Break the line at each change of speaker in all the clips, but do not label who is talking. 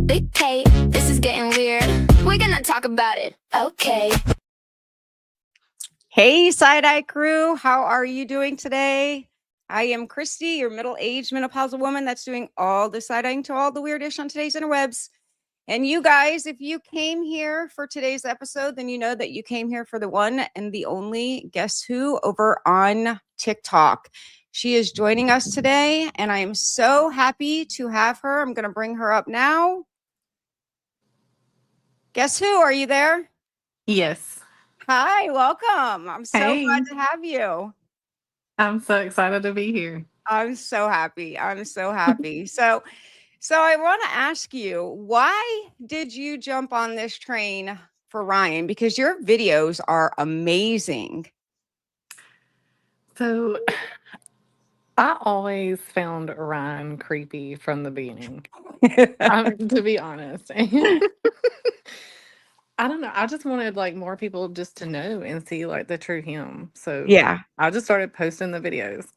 Big pay, this is getting weird. We're gonna talk about it. Okay.
Hey, Side-Eye crew, how are you doing today? I am Christy, your middle-aged menopausal woman that's doing all the side-eyeing to all the weirdish on today's interwebs. And you guys, if you came here for today's episode, then you know that you came here for the one and the only Guess Who over on TikTok. She is joining us today, and I am so happy to have her. I'm going to bring her up now. Guess Who? Are you there?
Yes.
Hi, welcome. I'm so
Hey.
glad to have you.
I'm so excited to be here.
I'm so happy. I'm so happy. So I want to ask you, why did you jump on this train for Ryan? Because your videos are amazing.
So I always found Ryan creepy from the beginning, to be honest. I don't know. I just wanted like more people just to know and see like the true him. So
Yeah.
I just started posting the videos.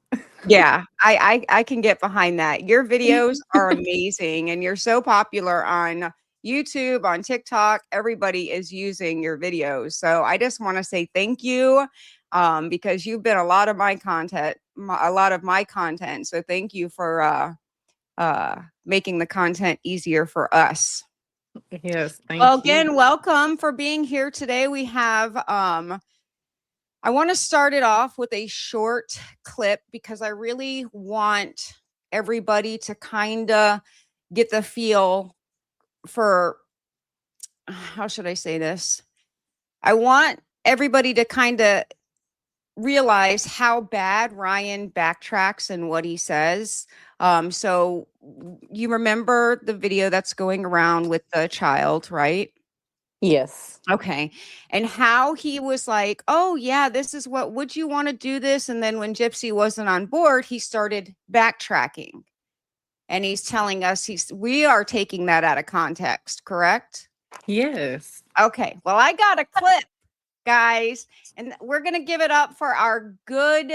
Yeah, I can get behind that. Your videos are amazing, and you're so popular on YouTube, on TikTok. Everybody is using your videos. So I just want to say thank you, because you've been a lot of my content, a lot of my content. So thank you for making the content easier for us.
Yes, thank
Well,
you.
again, welcome for being here today. We have I want to start it off with a short clip because I really want everybody to kind of get the feel for, how should I say this? I want everybody to kind of realize how bad Ryan backtracks and what he says. So you remember the video that's going around with the child, right?
Yes.
Okay. And how he was like, oh, yeah, this is what, would you want to do this? And then when Gypsy wasn't on board, he started backtracking. And he's telling us we are taking that out of context, correct?
Yes.
Okay. Well, I got a clip, guys, and we're going to give it up for our good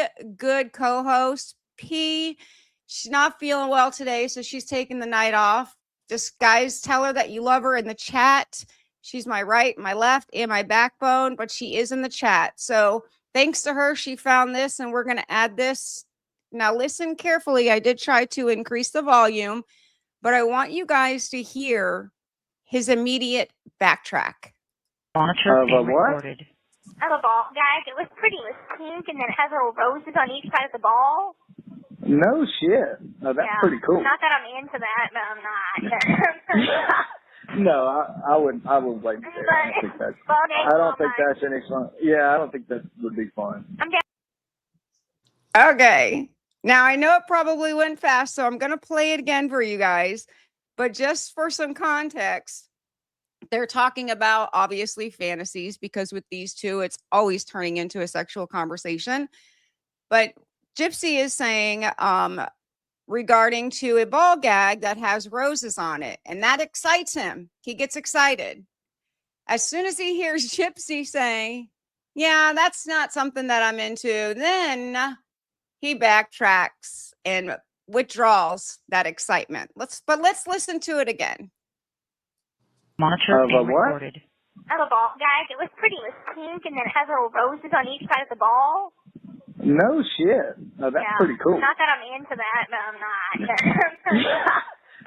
co-host, P. She's not feeling well today, so she's taking the night off. Just, guys, tell her that you love her in the chat. She's my right, my left, and my backbone, but she is in the chat. So thanks to her, she found this, and we're going to add this. Now, listen carefully. I did try to increase the volume, but I want you guys to hear his immediate backtrack.
Monitor being recorded.
Of a ball gag. It was pretty. It was pink, and then it has little roses on each side of the ball.
No shit. No, that's pretty cool.
Not that I'm into that, but I'm not.
No, I would wait. I don't think that's any fun. Yeah, I don't think that would be fun.
I'm down.
Okay. Now, I know it probably went fast, so I'm going to play it again for you guys. But just for some context, they're talking about, obviously, fantasies, because with these two, it's always turning into a sexual conversation. But Gypsy is saying, regarding to a ball gag that has roses on it, and that excites him. He gets excited. As soon as he hears Gypsy saying, yeah, that's not something that I'm into, then he backtracks and withdraws that excitement. Let's listen to it again.
Monitor being recorded.
Of a ball gag. It was pretty. It was pink, and then it has little roses on each side of the ball.
No shit. No, that's pretty cool.
Not that I'm into that, but I'm not.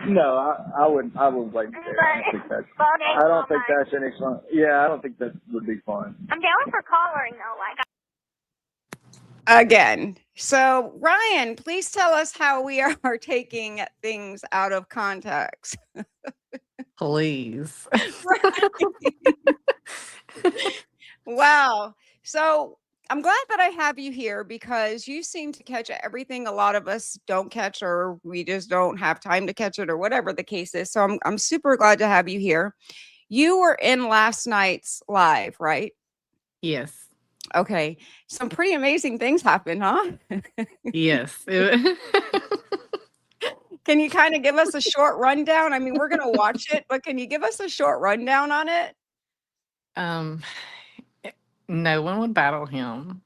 No, I would wait. I don't think that's any fun. Yeah, I don't think that would be fun.
I'm down for collaring though.
Again. So, Ryan, please tell us how we are taking things out of context.
Please.
Wow. So I'm glad that I have you here because you seem to catch everything a lot of us don't catch, or we just don't have time to catch it, or whatever the case is. So I'm super glad to have you here. You were in last night's live, right?
Yes.
Okay. Some pretty amazing things happened, huh?
Yes.
Can you kind of give us a short rundown? I mean, we're going to watch it, but can you give us a short rundown on it?
No one would battle him.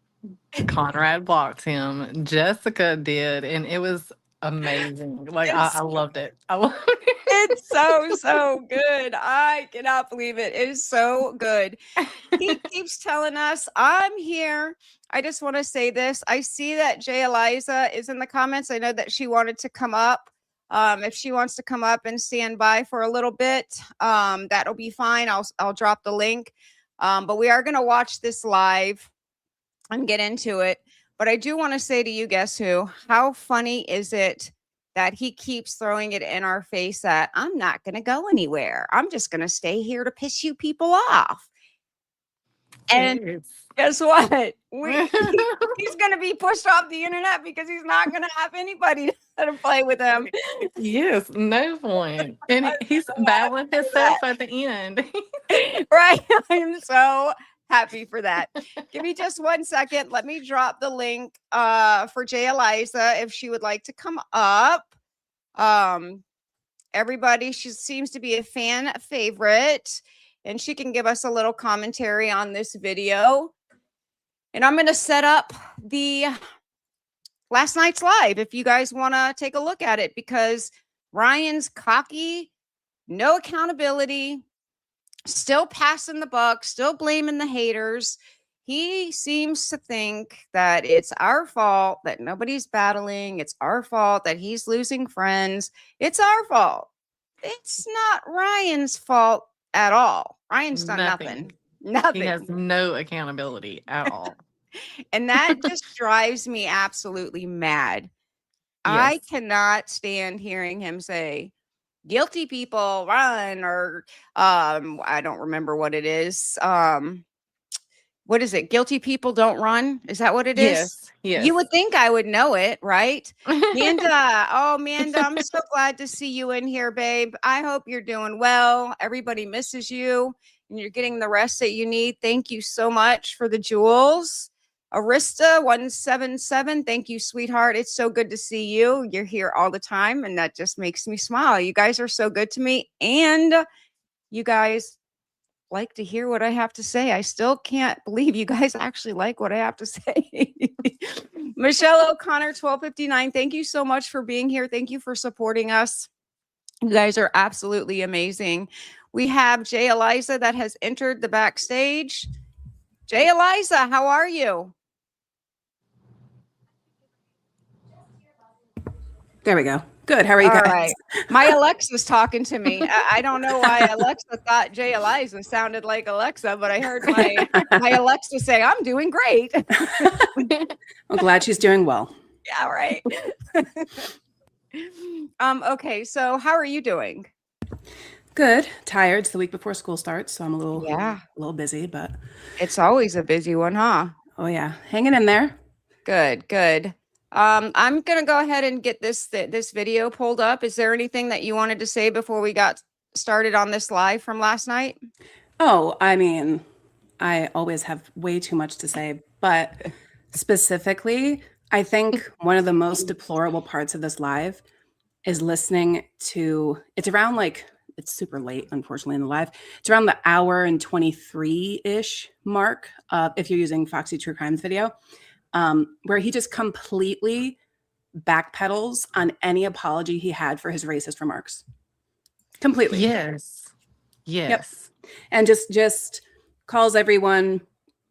Conrad blocked him. Jessica did, and it was amazing. Like
It's
I loved it. I loved it.
It's so good. I cannot believe it. It is so good. He keeps telling us, I'm here. I just want to say this. I see that Jay Eliza is in the comments. I know that she wanted to come up. If she wants to come up and stand by for a little bit, that'll be fine. I'll drop the link. But we are going to watch this live and get into it. But I do want to say to you, guess who? How funny is it that he keeps throwing it in our face that I'm not going to go anywhere. I'm just going to stay here to piss you people off. And
Yes.
guess what? He's going to be pushed off the internet because he's not going to have anybody to play with him.
Yes, no point. And he's battling himself at the end.
Right. I'm so happy for that. Give me just 1 second. Let me drop the link for Jay Eliza if she would like to come up. Everybody, she seems to be a fan favorite, and she can give us a little commentary on this video. And I'm going to set up the last night's live if you guys want to take a look at it, because Ryan's cocky, no accountability, still passing the buck, still blaming the haters. He seems to think that it's our fault that nobody's battling. It's our fault that he's losing friends. It's our fault. It's not Ryan's fault at all. Ryan's done nothing. Nothing.
He has no accountability at all.
And that just drives me absolutely mad.
Yes.
I cannot stand hearing him say, guilty people run, or I don't remember what it is. What is it? Guilty people don't run. Is that what it is?
Yes.
You would think I would know it, right? Amanda, Amanda, I'm so glad to see you in here, babe. I hope you're doing well. Everybody misses you and you're getting the rest that you need. Thank you so much for the jewels. Arista 177, thank you, sweetheart. It's so good to see you. You're here all the time, and that just makes me smile. You guys are so good to me, and you guys like to hear what I have to say. I still can't believe you guys actually like what I have to say. Michelle O'Connor 1259, thank you so much for being here. Thank you for supporting us. You guys are absolutely amazing. We have Jay Eliza that has entered the backstage. Jay Eliza, how are you?
There we go. Good. How are you guys?
All right. My Alexa's talking to me. I don't know why Alexa thought Jay Eliza sounded like Alexa, but I heard my Alexa say, I'm doing great.
I'm glad she's doing well.
Yeah, right. Okay, so how are you doing?
Good. Tired. It's the week before school starts, so I'm a little busy, but
It's always a busy one, huh?
oh yeah, hanging in there.
Good. I'm gonna go ahead and get this video pulled up. Is there anything that you wanted to say before we got started on this live from last night?
Oh, I mean, I always have way too much to say, but specifically, I think one of the most deplorable parts of this live is listening to, it's around like, it's super late, unfortunately, in the live. It's around the hour and 23-ish mark, if you're using Foxy True Crimes video, where he just completely backpedals on any apology he had for his racist remarks. Completely.
Yes.
Yep. And just calls everyone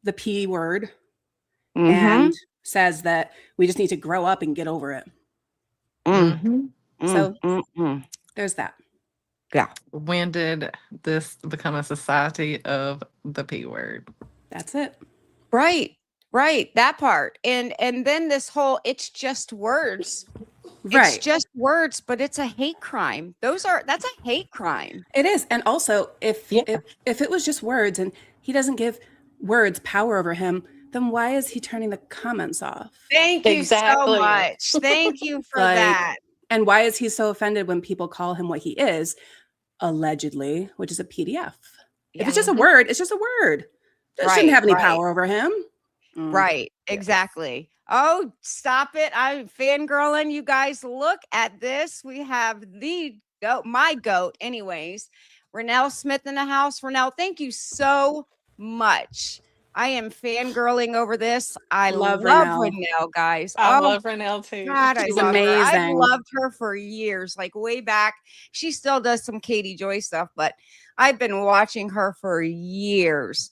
the P word and says that we just need to grow up and get over it. So there's that.
Yeah.
When did this become a society of the P word?
That's it.
Right. That part. And then this whole, it's just words.
Right.
It's just words, but it's a hate crime. That's a hate crime.
It is. And also, if it was just words and he doesn't give words power over him, then why is he turning the comments off?
Thank you so much. Thank you for that.
And why is he so offended when people call him what he is, allegedly, which is a PDF? Yeah. If it's just a word, it's just a word. It shouldn't have any power over him.
Right. Exactly. Oh, stop it. I'm fangirling. You guys, look at this. We have the goat, my goat anyways. Renell Smith in the house. Renell, thank you so much. I am fangirling over this. I
Love
love
Renelle.
Renelle, guys.
I
Oh
love Renelle too.
God, I
She's
love her. I've
amazing.
loved her for years, like way back. She still does some Katie Joy stuff, but I've been watching her for years.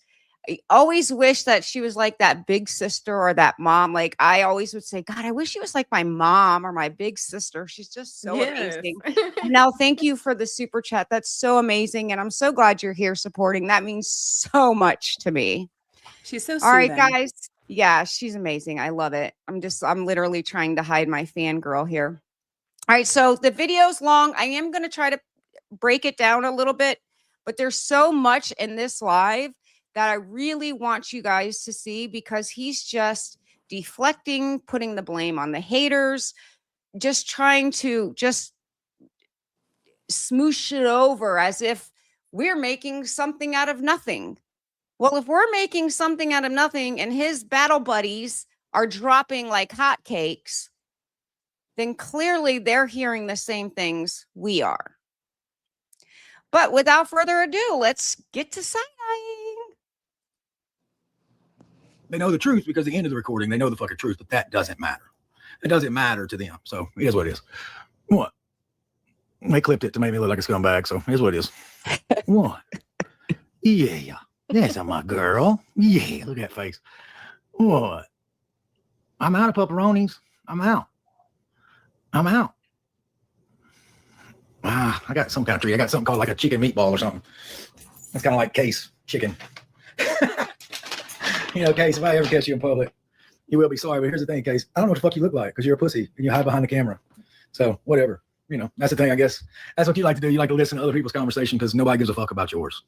I always wish that she was like that big sister or that mom. Like I always would say, God, I wish she was like my mom or my big sister. She's just so
Yes.
amazing. Now, thank you for the super chat. That's so amazing. And I'm so glad you're here supporting. That means so much to me.
She's so
All right,
soothing.
guys. Yeah, she's amazing. I love it. I'm literally trying to hide my fangirl here. All right, so the video's long. I am going to try to break it down a little bit, but there's so much in this live that I really want you guys to see because he's just deflecting, putting the blame on the haters, just trying to just smoosh it over as if we're making something out of nothing. Well, if we're making something out of nothing and his battle buddies are dropping like hotcakes, then clearly they're hearing the same things we are. But without further ado, let's get to side-eyeing.
They know the truth because at the end of the recording, they know the fucking truth, but that doesn't matter. It doesn't matter to them. So it is what it is. What? They clipped it to make me look like a scumbag. So here's what it is. What? Yeah. That's my girl. Yeah. Look at that face. What? I'm out of pepperonis. I'm out. I got some kind of treat. I got something called like a chicken meatball or something. It's kind of like Case chicken. You know, Case, if I ever catch you in public, you will be sorry. But here's the thing, Case. I don't know what the fuck you look like because you're a pussy and you hide behind the camera. So whatever. You know, that's the thing, I guess. That's what you like to do. You like to listen to other people's conversation because nobody gives a fuck about yours.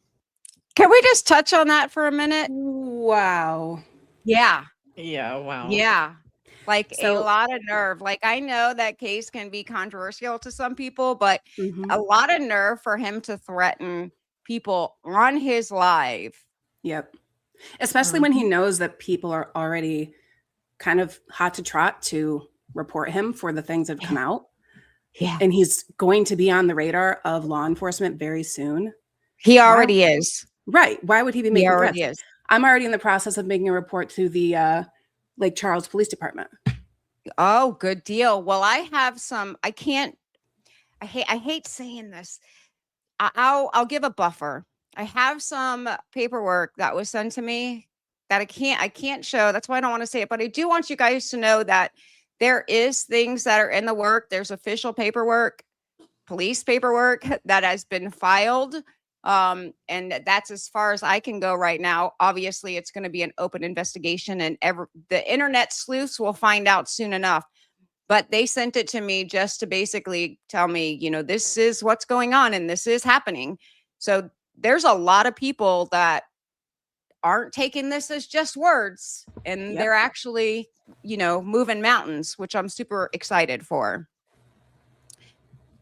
Can we just touch on that for a minute?
Wow.
Yeah.
Yeah, wow.
Yeah. Like
So-
a lot of nerve. Like I know that Case can be controversial to some people, but
Mhm.
a lot of nerve for him to threaten people on his live.
Yep. Especially when he knows that people are already kind of hot to trot to report him for the things that have come out.
Yeah.
And he's going to be on the radar of law enforcement very soon.
He already is.
Right. Why would he be
He
making
already
threats?
is.
I'm already in the process of making a report to the Lake Charles Police Department.
Oh, good deal. Well, I have some, I hate saying this. I'll give a buffer. I have some paperwork that was sent to me that I can't show. That's why I don't want to say it, but I do want you guys to know that there is things that are in the work. There's official paperwork, police paperwork that has been filed. And that's as far as I can go right now. Obviously, it's going to be an open investigation and the internet sleuths will find out soon enough. But they sent it to me just to basically tell me, you know, this is what's going on and this is happening. So there's a lot of people that aren't taking this as just words and
Yep.
they're actually, you know, moving mountains, which I'm super excited for.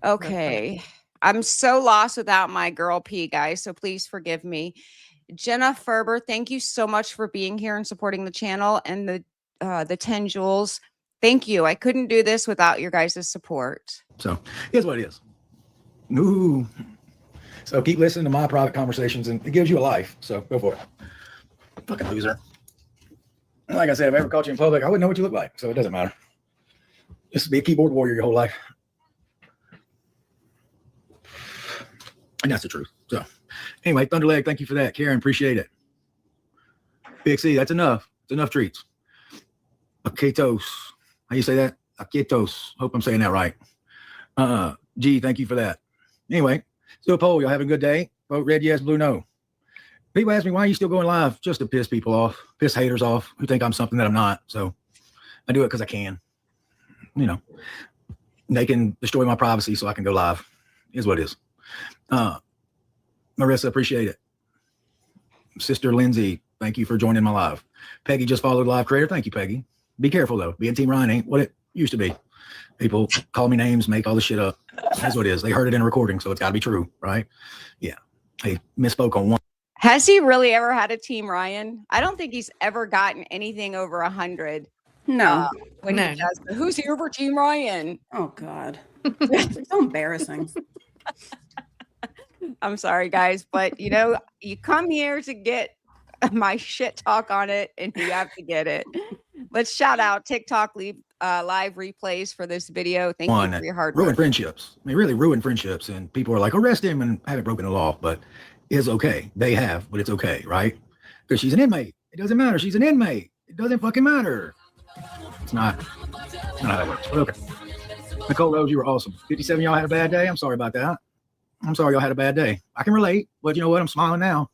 Okay. I'm so lost without my girl P, guys. So please forgive me. Jenna Ferber, thank you so much for being here and supporting the channel and the 10 jewels. Thank you. I couldn't do this without your guys' support.
So here's what it is. Ooh. So keep listening to my private conversations and it gives you a life. So go for it. Fucking loser. Like I said, if I ever caught you in public, I wouldn't know what you look like. So it doesn't matter. Just be a keyboard warrior your whole life. And that's the truth. So anyway, Thunderleg, thank you for that. Karen, appreciate it. Big C, that's enough. It's enough treats. Aketos. How you say that? Aketos. Hope I'm saying that right. G, thank you for that. Anyway, still a poll. Y'all have a good day. Vote red, yes, blue, no. People ask me, why are you still going live? Just to piss people off, piss haters off who think I'm something that I'm not. So I do it because I can. You know, they can destroy my privacy so I can go live. Is what it is. Marissa, appreciate it. Sister Lindsay, thank you for joining my live. Peggy just followed live creator. Thank you, Peggy. Be careful though. Being Team Ryan ain't what it used to be. People call me names, make all this shit up. That's what it is. They heard it in a recording, so it's got to be true, right? Yeah. They misspoke on one.
Has he really ever had a Team Ryan? I don't think he's ever gotten anything over 100.
No.
When
No.
he does, who's here for Team Ryan?
Oh, God. It's so embarrassing.
I'm sorry, guys, but you know, you come here to get my shit talk on it, and you have to get it. Let's shout out TikTok live replays for this video. Thank you for your hard
ruin
work.
friendships. I mean, really ruin friendships. And people are like, arrest him and haven't broken the law, but it's okay. They have, but it's okay, right? Because she's an inmate. It doesn't matter. She's an inmate. It doesn't fucking matter. It's not how that works. But okay. Nicole Rose, you were awesome. 57, y'all had a bad day. I'm sorry about that. I'm sorry y'all had a bad day. I can relate, but you know what? I'm smiling now.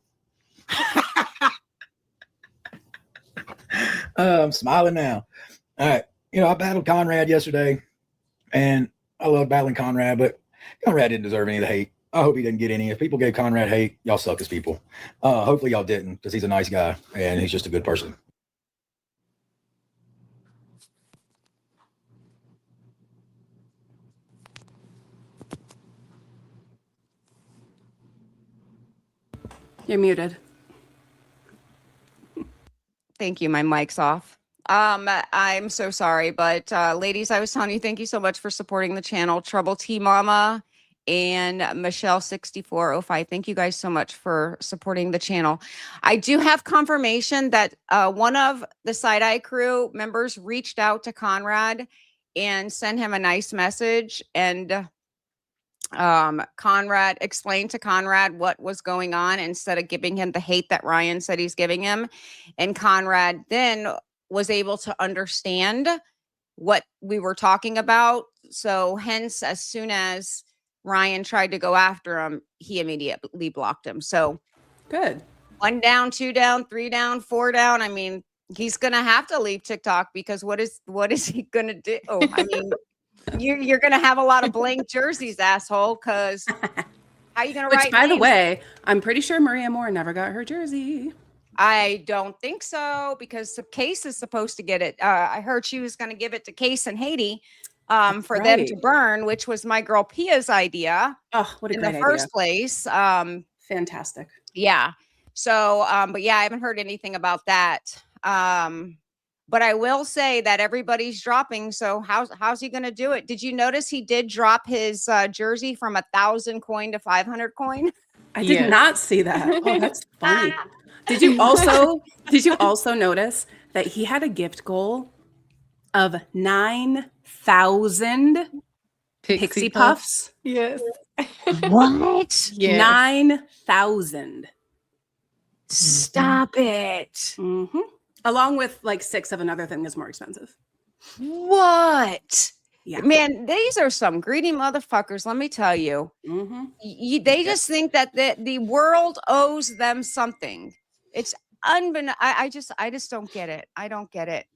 I'm smiling now. All right. You know, I battled Conrad yesterday, and I love battling Conrad, but Conrad didn't deserve any of the hate. I hope he didn't get any. If people gave Conrad hate, y'all suck as people. Hopefully y'all didn't, because he's a nice guy, and he's just a good person.
You're muted.
Thank you. My mic's off. I'm so sorry, but ladies, I was telling you, thank you so much for supporting the channel. Trouble T Mama and Michelle 6405. Thank you guys so much for supporting the channel. I do have confirmation that one of the Side Eye crew members reached out to Conrad and sent him a nice message, and Conrad explained to Conrad what was going on instead of giving him the hate that Ryan said he's giving him. And Conrad then was able to understand what we were talking about. So hence, as soon as Ryan tried to go after him, he immediately blocked him. So
good.
1 down, 2 down, 3 down, 4 down. I mean, he's going to have to leave TikTok, because what is he going to do? Oh, I mean, you're going to have a lot of blank jerseys, asshole, because how are you going to write
Which, by the
names?
way, I'm pretty sure Maria Moore never got her jersey.
I don't think so, because the Case is supposed to get it. I heard she was going to give it to Case and Haiti for them to burn, which was my girl Pia's idea.
Oh, what a great
idea. In the first place.
Fantastic.
Yeah. So, but yeah, I haven't heard anything about that. But I will say that everybody's dropping. So how's he going to do it? Did you notice he did drop his jersey from 1,000 coin to 500 coin?
I did not see that. Oh, that's funny. Did you also notice that he had a gift goal of 9,000 Pixie Puffs?
Yes.
What?
Yes.
9,000.
Stop it.
Mm-hmm. Along with like 6 of another thing that's more expensive.
What?
Yeah.
Man, these are some greedy motherfuckers, let me tell you.
Mm-hmm.
They just think that the world owes them something. It's I just don't get it. I don't get it.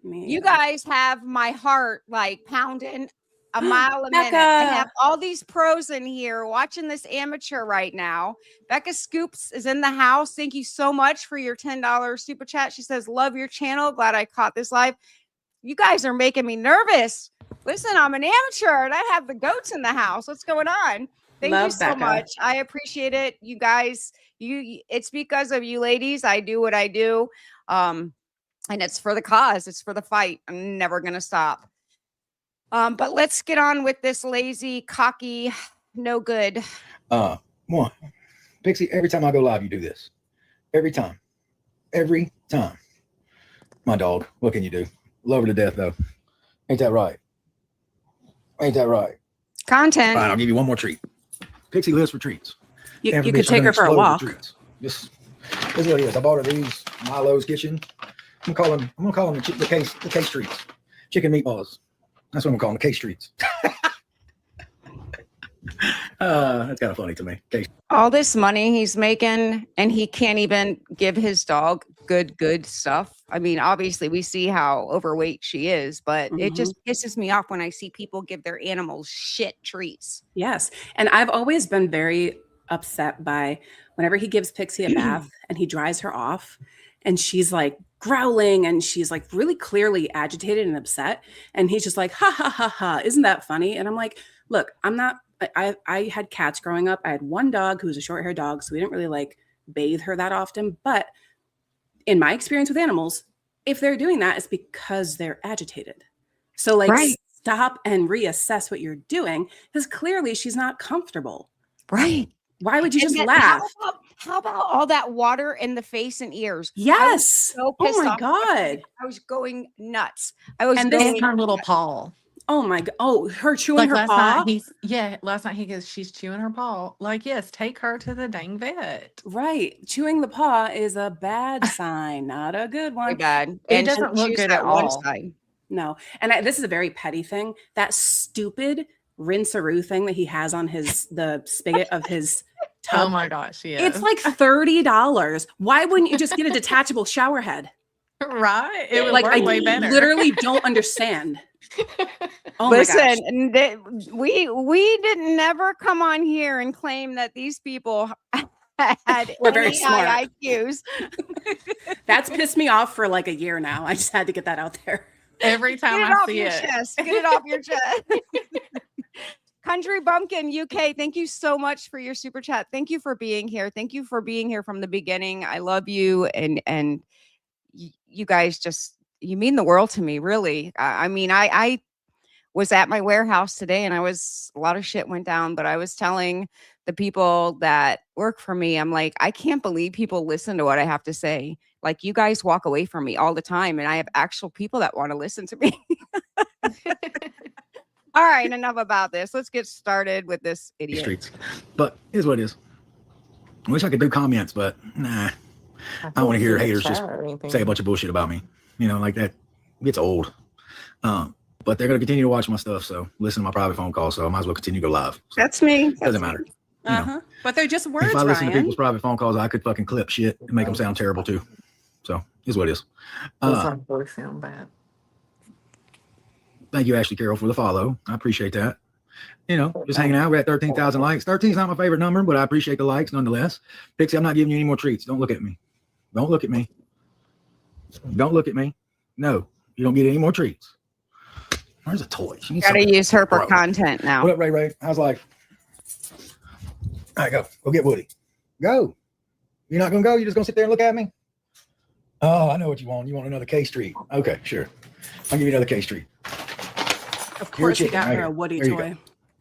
You guys have my heart like pounding a mile a minute. I have all these pros in here watching this amateur right now. Becca Scoops is in the house. Thank you so much for your $10 super chat. She says, love your channel. Glad I caught this live. You guys are making me nervous. Listen, I'm an amateur and I have the goats in the house. What's going on? Thank you so much. I appreciate it. You guys, it's because of you ladies. I do what I do. And it's for the cause. It's for the fight. I'm never going to stop. But let's get on with this lazy, cocky, no good.
One, Pixie, every time I go live, you do this. Every time. Every time. My dog, what can you do? Love her to death, though. Ain't that right? Ain't that right?
Content.
Fine, I'll give you one more treat. Pixie lives for treats.
You could take her for a walk.
This is what it is. I bought her these Milo's Kitchen. I'm gonna call them the case treats. Chicken meatballs. That's what I'm calling the case treats. That's kind of funny to me. Case.
All this money he's making, and he can't even give his dog good stuff. I mean, obviously we see how overweight she is, but it just pisses me off when I see people give their animals shit treats.
Yes. And I've always been very upset by whenever he gives Pixie a bath and he dries her off and she's like growling and she's like really clearly agitated and upset. And he's just like, ha, ha, ha, ha. Isn't that funny? And I'm like, look, I had cats growing up. I had one dog who was a short haired dog. So we didn't really like bathe her that often. But in my experience with animals, if they're doing that, it's because they're agitated. So like stop and reassess what you're doing because clearly she's not comfortable.
Right.
Why would you just laugh?
How about all that water in the face and ears?
Yes.
So
Oh
pissed
my
off.
God.
I was going nuts. I was
And
going
And her little paw.
Oh my God. Oh, her chewing
Like
her
last
paw.
night, last night he goes, she's chewing her paw. Like, yes, take her to the dang vet.
Right. Chewing the paw is a bad sign, not a good
very
one.
bad.
It
And
doesn't look
choose
good
that
at
one
all.
side.
No. And this is a very petty thing. That stupid rinse-a-roo thing that he has on the spigot of his tub.
Oh my gosh, yeah.
It's like $30. Why wouldn't you just get a detachable shower head?
right? It would
Like,
work
I
way better.
literally don't understand. Oh my gosh.
Listen, we didn't never come on here and claim that these people had
We're very
any
smart.
high IQs.
That's pissed me off for like a year now. I just had to get that out there.
Every
Get
time
it
I
off
see
your
it.
chest. Get it off your chest. Country Bumpkin UK, thank you so much for your super chat. Thank you for being here. Thank you for being here from the beginning. I love you, and you guys just you mean the world to me, really. I mean, I was at my warehouse today, and a lot of shit went down, but I was telling the people that work for me, I'm like, I can't believe people listen to what I have to say. Like, you guys walk away from me all the time, and I have actual people that want to listen to me. All right, enough about this. Let's get started with this idiot.
Streets. But here's what it is. I wish I could do comments, but nah. I don't want to hear haters just say a bunch of bullshit about me. You know, like that gets old. But they're going to continue to watch my stuff. So listen to my private phone call. So I might as well continue to go live. So
That's me.
doesn't matter. You know,
But they're just words,
if I listen to
Ryan.
people's private phone calls, I could fucking clip shit and make them sound terrible too. So here's what it is.
Those sound bad.
Thank you, Ashley Carroll, for the follow. I appreciate that. You know, just hanging out. We're at 13,000 likes. 13 is not my favorite number, but I appreciate the likes nonetheless. Pixie, I'm not giving you any more treats. Don't look at me. Don't look at me. Don't look at me. No, you don't get any more treats. Where's a toy?
Gotta use her for content now.
What up, Ray Ray? How's life? All right, go. Go get Woody. Go. You're not going to go? You're just going to sit there and look at me? Oh, I know what you want. You want another K-Street. Okay, sure. I'll give you another K-Street.
Of course, he got
right
her a
here.
Woody
There you
toy.
go.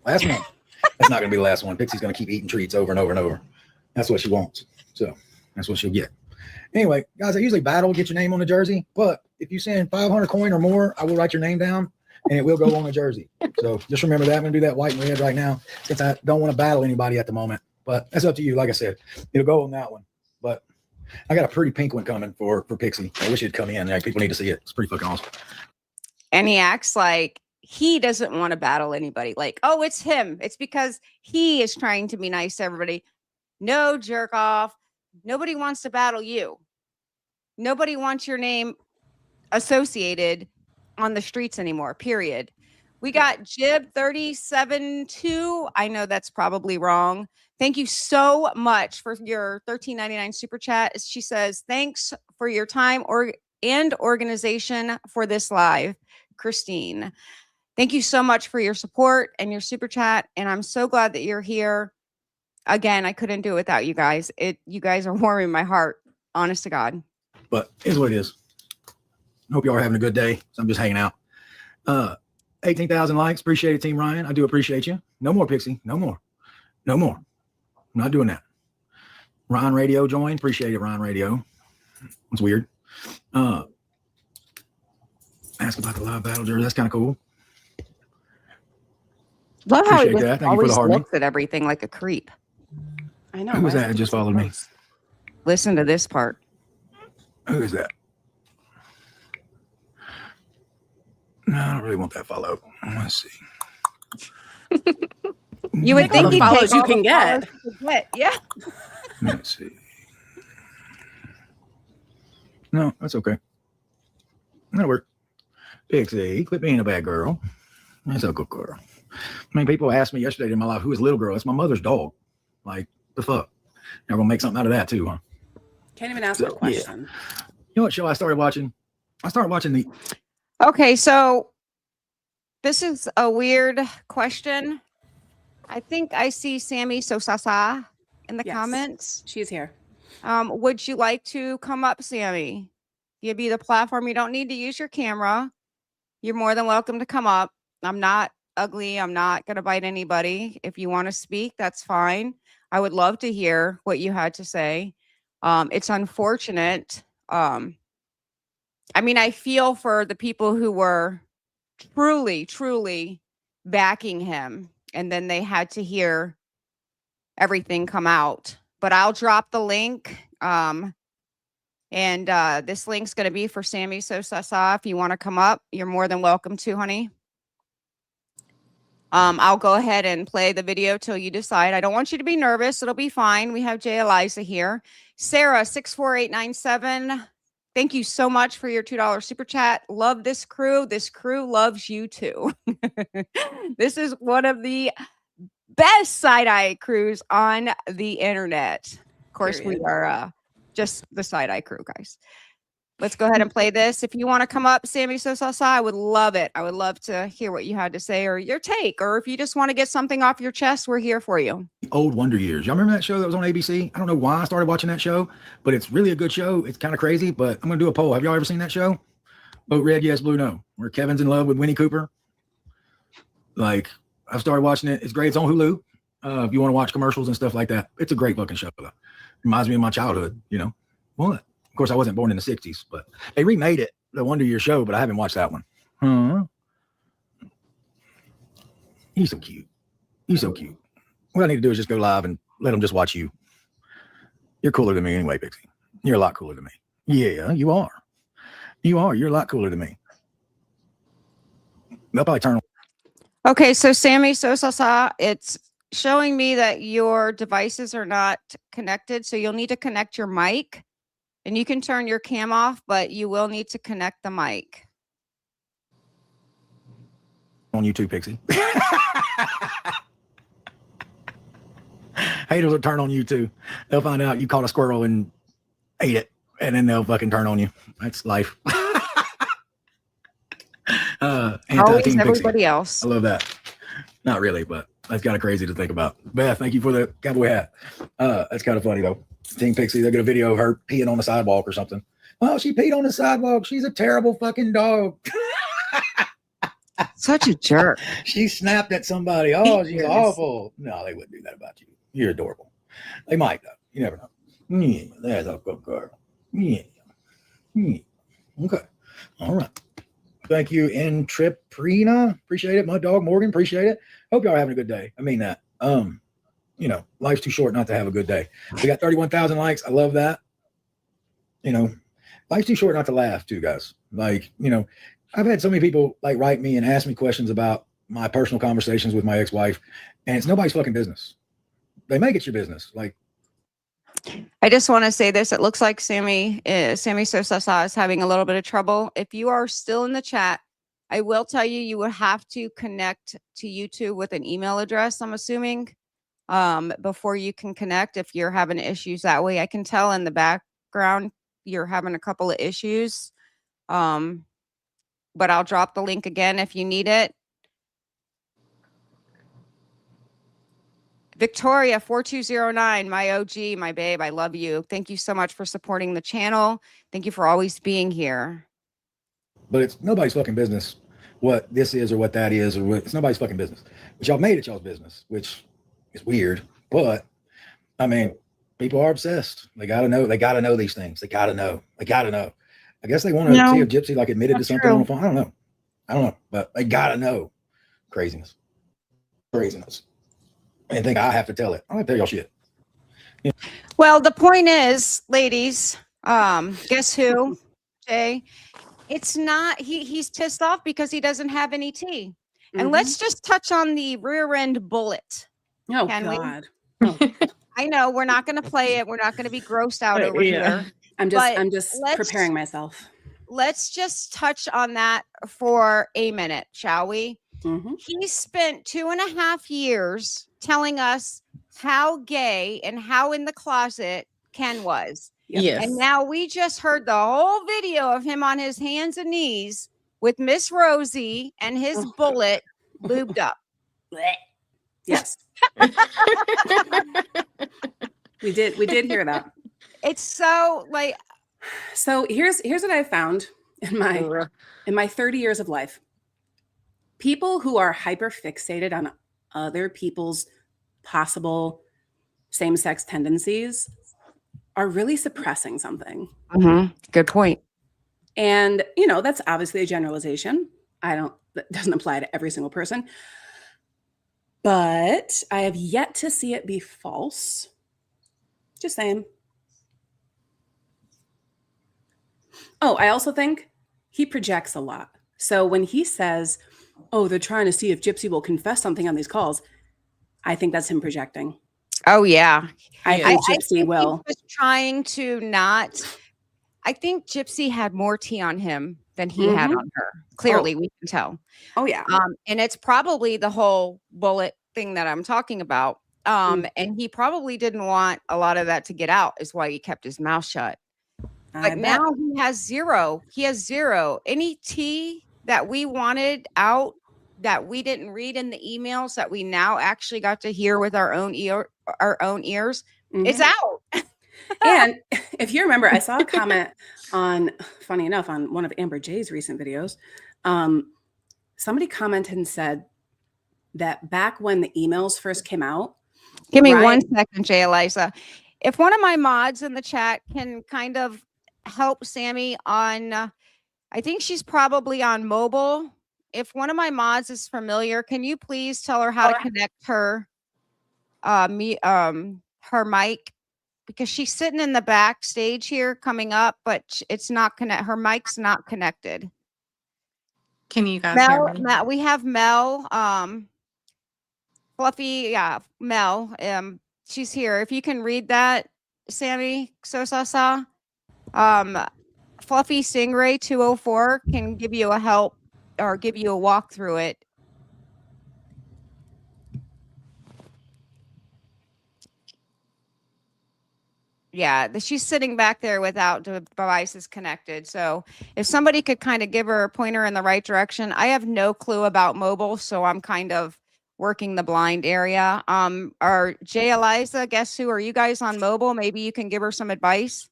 Last one. That's not going to be the last one. Pixie's going to keep eating treats over and over and over. That's what she wants. So that's what she'll get. Anyway, guys, I usually battle get your name on the jersey, but if you send 500 coin or more, I will write your name down and it will go on the jersey. So just remember that. I'm going to do that white and red right now since I don't want to battle anybody at the moment. But that's up to you. Like I said, it'll go on that one. But I got a pretty pink one coming for Pixie. I wish it'd come in. Like, people need to see it. It's pretty fucking awesome.
And he acts like he doesn't want to battle anybody. Like, oh, it's him. It's because he is trying to be nice to everybody. No, jerk off. Nobody wants to battle you. Nobody wants your name associated on the streets anymore, period. We got Jib 37.2. I know that's probably wrong. Thank you so much for your $13.99 super chat. She says, thanks for your time and organization for this live, Christine. Thank you so much for your support and your super chat. And I'm so glad that you're here. Again, I couldn't do it without you guys. You guys are warming my heart, honest to God.
But here's what it is. I hope y'all are having a good day. So I'm just hanging out. 18,000 likes. Appreciate it, Team Ryan. I do appreciate you. No more, Pixie. No more. No more. I'm not doing that. Ryan Radio joined. Appreciate it, Ryan Radio. It's weird. Ask about the live battle jersey. That's kind of cool.
Love how he
Appreciate that. Thank you for
always
the hardening.
looks at everything like a creep.
I know.
Who was
why
that?
is
It just
so
followed me.
close?
Listen to this part.
Who is that? No, I don't really want that follow. Let's see.
You would
Take all
think
the
he'd
follows
take
you
all
can
the
get.
follows you can get. Yeah.
Let's see. No, that's okay. That'll work. Pixie, quit being a bad girl. That's a good girl. I mean, people asked me yesterday in my life, who is Little Girl? It's my mother's dog. Like, the fuck? They're going to make something out of that too, huh?
Can't even ask a question.
You know what show I started watching? I started watching the...
Okay, so this is a weird question. I think I see Sammy Sosasa in the
Yes.
comments.
She's here.
Would you like to come up, Sammy? Give you the platform. You don't need to use your camera. You're more than welcome to come up. I'm not ugly. I'm not going to bite anybody. If you want to speak, that's fine. I would love to hear what you had to say. It's unfortunate. I mean, I feel for the people who were truly, truly backing him, and then they had to hear everything come out. But I'll drop the link. And this link's going to be for Sammy Sosa. If you want to come up, you're more than welcome to, honey. I'll go ahead and play the video till you decide. I don't want you to be nervous. It'll be fine. We have Jay Eliza here. Sarah, 64897. Thank you so much for your $2 super chat. Love this crew. This crew loves you too. This is one of the best side-eye crews on the internet. Of course, we are just the side-eye crew, guys. Let's go ahead and play this. If you want to come up, Sammy Sosa, I would love it. I would love to hear what you had to say or your take, or if you just want to get something off your chest, we're here for you.
Old Wonder Years. Y'all remember that show that was on ABC? I don't know why I started watching that show, but it's really a good show. It's kind of crazy, but I'm going to do a poll. Have y'all ever seen that show? Vote red, yes, blue, no. Where Kevin's in love with Winnie Cooper. Like, I've started watching it. It's great. It's on Hulu. If you want to watch commercials and stuff like that, it's a great fucking show. Reminds me of my childhood, you know. What? Of course, I wasn't born in the 60s, but they remade it, the Wonder Year show, but I haven't watched that one. He's so cute. He's so cute. What I need to do is just go live and let them just watch you. You're cooler than me anyway, Pixie. You're a lot cooler than me. Yeah, you are. You are. You're a lot cooler than me. They'll probably turn on.
Okay, so Sammy Sosa, it's showing me that your devices are not connected, so you'll need to connect your mic. And you can turn your cam off, but you will need to connect the mic.
On YouTube, Pixie. Haters will turn on you too. They'll find out you caught a squirrel and ate it, and then they'll fucking turn on you. That's life.
Always everybody else.
I love that. Not really, but that's kind of crazy to think about. Beth, thank you for the cowboy hat. That's kind of funny though. Team Pixie, they'll get a video of her peeing on the sidewalk or something. Oh, she peed on the sidewalk. She's a terrible fucking dog.
Such a jerk.
She snapped at somebody. Oh, she's awful. No, they wouldn't do that about you. You're adorable. They might though. You never know. Yeah, there's a good girl. Yeah. Okay. All right. Thank you, Intriprina. Appreciate it. My dog Morgan. Appreciate it. Hope y'all are having a good day. I mean that. You know, life's too short not to have a good day. We got 31,000 likes. I love that. You know, life's too short not to laugh too, guys. Like, you know, I've had so many people like write me and ask me questions about my personal conversations with my ex-wife, and it's nobody's fucking business. They make it your business. Like,
I just want to say this. It looks like Sammy Sosa is having a little bit of trouble. If you are still in the chat, I will tell you, you would have to connect to YouTube with an email address, I'm assuming, before you can connect. If you're having issues that way, I can tell in the background you're having a couple of issues. But I'll drop the link again if you need it. Victoria 4209, my OG, my babe, I love you. Thank you so much for supporting the channel. Thank you for always being here.
but it's nobody's fucking business what this is or what that is, or what, it's nobody's fucking business. But y'all made it y'all's business, which is weird. But I mean, people are obsessed. They gotta know. They gotta know these things. They gotta know. They gotta know. I guess they want to see if Gypsy like admitted to something on the phone. I don't know. I don't know. But they gotta know. Craziness. Craziness. And think I have to tell it. I don't have to tell y'all shit. Yeah.
Well, the point is, ladies, guess who? Jay. It's not, he's pissed off because he doesn't have any tea. And let's just touch on the rear end bullet.
Oh, God.
I know we're not going to play it. We're not going to be grossed out over here.
I'm just preparing myself.
Let's just touch on that for a minute, shall we? He spent 2.5 years telling us how gay and how in the closet Ken was.
Yes.
And now we just heard the whole video of him on his hands and knees with Miss Rosie and his bullet lubed up.
Yes. We did hear that.
It's so like,
so here's what I found in my 30 years of life. People who are hyper fixated on other people's possible same-sex tendencies are really suppressing something.
Good point.
And, that's obviously a generalization. That doesn't apply to every single person. But I have yet to see it be false. Just saying. Oh, I also think he projects a lot. So when he says, oh, they're trying to see if Gypsy will confess something on these calls, I think that's him projecting.
Oh, yeah.
I think Gypsy will.
He was trying to not. I think Gypsy had more tea on him than he had on her. Clearly, we can tell.
Oh, yeah.
And it's probably the whole bullet thing that I'm talking about. And he probably didn't want a lot of that to get out, is why he kept his mouth shut. But now he has zero. He has zero. Any tea that we wanted out that we didn't read in the emails that we now actually got to hear with our own ears, it's out.
And if you remember, I saw a comment funny enough, on one of Amber J's recent videos. Somebody commented and said that back when the emails first came out.
Give me 1 second, Jay Eliza. If one of my mods in the chat can kind of help Sammy on, I think she's probably on mobile. If one of my mods is familiar, can you please tell her how to connect her her mic? Because she's sitting in the backstage here coming up, but it's not connect. Her mic's not connected.
Can you guys hear me?
Mel, we have Mel, Fluffy, Mel. She's here. If you can read that, Sammy Sosasa. Fluffy Stingray 204 can give you a help or give you a walk through it. Yeah, she's sitting back there without the devices connected. So if somebody could kind of give her a pointer in the right direction. I have no clue about mobile, so I'm kind of working the blind area. Or Jay Eliza, guess who? Are you guys on mobile? Maybe you can give her some advice.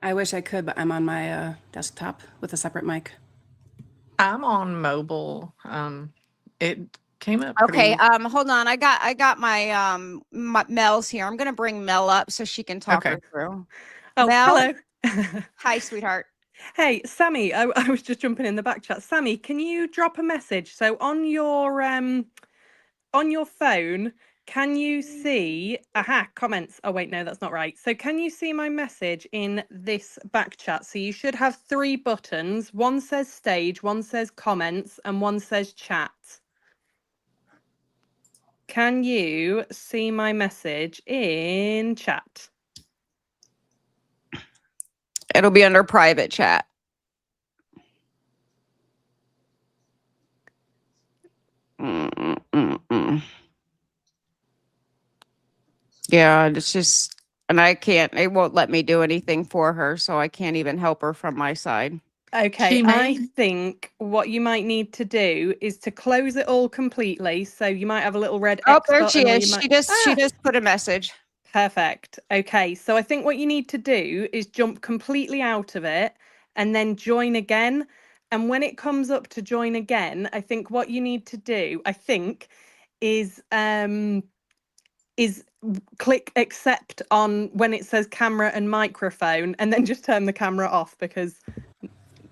I wish I could, but I'm on my desktop with a separate mic.
I'm on mobile. It came up.
Okay. Hold on. I got my Mel's here. I'm gonna bring Mel up so she can talk her through.
Oh,
Mel?
hello.
Hi, sweetheart.
Hey, Sammy. I was just jumping in the back chat. Sammy, can you drop a message? So on your phone, can you see comments? Oh wait, no, that's not right. So can you see my message in this back chat? So you should have 3 buttons. One says stage, one says comments, and one says chat. Can you see my message in chat?
It'll be under private chat. Yeah, it's just, and it won't let me do anything for her, so I can't even help her from my side.
Okay, I think what you might need to do is to close it all completely. So you might have a little red X.
Oh, there she
button,
is. She just put a message.
Perfect. Okay, so I think what you need to do is jump completely out of it and then join again. And when it comes up to join again, I think what you need to do, is click accept on when it says camera and microphone, and then just turn the camera off, because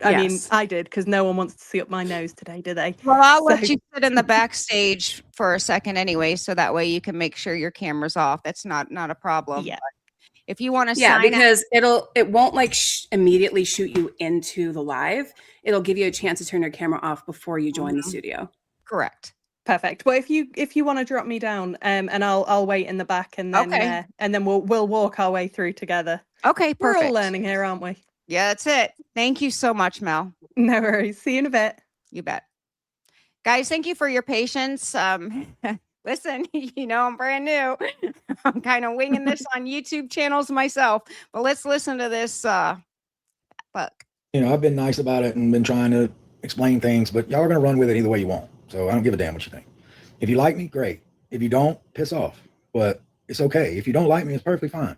I mean, I did, because no one wants to see up my nose today, do they?
Well, I'll let you sit in the backstage for a second anyway, so that way you can make sure your camera's off. That's not a problem.
Yeah.
If you want to
Yeah,
sign
because it won't like immediately shoot you into the live. It'll give you a chance to turn your camera off before you join the studio.
Correct.
Perfect. Well, if you want to drop me down, and I'll wait in the back, and then we'll walk our way through together.
Okay, perfect.
We're all learning here, aren't we?
Yeah, that's it. Thank you so much, Mel.
No worries. See you in a bit.
You bet. Guys, thank you for your patience. Listen, I'm brand new. I'm kind of winging this on YouTube channels myself, but let's listen to this. Fuck.
I've been nice about it and been trying to explain things, but y'all are going to run with it either way you want. So I don't give a damn what you think. If you like me, great. If you don't, piss off. But it's okay. If you don't like me, it's perfectly fine.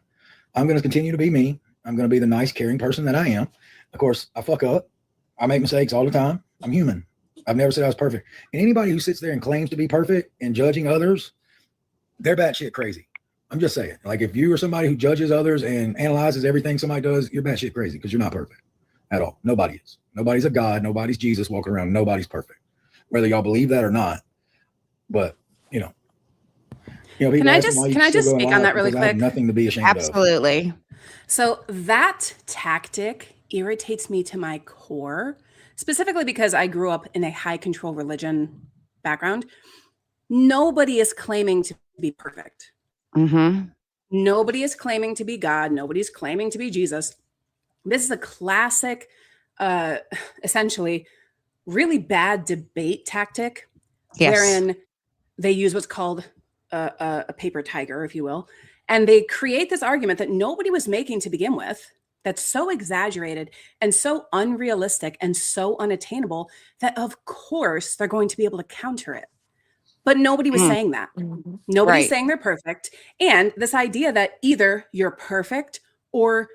I'm going to continue to be me. I'm going to be the nice, caring person that I am. Of course, I fuck up. I make mistakes all the time. I'm human. I've never said I was perfect. And anybody who sits there and claims to be perfect and judging others, they're batshit crazy. I'm just saying, like, if you are somebody who judges others and analyzes everything somebody does, you're batshit crazy because you're not perfect at all. Nobody is. Nobody's a God. Nobody's Jesus walking around. Nobody's perfect, whether y'all believe that or not. But
Can I just speak on that really quick?
I have nothing to be ashamed of.
Absolutely.
So that tactic irritates me to my core, specifically because I grew up in a high control religion background. Nobody is claiming to be perfect.
Mm-hmm.
Nobody is claiming to be God. Nobody's claiming to be Jesus. This is a classic, essentially, really bad debate tactic, wherein they use what's called a paper tiger, if you will, and they create this argument that nobody was making to begin with, that's so exaggerated and so unrealistic and so unattainable that, of course, they're going to be able to counter it. But nobody was saying that. Nobody's saying they're perfect. And this idea that either you're perfect or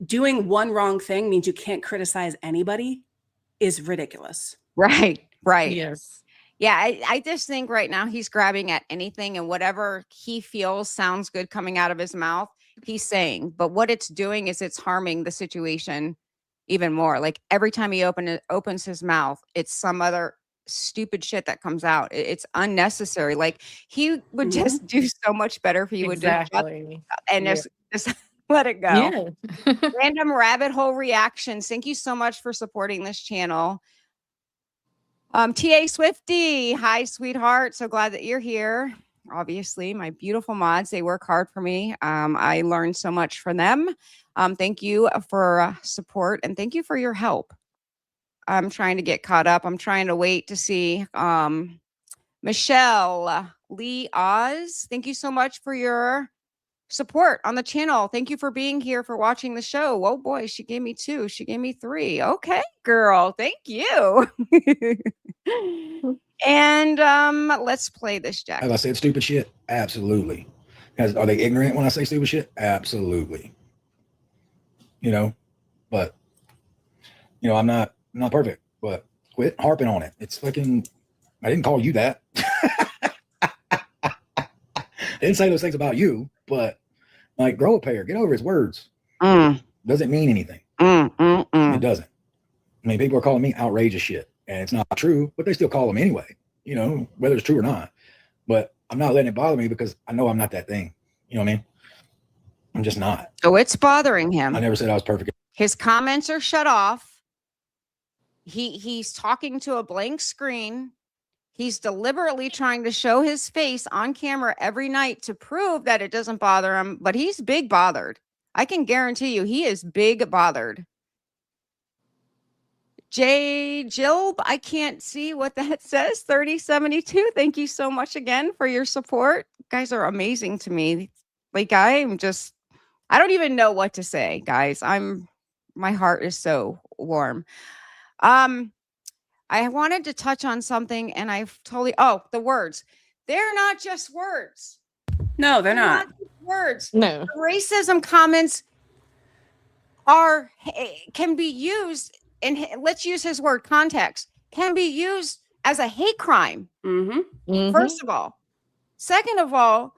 doing one wrong thing means you can't criticize anybody is ridiculous.
Right.
Yes.
Yeah, I just think right now he's grabbing at anything and whatever he feels sounds good coming out of his mouth, he's saying. But what it's doing is it's harming the situation even more. Like every time he opens his mouth, it's some other stupid shit that comes out. It's unnecessary. Like he would just do so much better if he would just let it go.
Yeah.
Random rabbit hole reactions. Thank you so much for supporting this channel. TA Swifty, hi sweetheart, so glad that you're here. Obviously my beautiful mods, they work hard for me. I learned so much from them. Thank you for support and thank you for your help. I'm trying to get caught up. I'm trying to wait to see Michelle Lee Oz, thank you so much for your support on the channel. Thank you for being here, for watching the show. Oh boy, she gave me 2. She gave me 3. Okay, girl. Thank you. And let's play this, Jack.
Have I said stupid shit? Absolutely. Are they ignorant when I say stupid shit? Absolutely. But I'm not perfect, but quit harping on it. It's fucking, I didn't call you that. I didn't say those things about you, but like, grow a pair, get over his words. Doesn't mean anything. It doesn't. I mean, people are calling me outrageous shit and it's not true, but they still call them anyway, whether it's true or not. But I'm not letting it bother me because I know I'm not that thing. You know what I mean? I'm just not.
Oh, it's bothering him.
I never said I was perfect.
His comments are shut off. He's talking to a blank screen. He's deliberately trying to show his face on camera every night to prove that it doesn't bother him, but he's big bothered. I can guarantee you he is big bothered. Jilb, I can't see what that says. 3072. Thank you so much again for your support. You guys are amazing to me. Like I don't even know what to say, guys. My heart is so warm. I wanted to touch on something and I've the words. They're not just words.
No, they're not.
Words.
No.
The racism comments can be used, and let's use his word context, can be used as a hate crime. First of all. Second of all,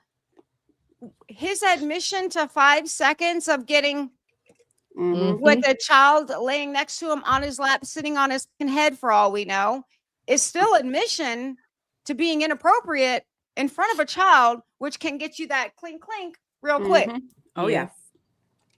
his admission to 5 seconds of getting with a child laying next to him on his lap, sitting on his head for all we know, is still admission to being inappropriate in front of a child, which can get you that clink clink real quick.
Oh yeah.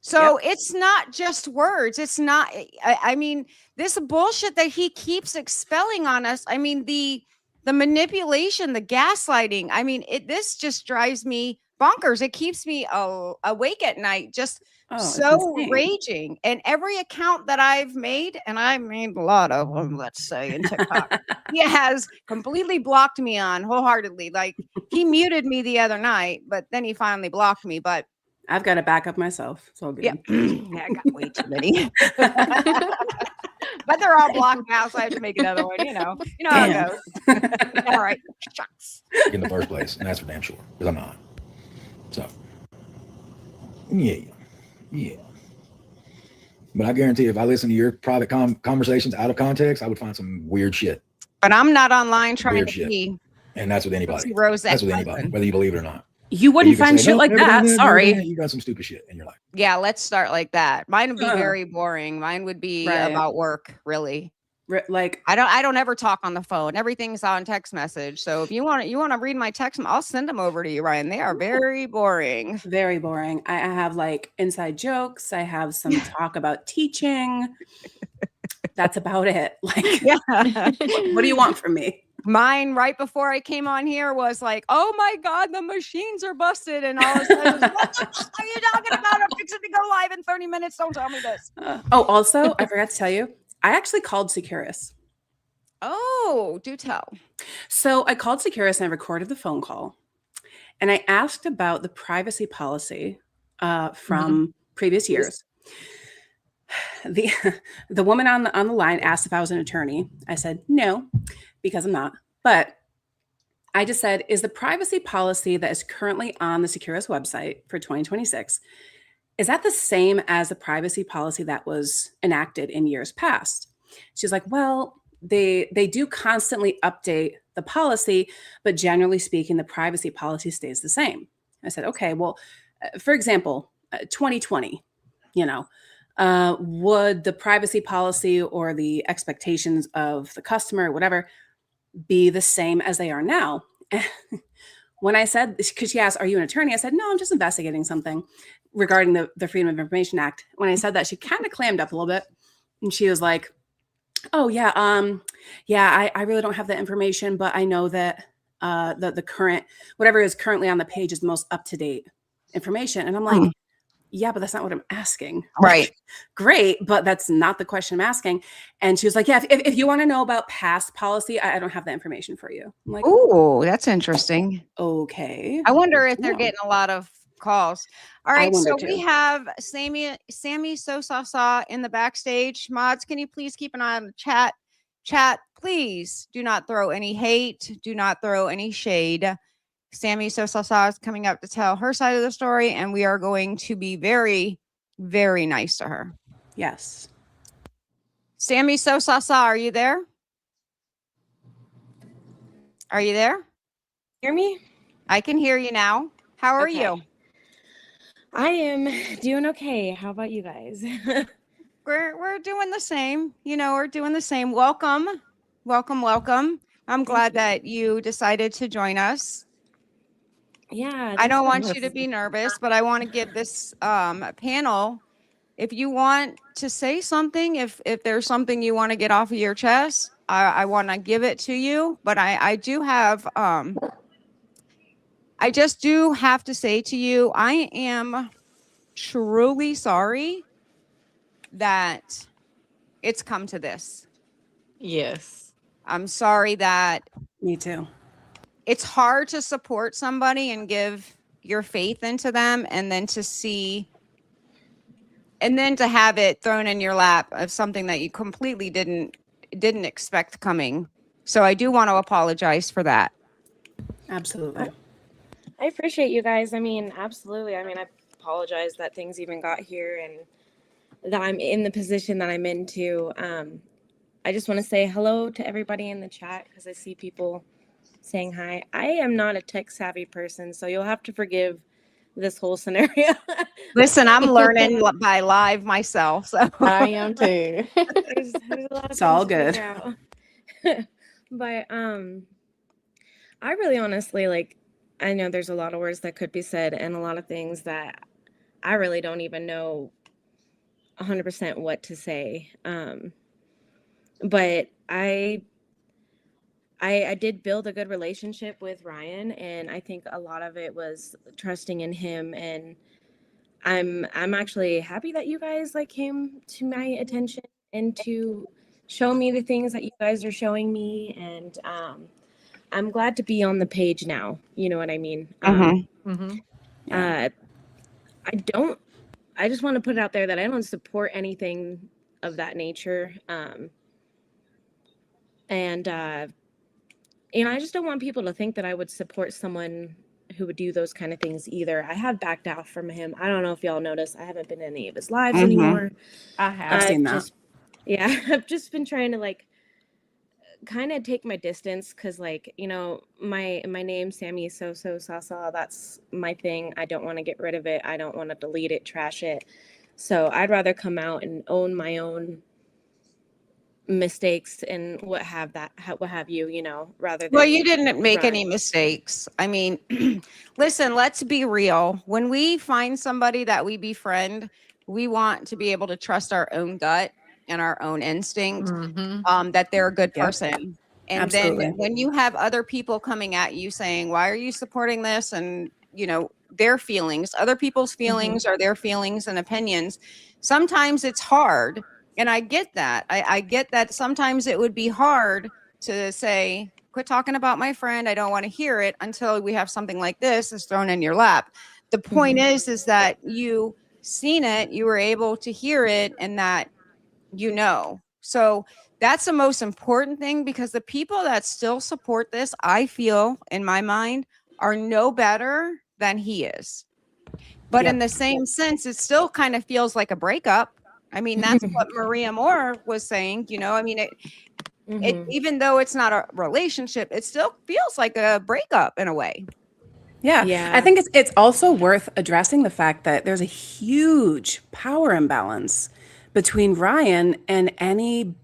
So it's not just words. It's not, I mean, this bullshit that he keeps expelling on us. I mean, the manipulation, the gaslighting. I mean, this just drives me bonkers. It keeps me awake at night, just so raging. And every account that I've made, and I made a lot of them, let's say, in TikTok, he has completely blocked me on wholeheartedly. Like he muted me the other night, but then he finally blocked me. But
I've got to back up myself. It's all good.
Yeah, I got way too many. But they're all blocked now, so I have to make another one. You know how it goes. All right, shucks.
In the first place, and that's for damn sure, because I'm not. So, yeah. But I guarantee if I listen to your private conversations out of context, I would find some weird shit.
But I'm not online trying to be.
And that's with anybody.
Rose,
that's with anybody, whether you believe it or not.
You
Or
wouldn't
can
find
say,
shit
"Nope,
like
never done
that.
never
Sorry.
done that. You done some stupid shit in your life.
Yeah, let's start like that. Mine would be
Uh,
very boring. Mine would be
Right.
about work, really.
Like,
I don't ever talk on the phone. Everything's on text message. So if you want to read my text, I'll send them over to you, Ryan. They are very boring.
very boring. I have like inside jokes. I have some talk about teaching. That's about it. Like,
Yeah.
what do you want from me?
Mine right before I came on here was like, oh my God, the machines are busted. And all of a sudden, what the fuck are you talking about? I'm fixing to go live in 30 minutes. Don't tell me this.
Also, I forgot to tell you, I actually called Securus.
Oh, do tell.
So I called Securus and I recorded the phone call. And I asked about the privacy policy from previous years. The woman on the line asked if I was an attorney. I said no, because I'm not. But I just said, is the privacy policy that is currently on the Securus website for 2026, is that the same as the privacy policy that was enacted in years past? She's like, well, they do constantly update the policy, but generally speaking, the privacy policy stays the same. I said, okay, well, for example, 2020, would the privacy policy or the expectations of the customer or whatever be the same as they are now? When I said, because she asked, are you an attorney? I said, no, I'm just investigating something regarding the Freedom of Information Act. When I said that, she kind of clammed up a little bit. And she was like, oh, yeah, I really don't have that information, but I know that the current, whatever is currently on the page is the most up-to-date information. And I'm like, yeah, but that's not what I'm asking.
Right.
Great, but that's not the question I'm asking. And she was like, yeah, if you want to know about past policy, I don't have that information for you. I'm like,
oh, that's interesting.
Okay.
I wonder if they're
No.
getting a lot of calls. All
I
right,
wonder
so we
too.
have Sammy Sosa in the backstage. Mods, can you please keep an eye on the chat? Chat, please do not throw any hate. Do not throw any shade. Sammy Sosa is coming up to tell her side of the story, and we are going to be very, very nice to her.
Yes.
Sammy Sosa, are you there? Are you there?
Hear me?
I can hear you now. How are
Okay.
you?
I am doing okay. How about you guys?
We're doing the same. We're doing the same. Welcome. I'm glad that you decided to join us.
Yeah.
I don't want you to be nervous, but I want to give this panel, if you want to say something, if there's something you want to get off of your chest, I want to give it to you. But I do have, I just do have to say to you, I am truly sorry that it's come to this.
Yes.
I'm sorry that
Me too.
it's hard to support somebody and give your faith into them, and then to see, and then to have it thrown in your lap of something that you completely didn't expect coming. So I do want to apologize for that.
Absolutely.
I appreciate you guys. I mean, absolutely. I mean, I apologize that things even got here and that I'm in the position that I'm into. I just want to say hello to everybody in the chat because I see people saying hi. I am not a tech savvy person, so you'll have to forgive this whole scenario.
Listen, I'm learning by live myself. So
I am too.
there's a lot of
It's all
things to
good.
figure out. But I really honestly, I know there's a lot of words that could be said and a lot of things that I really don't even know 100% what to say. But I did build a good relationship with Ryan, and I think a lot of it was trusting in him. And I'm actually happy that you guys came to my attention and to show me the things that you guys are showing me. And I'm glad to be on the page now. You know what I mean?
Yeah.
I just want to put it out there that I don't support anything of that nature. And I just don't want people to think that I would support someone who would do those kind of things either. I have backed out from him. I don't know if y'all noticed. I haven't been in any of his lives anymore.
I have.
I've seen that.
I've just been trying to kind of take my distance because, like, you know, my name, Sammy Sasa, that's my thing. I don't want to get rid of it. I don't want to delete it, trash it. So I'd rather come out and own my own mistakes and what have you, you know, rather
Well,
than
you didn't make any
run.
mistakes. I mean, listen, let's be real. When we find somebody that we befriend, we want to be able to trust our own gut and our own instinct, that they're a good
Yep.
person. And
Absolutely.
then when you have other people coming at you saying, why are you supporting this? And, you know, their feelings, other people's feelings or their feelings and opinions, sometimes it's hard. And I get that. I get that sometimes it would be hard to say, quit talking about my friend. I don't want to hear it until we have something like this is thrown in your lap. The point is that you seen it, you were able to hear it, and that you know. So that's the most important thing, because the people that still support this, I feel in my mind, are no better than he is. But in the same sense, it still kind of feels like a breakup. I mean, that's what Maria Moore was saying, you know. I mean, it even though it's not a relationship, it still feels like a breakup in a way.
Yeah.
Yeah.
I think it's also worth addressing the fact that there's a huge power imbalance between Ryan and any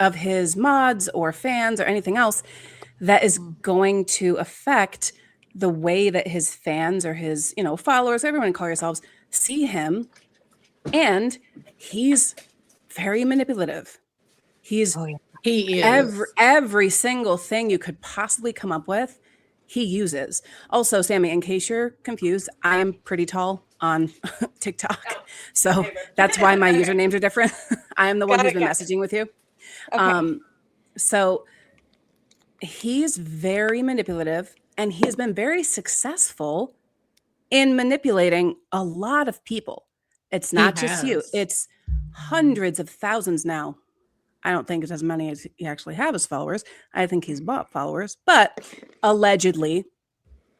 of his mods or fans or anything else that is going to affect the way that his fans or his, you know, followers, everyone call yourselves, see him. And he's very manipulative. He's
He is.
every single thing you could possibly come up with, he uses. Also, Sammy, in case you're confused, I am pretty tall on TikTok. So that's why my usernames are different. I am the one who's been messaging with you. So he's very manipulative, and he's been very successful in manipulating a lot of people. It's not just you.
has.
It's hundreds of thousands now. I don't think it's as many as he actually have as followers. I think he's bought followers, but allegedly.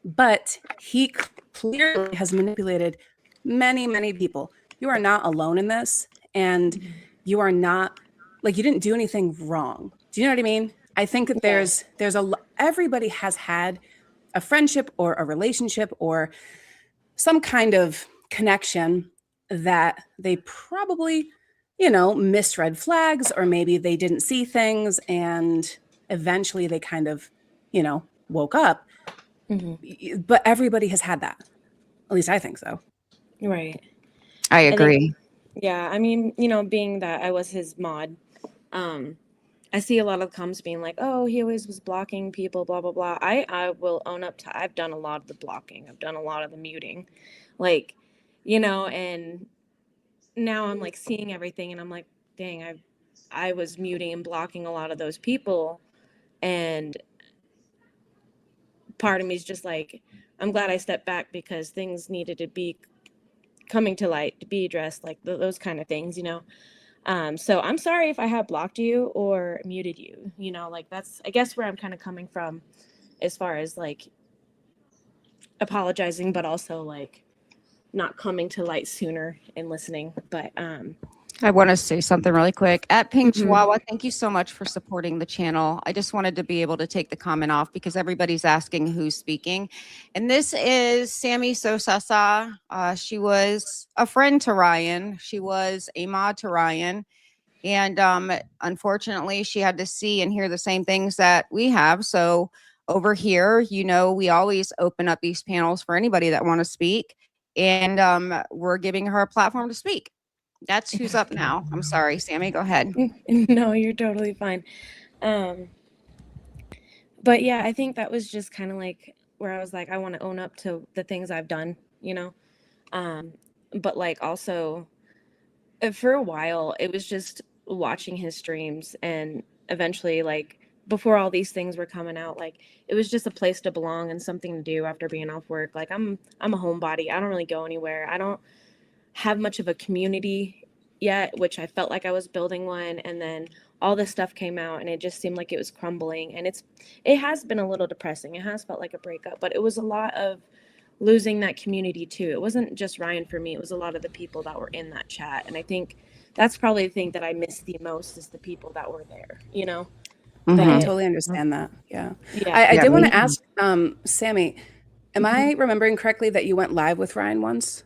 But he clearly has manipulated many, many people. You are not alone in this, and you are not, like, you didn't do anything wrong. Do you know what I mean? I think that there's everybody has had a friendship or a relationship or some kind of connection that they probably, you know, missed red flags, or maybe they didn't see things and eventually they kind of, you know, woke up. But everybody has had that. At least I think so.
Right.
I
think-
agree.
Yeah, I mean, you know, being that I was his mod, I see a lot of comments being like, oh, he always was blocking people, blah, blah, blah. I will own up to, I've done a lot of the blocking. I've done a lot of the muting. Like, you know, and now I'm like seeing everything and I'm like, dang, I was muting and blocking a lot of those people. And part of me is just like, I'm glad I stepped back because things needed to be coming to light, to be addressed, like those kind of things, you know. So I'm sorry if I have blocked you or muted you, you know, like that's, I guess, where I'm kind of coming from as far as like apologizing, but also like not coming to light sooner and listening. But
I want to say something really quick. At Pink Chihuahua, thank you so much for supporting the channel. I just wanted to be able to take the comment off because everybody's asking who's speaking. And this is Sammy Sosasa. She was a friend to Ryan. She was a mod to Ryan. And unfortunately, she had to see and hear the same things that we have. So over here, you know, we always open up these panels for anybody that want to speak. And we're giving her a platform to speak. That's who's up now. I'm sorry, Sammy, go ahead.
No, you're totally fine. But yeah, I think that was just kind of like where I was like, I want to own up to the things I've done, you know? But like also for a while, it was just watching his streams, and eventually, like before all these things were coming out, like it was just a place to belong and something to do after being off work. Like I'm a homebody. I don't really go anywhere. I don't have much of a community yet, which I felt like I was building one, and then all this stuff came out and it just seemed like it was crumbling, and it has been a little depressing. It has felt like a breakup, but it was a lot of losing that community too. It wasn't just Ryan for me, it was a lot of the people that were in that chat, and I think that's probably the thing that I miss the most is the people that were there, you know.
I can
But
totally understand that. Yeah.
yeah,
I
Yeah,
did want
me
to ask, Sammy, am I remembering correctly that you went live with Ryan once?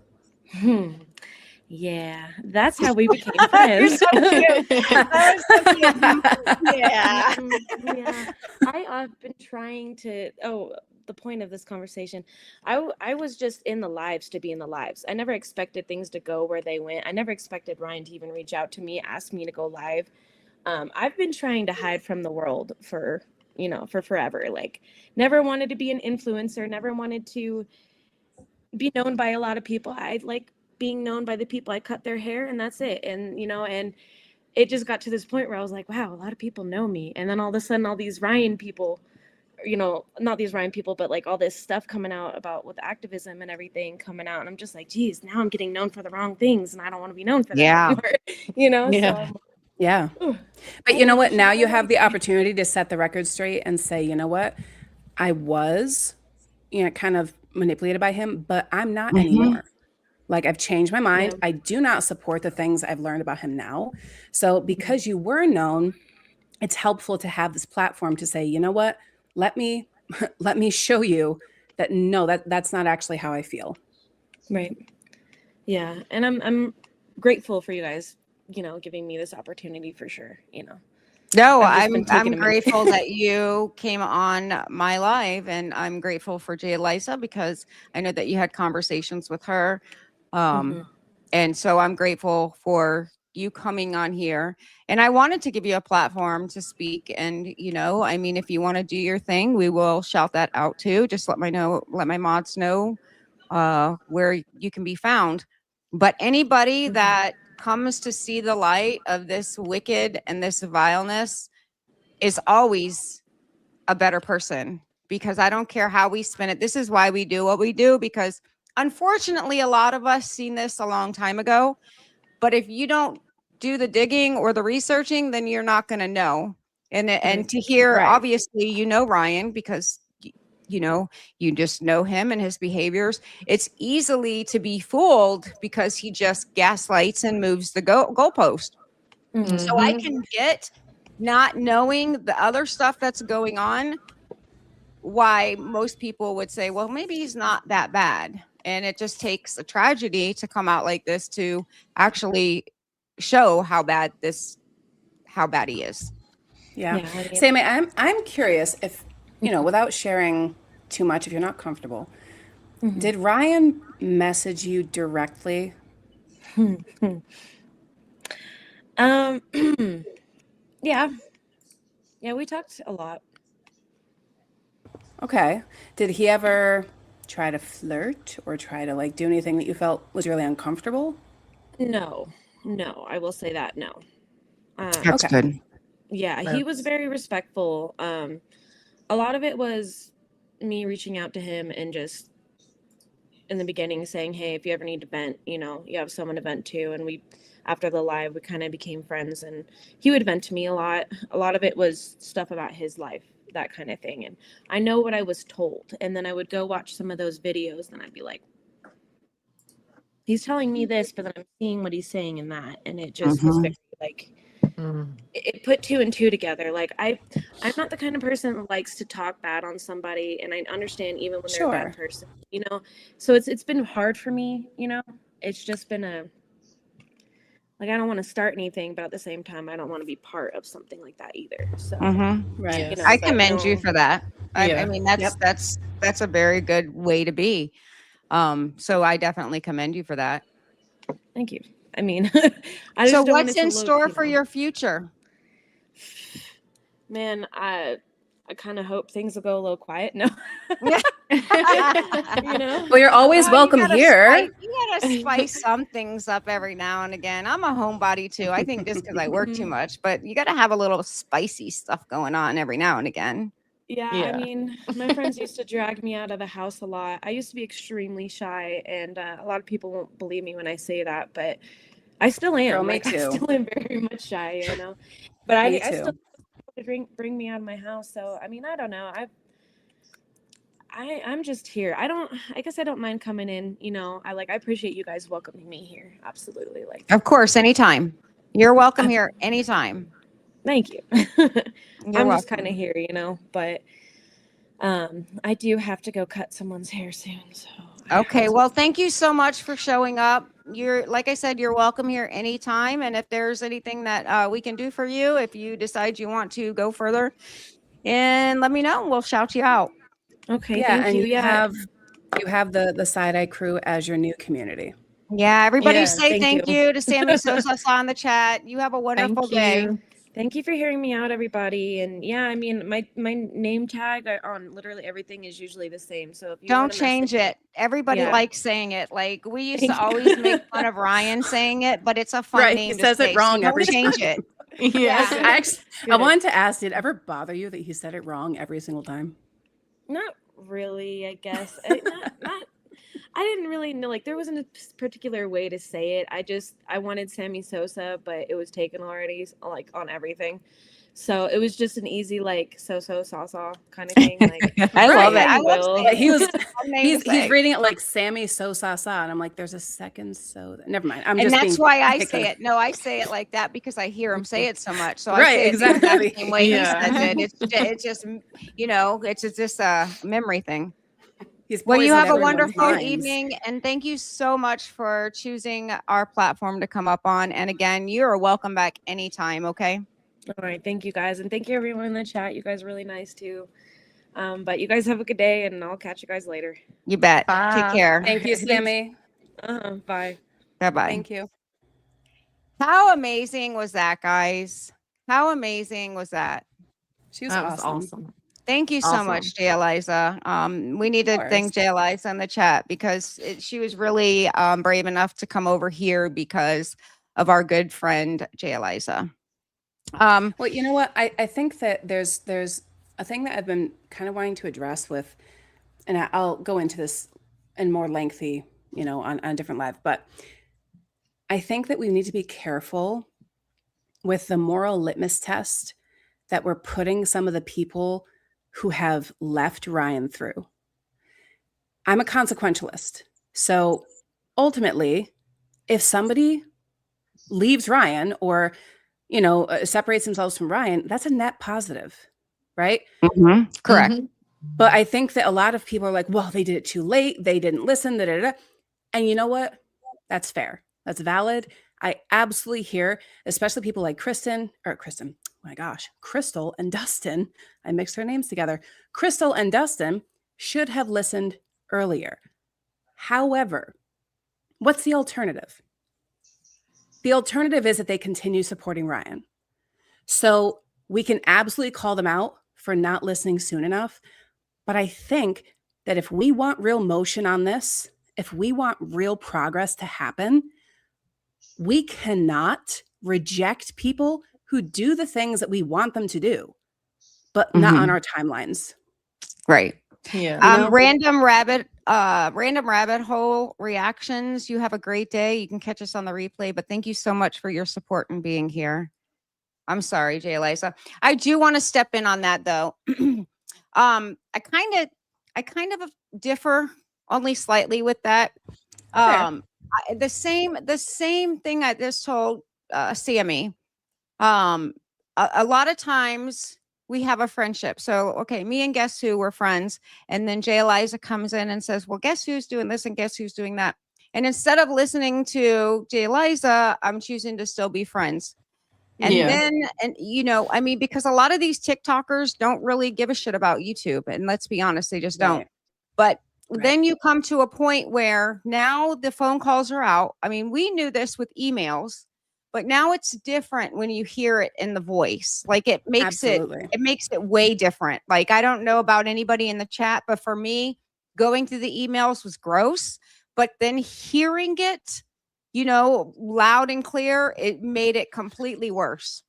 yeah, that's how we became friends.
That was so cute. Yeah.
Yeah, I've been trying to. Oh, the point of this conversation, I was just in the lives to be in the lives. I never expected things to go where they went. I never expected Ryan to even reach out to me, ask me to go live. I've been trying to hide from the world for forever. Like, never wanted to be an influencer. Never wanted to be known by a lot of people. I like being known by the people I cut their hair, and that's it. And it just got to this point where I was like, wow, a lot of people know me. And then all of a sudden, all these Ryan people, not these Ryan people, but like all this stuff coming out about with activism and everything coming out. And I'm just like, geez, now I'm getting known for the wrong things, and I don't want to be known for that
Yeah.
anymore. So
Yeah.
I'm like,
Yeah.
"Ooh,
But
I
you know
really
what?
should
Now
go
you have
live."
the opportunity to set the record straight and say, you know what? I was, kind of manipulated by him, but I'm not anymore. Like, I've changed my mind.
Yeah.
I do not support the things I've learned about him now. So because you were known, it's helpful to have this platform to say, you know what? Let me let me show you that no, that's not actually how I feel.
Right. Yeah. And I'm grateful for you guys, giving me this opportunity for sure.
No,
I've just been taking
I'm
a minute.
grateful that you came on my live, and I'm grateful for Jay Eliza because I know that you had conversations with her. And so I'm grateful for you coming on here. And I wanted to give you a platform to speak. And, I mean, if you want to do your thing, we will shout that out too. Just let my mods know where you can be found. But anybody that comes to see the light of this wicked and this vileness is always a better person, because I don't care how we spin it. This is why we do what we do, because unfortunately, a lot of us seen this a long time ago. But if you don't do the digging or the researching, then you're not going to know. And to hear,
Right.
obviously, Ryan, because you just know him and his behaviors. It's easily to be fooled because he just gaslights and moves the goalpost. So I can get not knowing the other stuff that's going on, why most people would say, well, maybe he's not that bad. And it just takes a tragedy to come out like this to actually show how bad he is.
Yeah.
Yeah, I mean-
Sammy, I'm curious if, without sharing too much, if you're not comfortable, did Ryan message you directly?
Yeah. Yeah, we talked a lot.
Okay. Did he ever try to flirt or try to do anything that you felt was really uncomfortable?
No, I will say that no.
That's
Okay.
good.
Yeah, he was very respectful. A lot of it was me reaching out to him and just in the beginning saying, hey, if you ever need to vent, you have someone to vent to. And after the live, we kind of became friends, and he would vent to me a lot. A lot of it was stuff about his life, that kind of thing. And I know what I was told. And then I would go watch some of those videos and I'd be like, he's telling me this, but then I'm seeing what he's saying in that. And it just was very it put two and two together. Like I'm not the kind of person that likes to talk bad on somebody, and I understand even when they're a bad person, so it's been hard for me, it's just been I don't want to start anything, but at the same time I don't want to be part of something like that either. So
Right.
I commend you for that. I
Yeah.
mean, that's a very good way to be. So I definitely commend you for that.
Thank you. I mean, I just
So
don't want
what's
it to
in
look,
store for your future?
Man, I kind of hope things will go a little quiet. No.
Well, you're always welcome here.
You gotta spice some things up every now and again. I'm a homebody too. I think just because I work too much, but you gotta have a little spicy stuff going on every now and again.
Yeah,
Yeah.
I mean, my friends used to drag me out of the house a lot. I used to be extremely shy, and a lot of people won't believe me when I say that, but I still am.
Girl, me
I
too.
still am very much shy, But
Me
I
too.
still bring me out of my house. So I mean, I don't know. I'm just here. I guess I don't mind coming in. I appreciate you guys welcoming me here. Absolutely.
Of course, anytime. You're welcome here anytime.
Thank you.
You're
I'm just
welcome.
kind of here, you know, but I do have to go cut someone's hair soon. So I have
Okay,
to-
well, thank you so much for showing up. You're, like I said, you're welcome here anytime. And if there's anything that we can do for you, if you decide you want to go further, and let me know, we'll shout you out.
Okay,
Yeah,
thank
and
you.
you
Yeah,
have the side eye crew as your new community.
Yeah, everybody
Yeah,
say
thank
thank you to Sammy Sosa on the chat. You have a wonderful
Thank
day.
you.
thank you for hearing me out, everybody. And yeah, I mean, my name tag on literally everything is usually the same. So if you
Don't
want to
change
message,
it. Everybody
yeah,
likes saying it. Like we used to
thank you.
always make fun of Ryan saying it, but it's a fun
Right, he
name to
says it
say. So
wrong
don't
every
change
time.
it.
Yeah.
I
Good.
wanted to ask, did it ever bother you that he said it wrong every single time?
Not really, I guess. Not. I didn't really know. Like, there wasn't a particular way to say it. I wanted Sammy Sosa, but it was taken already, like on everything. So it was just an easy like so kind of thing. Like,
I love
Right.
it. I
you
love
will.
saying
But he
it.
was
It's a fun name to
he's
say.
reading it like Sammy Sosa, and I'm like, there's a second so. Never mind. I'm
And
just
that's
being
why I
particular.
say it. No, I say it like that because I hear him say it so much. So I
Right,
say it the
exactly.
exact same way he
Yeah.
says it. It's just, you know, it's just a memory thing.
He's
Well, you
poisoned
have a
everyone's
wonderful
minds.
evening, and thank you so much for choosing our platform to come up on. And again, you are welcome back anytime. Okay.
All right, thank you guys, and thank you everyone in the chat. You guys are really nice too. But you guys have a good day, and I'll catch you guys later.
You bet. Take
Bye.
care.
Thank you, Sammy.
Bye.
Bye bye.
Thank you.
How amazing was that, guys? How amazing was that?
She was
That was
awesome.
awesome.
Thank you so
Awesome.
much, Jay Eliza. We need to thank Jay Eliza in the chat because she was really brave enough to come over here because of our good friend Jay Eliza.
Well, you know what? I think that there's a thing that I've been kind of wanting to address with, and I'll go into this in more lengthy, you know, on a different live, but I think that we need to be careful with the moral litmus test that we're putting some of the people who have left Ryan through. I'm a consequentialist. So ultimately, if somebody leaves Ryan or, you know, separates themselves from Ryan, that's a net positive, right?
Correct.
Mhm.
But I think that a lot of people are like, well, they did it too late. They didn't listen. Da, da, da. And you know what? That's fair. That's valid. I absolutely hear, especially people like Kristen, oh my gosh, Crystal and Dustin. I mixed their names together. Crystal and Dustin should have listened earlier. However, what's the alternative? The alternative is that they continue supporting Ryan. So we can absolutely call them out for not listening soon enough. But I think that if we want real motion on this, if we want real progress to happen, we cannot reject people who do the things that we want them to do, but not on our timelines.
Right.
Yeah.
Random rabbit hole reactions. You have a great day. You can catch us on the replay, but thank you so much for your support and being here. I'm sorry, Jay Eliza. I do want to step in on that though. I kind of differ only slightly with that. The same thing I just told Sammy. A lot of times we have a friendship. So, okay, me and Guess Who were friends. And then Jay Eliza comes in and says, well, guess who's doing this and guess who's doing that. And instead of listening to Jay Eliza, I'm choosing to still be friends. And
Yeah.
then, and you know, I mean, because a lot of these TikTokers don't really give a shit about YouTube. And let's be honest, they just don't.
Right.
But then you come to a point where now the phone calls are out. I mean, we knew this with emails, but now it's different when you hear it in the voice. Like it makes it way different. Like I don't know about anybody in the chat, but for me, going through the emails was gross. But then hearing it, you know, loud and clear, it made it completely worse.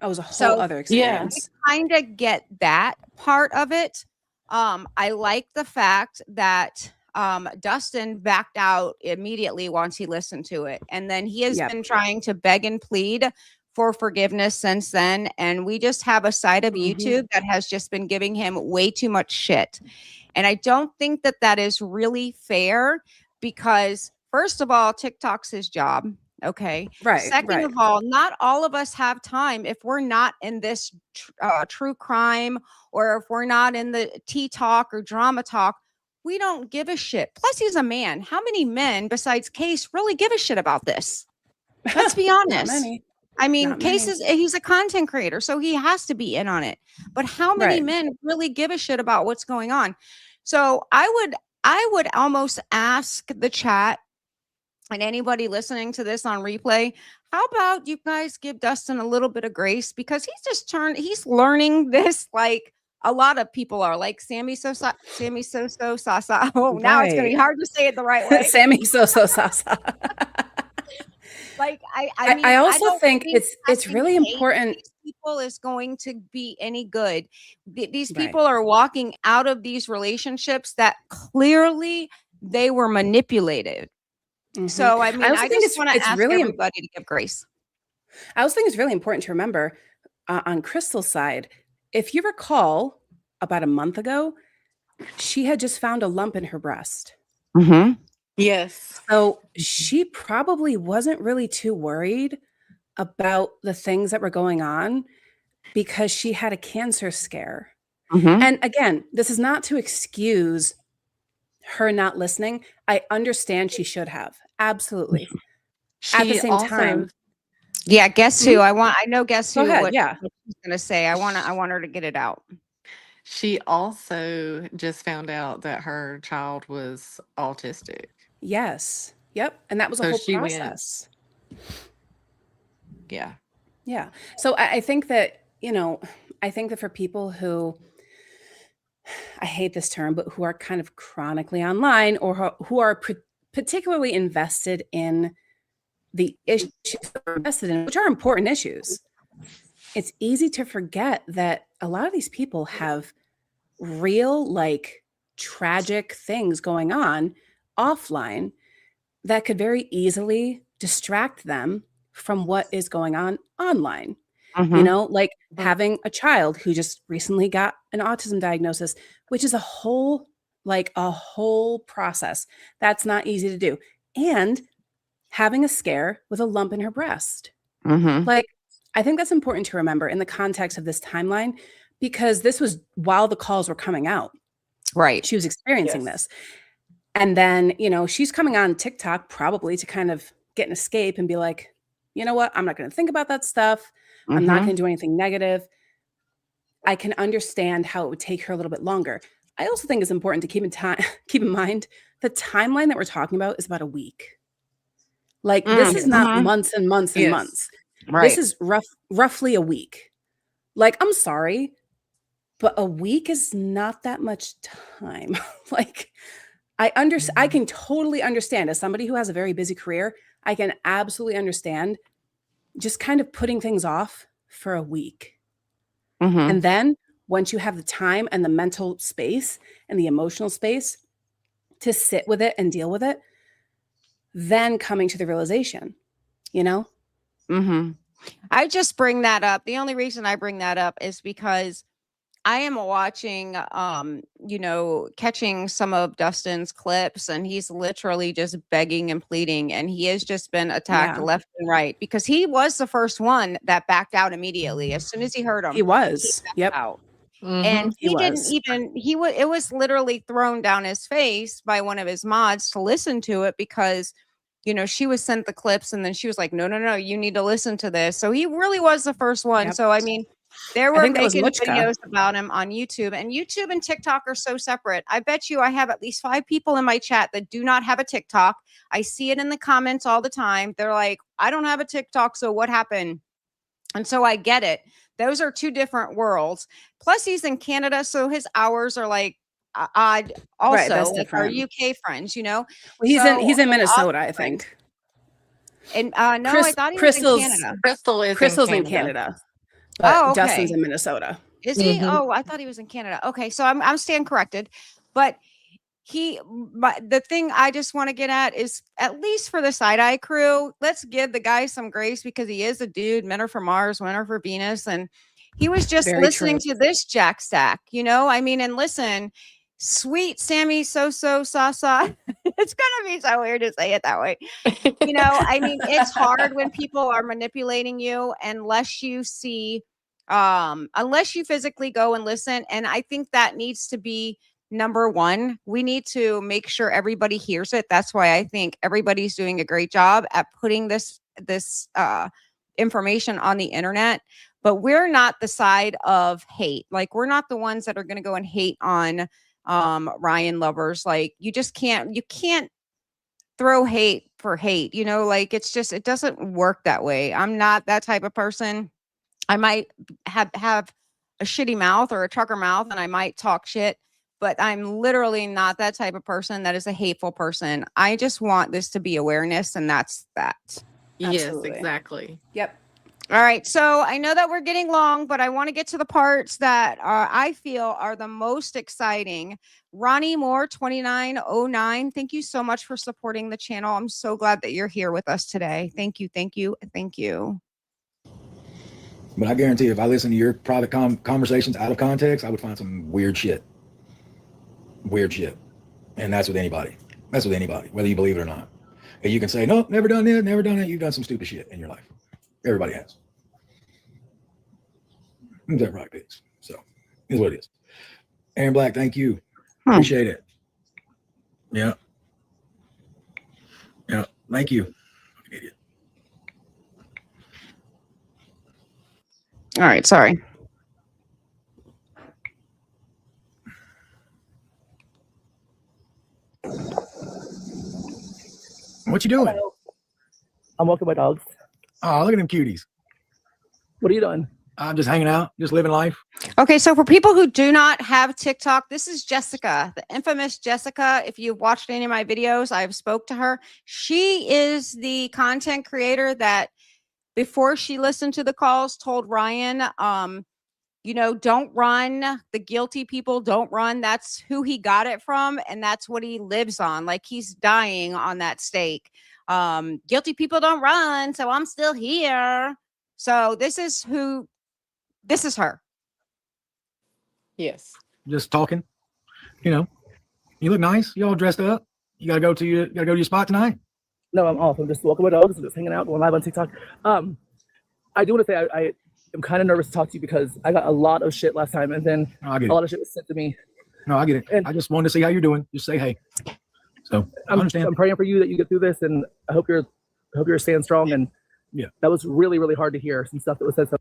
It was a whole other experience.
I kind of get that part of it. I like the fact that Dustin backed out immediately once he listened to it. And then he has been trying to beg and plead for forgiveness since then. And we just have a side of YouTube that has just been giving him way too much shit. And I don't think that that is really fair because, first of all, TikTok's his job. Okay.
Right,
Second
right.
of all, not all of us have time if we're not in this true crime, or if we're not in the tea talk or drama talk. We don't give a shit. Plus, he's a man. How many men besides Case really give a shit about this? Let's be
Not
honest.
many.
I mean,
Not
Case
many.
he's a content creator, so he has to be in on it. But how many
Right.
men really give a shit about what's going on? So I would almost ask the chat and anybody listening to this on replay, how about you guys give Dustin a little bit of grace, because he's learning this like a lot of people are, like Sammy Sosa. Oh, now it's gonna be
Right.
hard to say it the right way.
Sammy Sasa.
Like
I
mean, I
also
don't
think it's
casting
really
hate
important.
these people is going to be any good. These
Right.
people are walking out of these relationships that clearly they were manipulated.
Mhm.
So I mean,
also
I
think
just want to
it's
ask
really
everybody to give grace.
I also think it's really important to remember on Crystal's side, if you recall, about a month ago, she had just found a lump in her breast.
Mm-hmm.
Yes.
So she probably wasn't really too worried about the things that were going on because she had a cancer scare.
Mm-hmm.
And again, this is not to excuse her not listening. I understand she should have. Absolutely. At the
She
same time,
Yeah, guess who? I know guess
go
who
ahead.
what
Yeah.
she's gonna say. I want her to get it out.
She also just found out that her child was autistic.
Yes. Yep. And that was a
So
whole
she went,
process.
yeah.
Yeah. So I think that, I think that for people who, I hate this term, but who are kind of chronically online, or who are particularly invested in the issues that we're invested in, which are important issues, it's easy to forget that a lot of these people have real, like, tragic things going on offline that could very easily distract them from what is going on online.
Mm-hmm.
Like having a child who just recently got an autism diagnosis, which is a whole process that's not easy to do. And having a scare with a lump in her breast.
Mm-hmm.
Like, I think that's important to remember in the context of this timeline, because this was while the calls were coming out.
Right.
She was experiencing this. And then, she's coming on TikTok probably to kind of get an escape and be like, you know what? I'm not going to think about that stuff. I'm not going to do anything negative. I can understand how it would take her a little bit longer. I also think it's important to keep in mind the timeline that we're talking about is about a week. Like, this is not months and months and months.
Right.
This is roughly a week. Like, I'm sorry, but a week is not that much time. Like, I can totally understand, as somebody who has a very busy career, I can absolutely understand just kind of putting things off for a week. And then once you have the time and the mental space and the emotional space to sit with it and deal with it, then coming to the realization,
I just bring that up. The only reason I bring that up is because I am watching, catching some of Dustin's clips, and he's literally just begging and pleading, and he has just been attacked left and right, because he was the first one that backed out immediately. As soon as he heard him,
he was.
Yep. Out. And he didn't even, it was literally thrown down his face by one of his mods to listen to it, because she was sent the clips, and then she was like, no, you need to listen to this. So he really was the first one.
Yep.
So, I mean, they were making
Muchka.
videos about him on YouTube, and YouTube and TikTok are so separate. I bet you I have at least 5 people in my chat that do not have a TikTok. I see it in the comments all the time. They're like, I don't have a TikTok, so what happened? And so I get it. Those are 2 different worlds. Plus, he's in Canada, so his hours are like odd. Also,
right, that's
like our
different.
UK friends,
Well, he's in Minnesota, I think.
And no, I thought he was in Canada.
Crystal's in Canada. But
okay.
Dustin's in Minnesota.
Is he? Oh, I thought he was in Canada. Okay, so I'm staying corrected. But the thing I just want to get at is, at least for the side-eye crew, let's give the guy some grace, because he is a dude. Men are for Mars, women are for Venus, and he was just listening to this jack stack, I mean, and listen, sweet Sammy Sasa. It's gonna be so weird to say it that way. You know, I mean, it's hard when people are manipulating you unless you see, unless you physically go and listen. And I think that needs to be number one. We need to make sure everybody hears it. That's why I think everybody's doing a great job at putting this information on the internet. But we're not the side of hate. Like, we're not the ones that are going to go and hate on Ryan lovers. Like, you can't throw hate for hate, you know, like it doesn't work that way. I'm not that type of person. I might have a shitty mouth or a trucker mouth and I might talk shit, but I'm literally not that type of person that is a hateful person. I just want this to be awareness, and that's that.
Yes,
Absolutely.
exactly.
Yep.
All right. So I know that we're getting long, but I want to get to the parts that I feel are the most exciting. Ronnie Moore, 2909. Thank you so much for supporting the channel. I'm so glad that you're here with us today. Thank you. Thank you. Thank you.
But I guarantee if I listen to your private conversations out of context, I would find some weird shit. Weird shit. And that's with anybody. That's with anybody, whether you believe it or not. And you can say, nope, never done this, never done that. You've done some stupid shit in your life. Everybody has. Is that right, Biggs? So, is what it is. Aaron Black, thank you. Appreciate it. Yeah. Yeah. Thank you. Fucking idiot.
All right. Sorry.
What you doing?
Hello. I'm walking my dogs.
Oh, look at them cuties.
What are you doing?
I'm just hanging out, just living life.
Okay, so for people who do not have TikTok, this is Jessica, the infamous Jessica. If you've watched any of my videos, I've spoke to her. She is the content creator that before she listened to the calls told Ryan, you know, don't run. The guilty people don't run. That's who he got it from, and that's what he lives on. Like, he's dying on that stake. Guilty people don't run, so I'm still here. So this is her.
Yes.
Just talking. You know, you look nice. You all dressed up. You gotta go to your spot tonight.
No, I'm off. I'm just walking my dogs. I'm just hanging out, going live on TikTok. I do want to say I am kind of nervous to talk to you because I got a lot of shit last time, and then a lot of shit was sent to me.
No, I get it. And I just wanted to see how you're doing. Just say hey. So I understand.
I'm praying for you that you get through this, and I hope you're staying strong. And
yeah,
that was really, really hard to hear some stuff that was said. So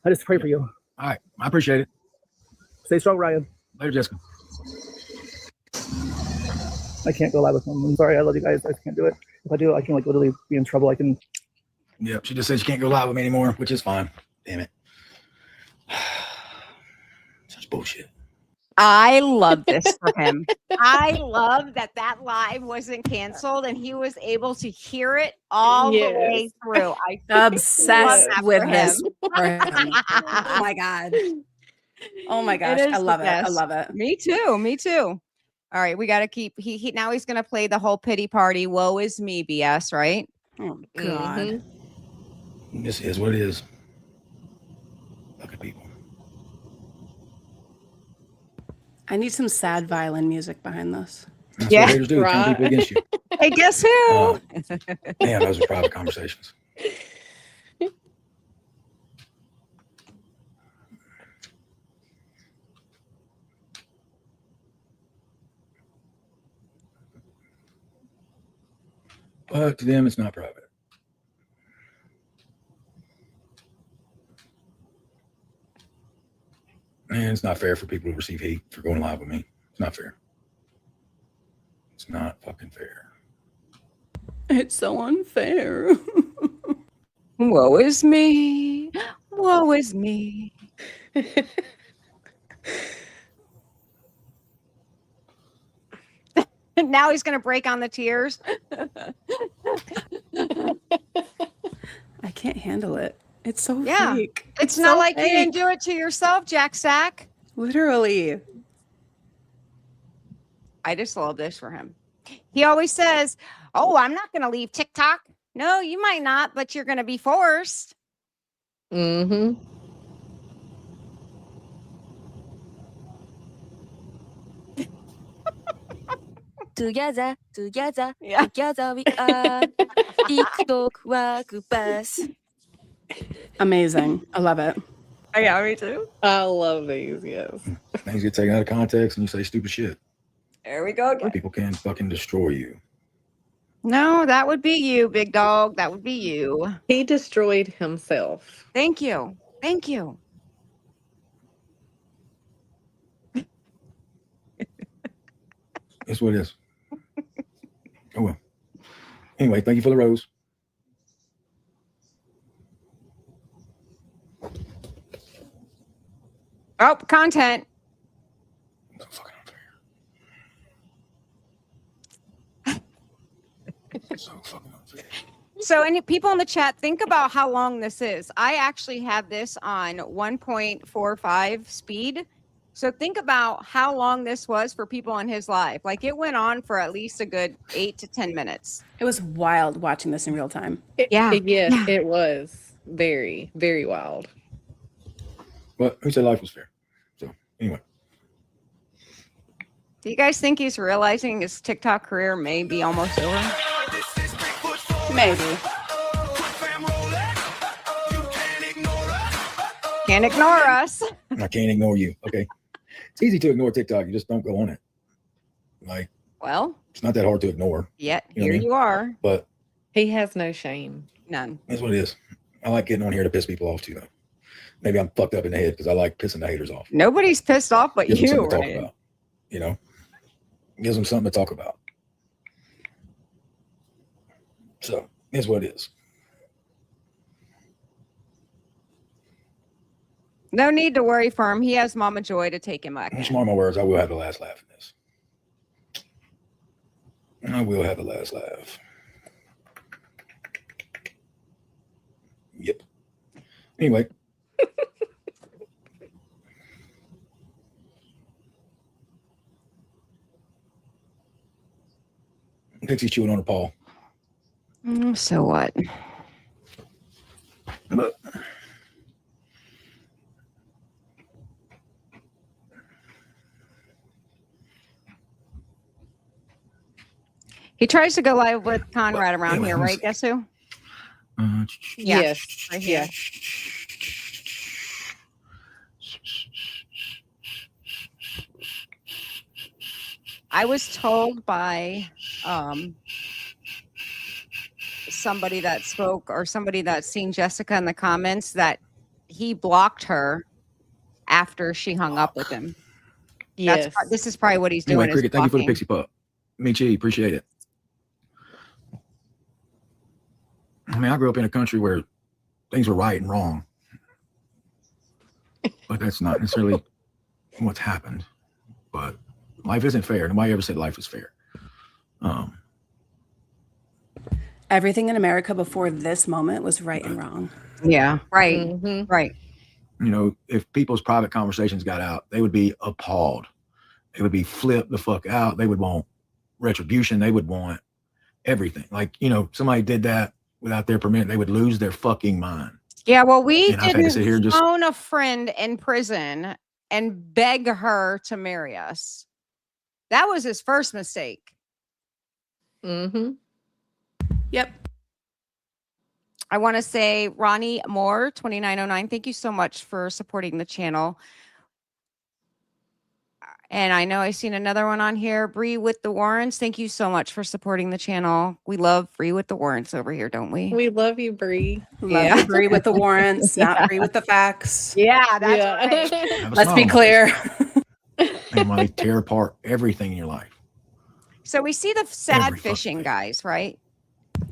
I just pray for you.
All right, I appreciate it.
Stay strong, Ryan.
Later, Jessica.
I can't go live with them. I'm sorry. I love you guys. I just can't do it. If I do, I can like literally be in trouble. I can.
Yeah, she just said she can't go live with me anymore, which is fine. Damn it. Such bullshit.
I love this for him. I love that live wasn't canceled and he was able to hear it all the way through.
I'm obsessed with this for him.
Oh
my God. Oh my gosh. I love it. I love it.
Me too. Me too. All right. We got to keep, now he's going to play the whole pity party. Woe is me BS, right?
Oh God.
This is what it is. Fucking people.
I need some sad violin music behind this.
That's what haters do. Turn people against you.
Hey, guess who?
Damn, those are private conversations. But to them, it's not private. And it's not fair for people to receive hate for going live with me. It's not fair. It's not fucking fair.
It's so unfair.
Woe is me. Woe is me. Now he's going to break on the tears.
I can't handle it. It's so
Yeah.
fake.
It's not
so
like
fake.
you didn't do it to yourself, Jack Sack.
Literally.
I just love this for him. He always says, oh, I'm not going to leave TikTok. No, you might not, but you're going to be forced.
Mm-hmm.
Together, together,
Yeah.
together we are. TikTok work best.
Amazing. I love it.
Oh, yeah, me too.
I love these. Yes.
Things get taken out of context and you say stupid shit.
There we go again.
People can fucking destroy you.
No, that would be you, big dog. That would be you.
He destroyed himself.
Thank you. Thank you.
That's what it is. Oh well. Anyway, thank you for the rose.
Oh, content.
So fucking unfair. So fucking unfair.
So, any people in the chat, think about how long this is. I actually have this on 1.45 speed. So think about how long this was for people in his life. Like it went on for at least a good 8 to 10 minutes.
It was wild watching this in real time.
It was very, very wild.
But who said life was fair? So anyway.
Do you guys think he's realizing his TikTok career may be almost over?
Maybe.
Can't ignore us.
I can't ignore you. Okay. It's easy to ignore TikTok. You just don't go on it. Like,
well,
it's not that hard to ignore.
Yet
You know what I
here
mean?
you are.
But
he has no shame.
None.
That's what it is. I like getting on here to piss people off too, though. Maybe I'm fucked up in the head because I like pissing the haters off.
Nobody's pissed off but
Gives them
you.
something to talk
Ryan.
about. You know, gives them something to talk about. So that's what it is.
No need to worry for him. He has Mama Joy to take him back.
That's one of my words. I will have the last laugh in this. I will have the last laugh. Yep. Anyway. Pixie's chewing on her paw.
So what?
Look.
He tries to go live with Conrad around here, right? Guess who?
Yes.
Right here. I was told by somebody that spoke or somebody that's seen Jessica in the comments that he blocked her after she hung up with him.
Yes.
This is probably what he's doing.
Anyway, Cricket, thank you for the pixie pup. Michi, appreciate it. I mean, I grew up in a country where things were right and wrong. But that's not necessarily what's happened. But life isn't fair. Nobody ever said life is fair.
Everything in America before this moment was right and wrong.
Yeah, right.
Mhm.
Right.
You know, if people's private conversations got out, they would be appalled. They would be flipped the fuck out. They would want retribution. They would want everything. Like, you know, somebody did that without their permission, they would lose their fucking mind.
Yeah, well, we
And I've had to sit here and
didn't
just-
phone a friend in prison and beg her to marry us. That was his first mistake.
Mm-hmm.
Yep.
I want to say Ronnie Moore, 2909. Thank you so much for supporting the channel. And I know I've seen another one on here. Bree with the Warrens. Thank you so much for supporting the channel. We love Bree with the Warrens over here, don't we?
We love you, Bree.
Love to agree with the warrants, not agree with the facts.
Yeah, that's
Yeah.
right.
Have a
Let's
smile
be
on
clear.
your face. And money tear apart everything in your life.
So we see the sad
Every fucking
fishing
thing.
guys, right?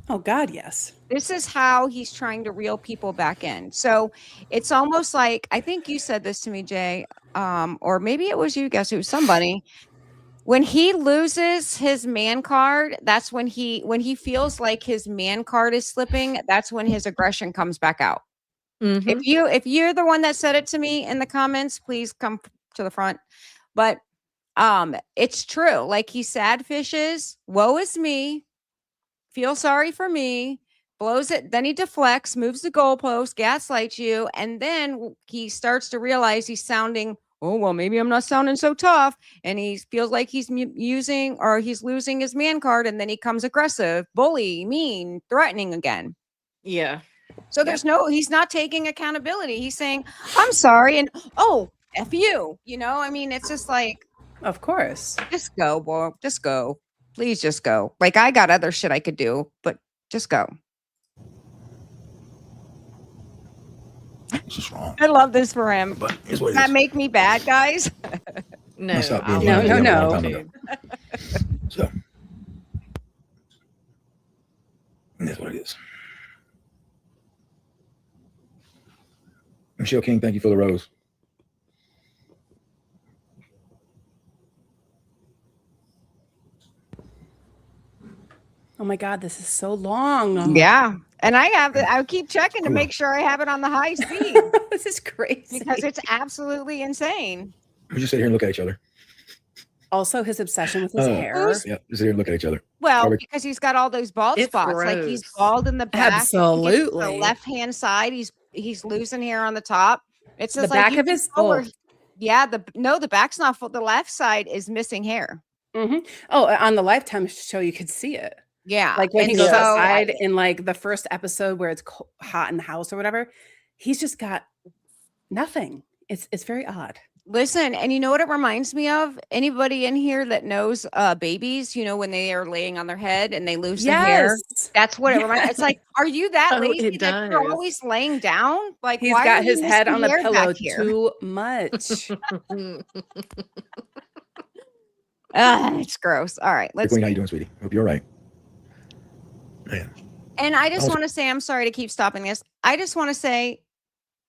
Oh God, yes.
This is how he's trying to reel people back in. So it's almost like, I think you said this to me, Jay, or maybe it was you, guess who, somebody. When he loses his man card, that's when he feels like his man card is slipping, that's when his aggression comes back out.
Mhm.
If you're the one that said it to me in the comments, please come to the front. But it's true. Like he sad fishes, woe is me, feel sorry for me, blows it, then he deflects, moves the goalpost, gaslights you, and then he starts to realize he's sounding oh, well, maybe I'm not sounding so tough. And he feels like he's using or he's losing his man card. And then he comes aggressive, bully, mean, threatening again.
Yeah.
So he's not taking accountability. He's saying, I'm sorry. And F you, I mean, it's just like,
Of course.
just go, boy, just go. Please just go. Like, I got other shit I could do, but just go.
This is wrong.
I love this for him.
But here's what
Does
it
that
is.
make me bad, guys?
No.
Must not be
I'll
a
No,
let
no,
you
no.
long time
do.
ago. So, that's what it is. Michelle King, thank you for the rose.
Oh my God, this is so long.
Yeah. And I keep checking to make sure I have it on the high speed
This is crazy.
because it's absolutely insane.
We just sit here and look at each other.
Also, his obsession with his hair.
Yeah, just sit here and look at each other.
Well,
Probably-
because he's got all those bald
It's
spots. Like he's
gross.
bald in the back.
Absolutely.
The left hand side, he's losing hair on the top. It's
The
just
back
like
of his full.
yeah, the back's not full. The left side is missing hair.
Oh, on the Lifetime show, you could see it.
Yeah.
Like when he
and
goes
so
outside in like the first episode where it's hot in the house or whatever, he's just got nothing. It's very odd.
Listen, and you know what it reminds me of? Anybody in here that knows babies, when they are laying on their head and they lose the hair? That's what it reminds. It's like, are you that
Oh,
lazy
it
that you're
does.
always laying down? Like,
He's
why
got
are you
his head
missing
on the
hair
pillow
back here?
too much.
It's gross. All right, let's.
Queen, how you doing, sweetie? Hope you're all right. Man,
And I just
Also-
want to say, I'm sorry to keep stopping this. I just want to say,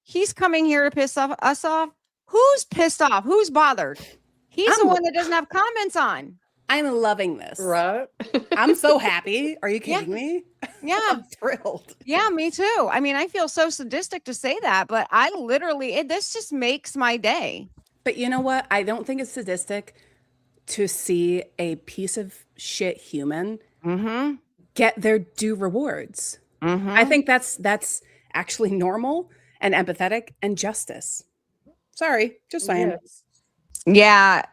he's coming here to piss us off. Who's pissed off? Who's bothered? He's the
I'm-
one that doesn't have comments on.
I'm loving this.
Right?
I'm so happy. Are you kidding me?
Yeah.
I'm thrilled.
Yeah, me too. I mean, I feel so sadistic to say that, but I literally, this just makes my day.
But you know what? I don't think it's sadistic to see a piece of shit human get their due rewards. I think that's actually normal and empathetic and justice. Sorry, just saying.
Yeah.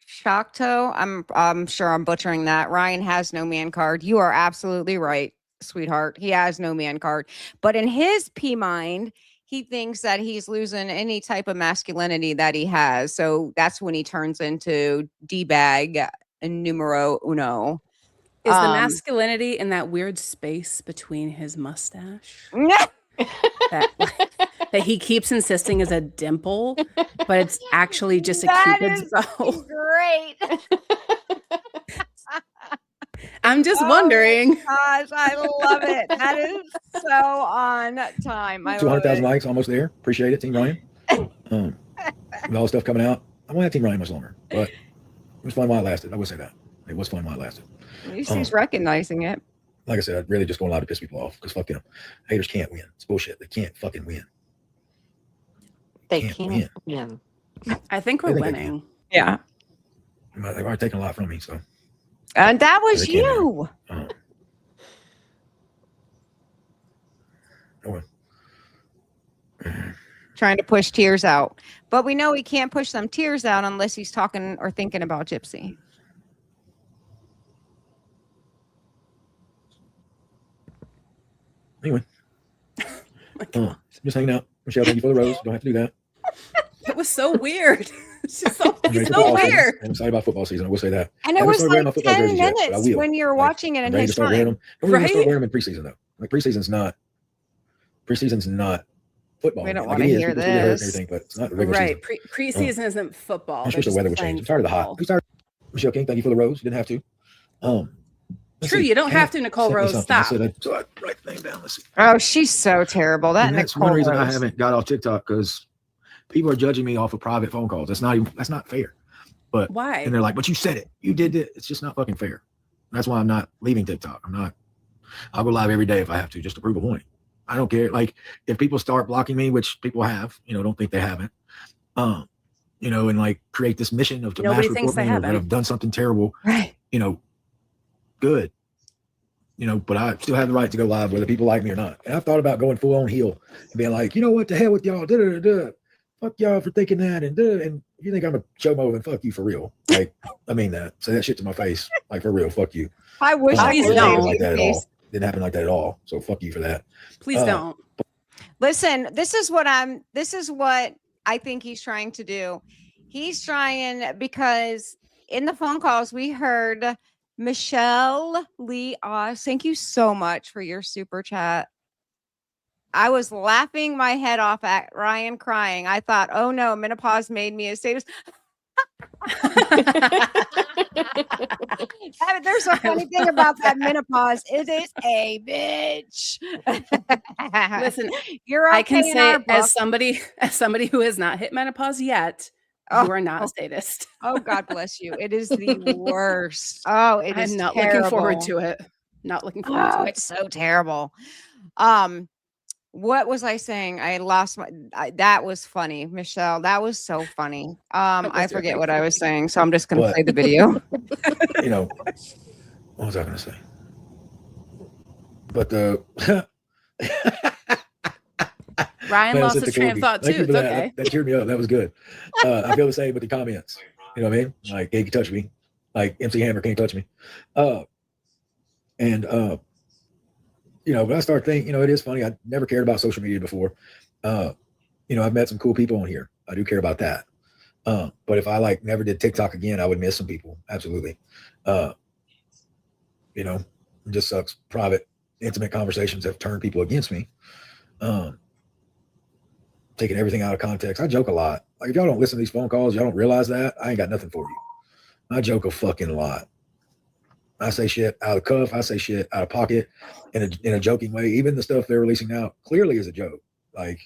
Shakto, I'm sure I'm butchering that. Ryan has no man card. You are absolutely right, sweetheart. He has no man card. But in his P mind, he thinks that he's losing any type of masculinity that he has. So that's when he turns into D-bag numero uno.
Is the masculinity in that weird space between his mustache? that he keeps insisting is a dimple, but it's actually just a Cupid's bow.
Great.
I'm just wondering.
Gosh, I love it. That is so on time. I love
200,000
it.
likes, almost there. Appreciate it, Team Ryan. With all the stuff coming out, I won't have Team Ryan much longer, but it was fun while it lasted. I will say that. It was fun while it lasted.
At least he's recognizing it.
Like I said, I'd really just going live to piss people off because fuck them. Haters can't win. It's bullshit. They can't fucking win.
They
Can't
can't
win.
win.
I think we're
I think they
winning.
Yeah.
They've already taken a lot from me, so.
And that was
They can't
you.
Oh, well.
Trying to push tears out. But we know he can't push them tears out unless he's talking or thinking about Gypsy.
Anyway. Just hanging out. Michelle, thank you for the rose. Don't have to do that.
It was so weird. It's just so,
I'm ready
it's
for
so
football season.
weird.
I'm excited about football season. I will say that.
And
I
it
haven't
was
started wearing my
like
football
10
jerseys yet, but I
minutes
will.
when you were
Like,
watching it
I'm
in
ready to
his
start wearing
time.
them. Don't even
Right?
start wearing them in preseason though. Like preseason's not football.
We don't
Like,
wanna
it is.
hear
People still get hurt and
this.
everything, but it's not the regular
Right.
season.
Preseason isn't football.
I'm
They're
sure the
just
weather would
playing
change. We started the hot.
football.
We started. Michelle King, thank you for the rose. You didn't have to. Let's
True,
see.
you don't
Hannah
have to, Nicole
sent me
Rose.
something. I
Stop.
said, so I write the name down. Let's see.
Oh, she's so terrible. That
And that's
Nicole
one reason I
Rose.
haven't got off TikTok because people are judging me off of private phone calls. That's not fair. But
Why?
and they're like, but you said it. You did it. It's just not fucking fair. That's why I'm not leaving TikTok. I'll go live every day if I have to, just to prove a point. I don't care. Like if people start blocking me, which people have, don't think they haven't, and like create this mission of to
Nobody
mass
thinks
report
they
me or that
haven't.
I've done something terrible,
Right.
good. But I still have the right to go live whether people like me or not. And I've thought about going full on heel and being like, you know what, the hell with y'all, fuck fuck y'all for thinking that. And if you think I'm a chomo, then fuck you for real. Like, I mean that. Say that shit to my face. Like, for real, fuck you.
I wish I
Please
could
don't.
say
Like that at
face.
all. Didn't happen like that at all. So fuck you for that.
Please don't.
Listen, this is what I think he's trying to do. He's trying, because in the phone calls we heard Michelle Lee Oz. Thank you so much for your super chat. I was laughing my head off at Ryan crying. I thought, oh no, menopause made me a sadist. There's a funny thing about that menopause. It is a bitch.
Listen,
you're okay
I can
in our
say as somebody who has not hit menopause yet, you are not a sadist.
Oh, God bless you. It is the worst. Oh, it is
I'm not
terrible.
looking forward to it. Not looking forward to it.
It's so terrible. What was I saying? I lost that was funny, Michelle. That was so funny. I forget what I was saying, so I'm just going to play the video.
You know, what was I going to say? But
Ryan lost his train of thought too. It's okay.
That cheered me up. That was good. I feel the same with the comments. You know what I mean? Like, hey, you can touch me. Like, MC Hammer can't touch me. You know, but I start thinking, you know, it is funny. I never cared about social media before. You know, I've met some cool people on here. I do care about that. But if I like never did TikTok again, I would miss some people. Absolutely. You know, it just sucks. Private, intimate conversations have turned people against me. Taking everything out of context. I joke a lot. Like, if y'all don't listen to these phone calls, y'all don't realize that, I ain't got nothing for you. I joke a fucking lot. I say shit out of cuff. I say shit out of pocket in a joking way. Even the stuff they're releasing now clearly is a joke. Like,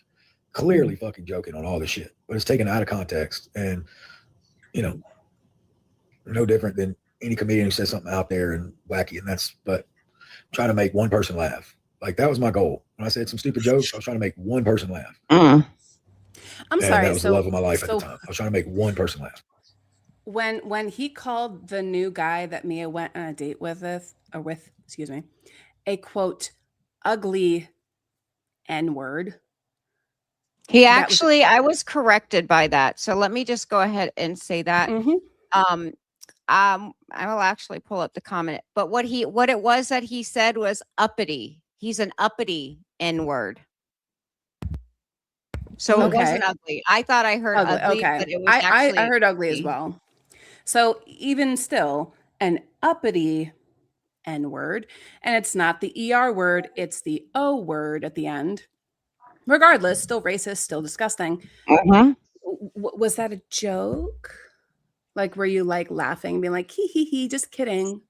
clearly fucking joking on all this shit. But it's taken out of context. And, you know, no different than any comedian who says something out there and wacky. But trying to make one person laugh. Like, that was my goal. When I said some stupid jokes, I was trying to make one person laugh.
I'm sorry.
That was the love of my life at the time. I was trying to make one person laugh.
When he called the new guy that Mia went on a date with, a quote, ugly N-word.
He actually, I was corrected by that. So let me just go ahead and say that. I will actually pull up the comment. But what it was that he said was uppity. He's an uppity N-word. So it wasn't ugly. I thought I heard ugly, but it was actually
I heard ugly as well. So even still, an uppity N-word, and it's not the ER word, it's the O word at the end. Regardless, still racist, still disgusting. Was that a joke? Like, were you like laughing, being like, hee, just kidding?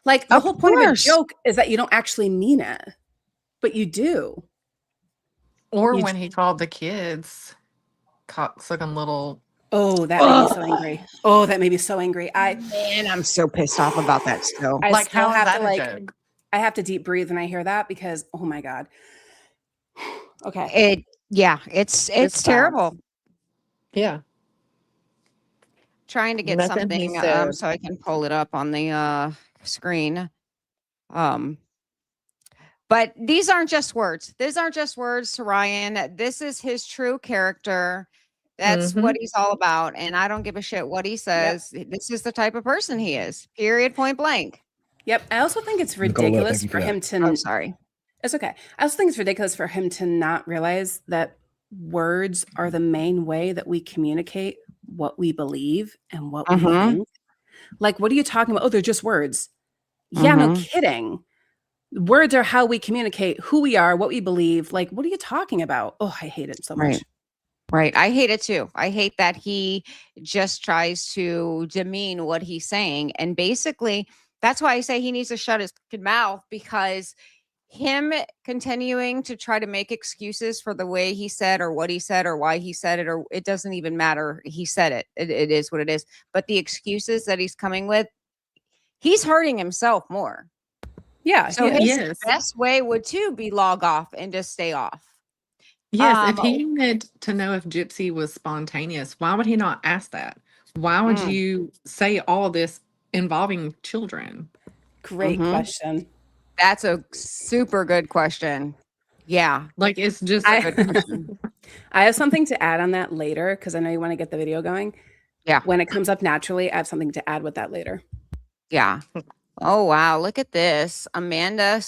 Like, the whole point of a joke is that you don't actually mean it, but you do.
Or when he called the kids cocksucking little.
Oh, that made me so angry. Oh, that made me so angry.
Man, I'm so pissed off about that still.
I like, how have to like, I have to deep breathe when I hear that because, oh my God. Okay.
It's terrible.
Yeah.
Trying to get something so I can pull it up on the screen. But these aren't just words. These aren't just words to Ryan. This is his true character. That's what he's all about. And I don't give a shit what he says. Yep. This is the type of person he is. Period. Point blank.
Yep. I also think it's ridiculous for him to.
I'm sorry.
It's okay. I also think it's ridiculous for him to not realize that words are the main way that we communicate what we believe and what we think. Like, what are you talking about? Oh, they're just words. Yeah, no kidding. Words are how we communicate who we are, what we believe. Like, what are you talking about? Oh, I hate it so much.
Right. I hate it too. I hate that he just tries to demean what he's saying. And basically, that's why I say he needs to shut his mouth, because him continuing to try to make excuses for the way he said or what he said or why he said it, or it doesn't even matter. He said it. It is what it is. But the excuses that he's coming with, he's hurting himself more.
Yeah.
So his best way would too be log off and just stay off.
Yes, if he wanted to know if Gypsy was spontaneous, why would he not ask that? Why would you say all this involving children?
Great question.
That's a super good question. Yeah.
Like, it's just a good question.
I have something to add on that later because I know you want to get the video going.
Yeah.
When it comes up naturally, I have something to add with that later.
Yeah. Oh, wow. Look at this. Amanda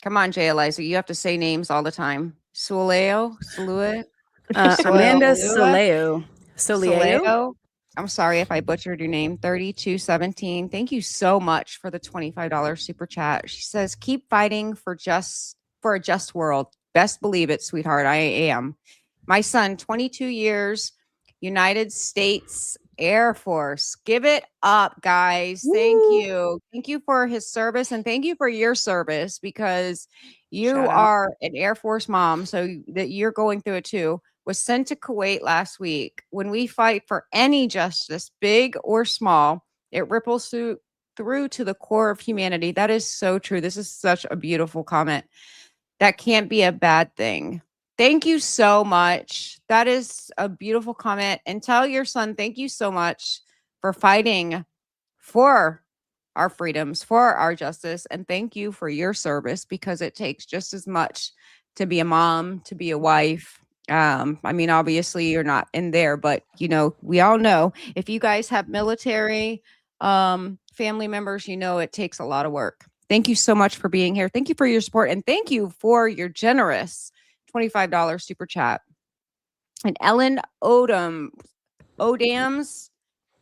Come on, Jay Eliza. You have to say names all the time. Soleo?
Amanda
Soleo?
Soleo.
I'm sorry if I butchered your name. 3217. Thank you so much for the $25 super chat. She says, keep fighting for a just world. Best believe it, sweetheart. I am. My son, 22 years, United States Air Force. Give it up, guys. Thank you. Thank you for his service and thank you for your service because you
Shout out.
are an Air Force mom, so that you're going through it too. Was sent to Kuwait last week. When we fight for any justice, big or small, it ripples through to the core of humanity. That is so true. This is such a beautiful comment. That can't be a bad thing. Thank you so much. That is a beautiful comment. And tell your son, thank you so much for fighting for our freedoms, for our justice. And thank you for your service because it takes just as much to be a mom, to be a wife. I mean, obviously you're not in there, but you know, we all know if you guys have military family members, you know, it takes a lot of work. Thank you so much for being here. Thank you for your support. And thank you for your generous $25 super chat. And Ellen Odams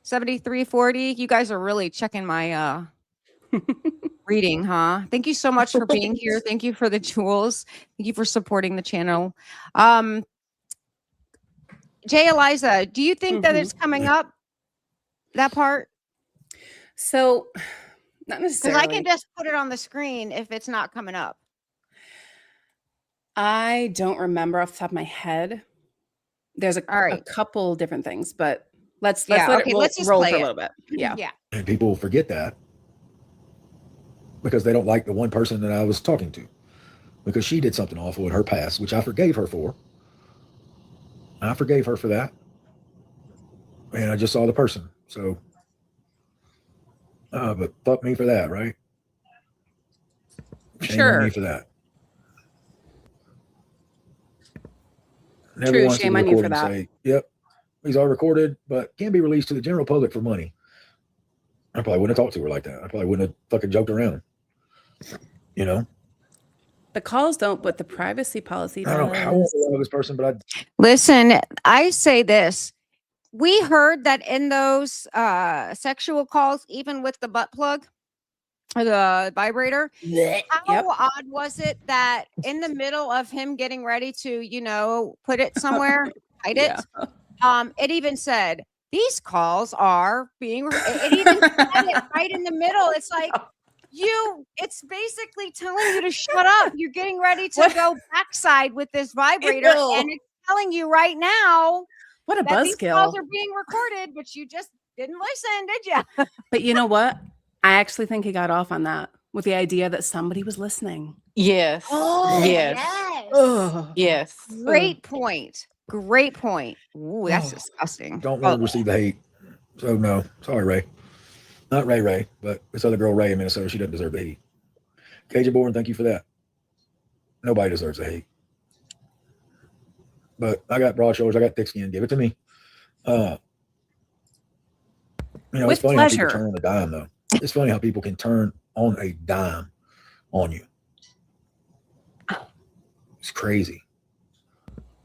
7340. You guys are really checking my reading, huh? Thank you so much for being here. Thank you for the jewels. Thank you for supporting the channel. Jay Eliza, do you think that it's coming up? That part?
So not necessarily.
Because I can just put it on the screen if it's not coming up.
I don't remember off the top of my head. There's a couple different things, but let's let it roll for a little bit. Yeah.
And people forget that because they don't like the one person that I was talking to because she did something awful in her past, which I forgave her for. I forgave her for that. And I just saw the person. So, but fuck me for that, right? Shame on me for that. Never
True,
wants
shame
to
on you
record
for
and
that.
say, yep, these are recorded, but can be released to the general public for money. I probably wouldn't have talked to her like that. I probably wouldn't have fucking joked around. You know?
The calls don't, but the privacy policy does.
I don't know how I love this person, but
Listen, I say this. We heard that in those sexual calls, even with the butt plug or the vibrator, how odd was it that in the middle of him getting ready to, you know, put it somewhere, hide it, it even said, these calls are being, it even said it right in the middle. It's like, it's basically telling you to shut up. You're getting ready to go backside with this vibrator and it's telling you right now
what a
that these calls
buzzkill.
are being recorded, but you just didn't listen, did you?
But you know what? I actually think he got off on that with the idea that somebody was listening.
Yes.
Oh,
yes. Yes.
Great point. Great point. Ooh, that's disgusting.
don't want to receive the hate. So no, sorry, Ray. Not Ray, but this other girl, Ray in Minnesota, she doesn't deserve the hate. Cajun Born, thank you for that. Nobody deserves the hate. But I got broad shoulders, I got thick skin. Give it to me. You know,
With
it's funny
pleasure.
how people turn on a dime, though. It's funny how people can turn on a dime on you. It's crazy.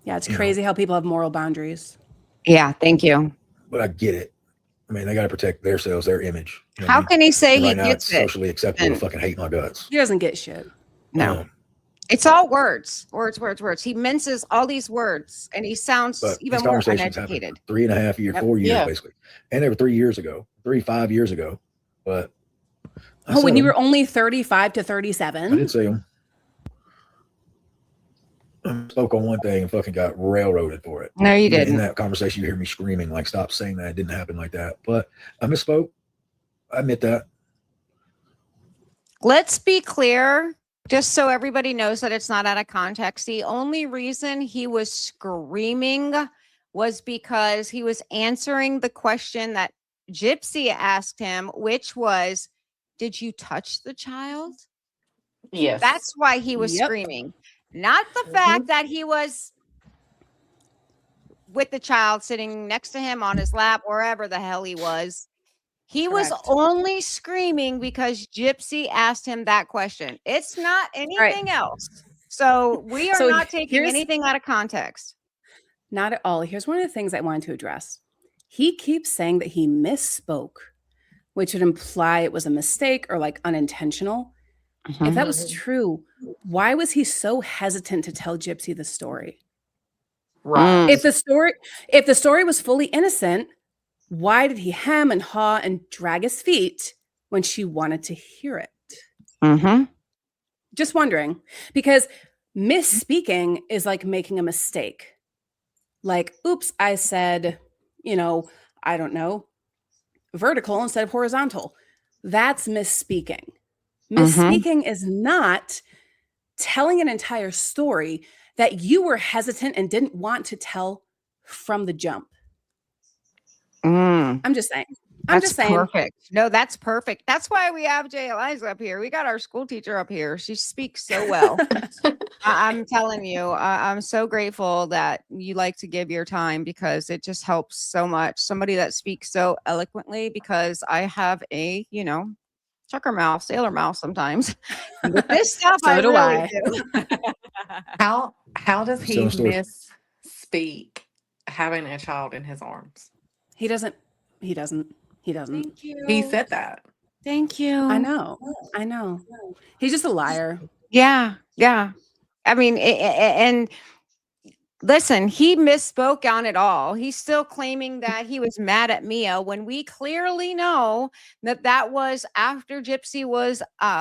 Yeah, it's crazy how people have moral boundaries.
Yeah, thank you.
But I get it. I mean, they got to protect themselves, their image. You know
How
what I mean?
can he say
And
he
right now,
gets
it's
it?
socially acceptable to fucking hate my guts.
He doesn't get shit.
No. It's all words. He minces all these words and he sounds
But
even
these
more
conversations happened
uneducated.
3.5 years, 4 years, basically. And they were 3 years ago, 5 years ago. But
when you were only 35 to 37?
I did see them. I spoke on one thing and fucking got railroaded for it.
No, you
Even
didn't.
In that conversation, you hear me screaming, like, stop saying that. It didn't happen like that. But I misspoke. I admit that.
Let's be clear, just so everybody knows that it's not out of context. The only reason he was screaming was because he was answering the question that Gypsy asked him, which was, did you touch the child?
Yes.
That's why he was screaming. not the fact that he was with the child sitting next to him on his lap, wherever the hell he was. He was
Correct.
only screaming because Gypsy asked him that question. It's not anything else. So we are not taking anything out of context.
Not at all. Here's one of the things I wanted to address. He keeps saying that he misspoke, which would imply it was a mistake or like unintentional. If that was true, why was he so hesitant to tell Gypsy the story?
Right.
If the story was fully innocent, why did he hem and haw and drag his feet when she wanted to hear it? Just wondering, because misspeaking is like making a mistake. Like, oops, I said, I don't know, vertical instead of horizontal. That's misspeaking. Misspeaking is not telling an entire story that you were hesitant and didn't want to tell from the jump. I'm just saying.
Perfect. No, that's perfect. That's why we have Jay Eliza up here. We got our school teacher up here. She speaks so well. I'm telling you, I'm so grateful that you like to give your time because it just helps so much. Somebody that speaks so eloquently, because I have a, chucker mouth, sailor mouth sometimes. With this stuff,
So
I
do
really
I.
do.
How does he
So story.
misspeak having a child in his arms?
He doesn't.
Thank you.
He said that.
Thank you.
I know. He's just a liar.
Yeah. I mean, and listen, he misspoke on it all. He's still claiming that he was mad at Mia when we clearly know that was after Gypsy was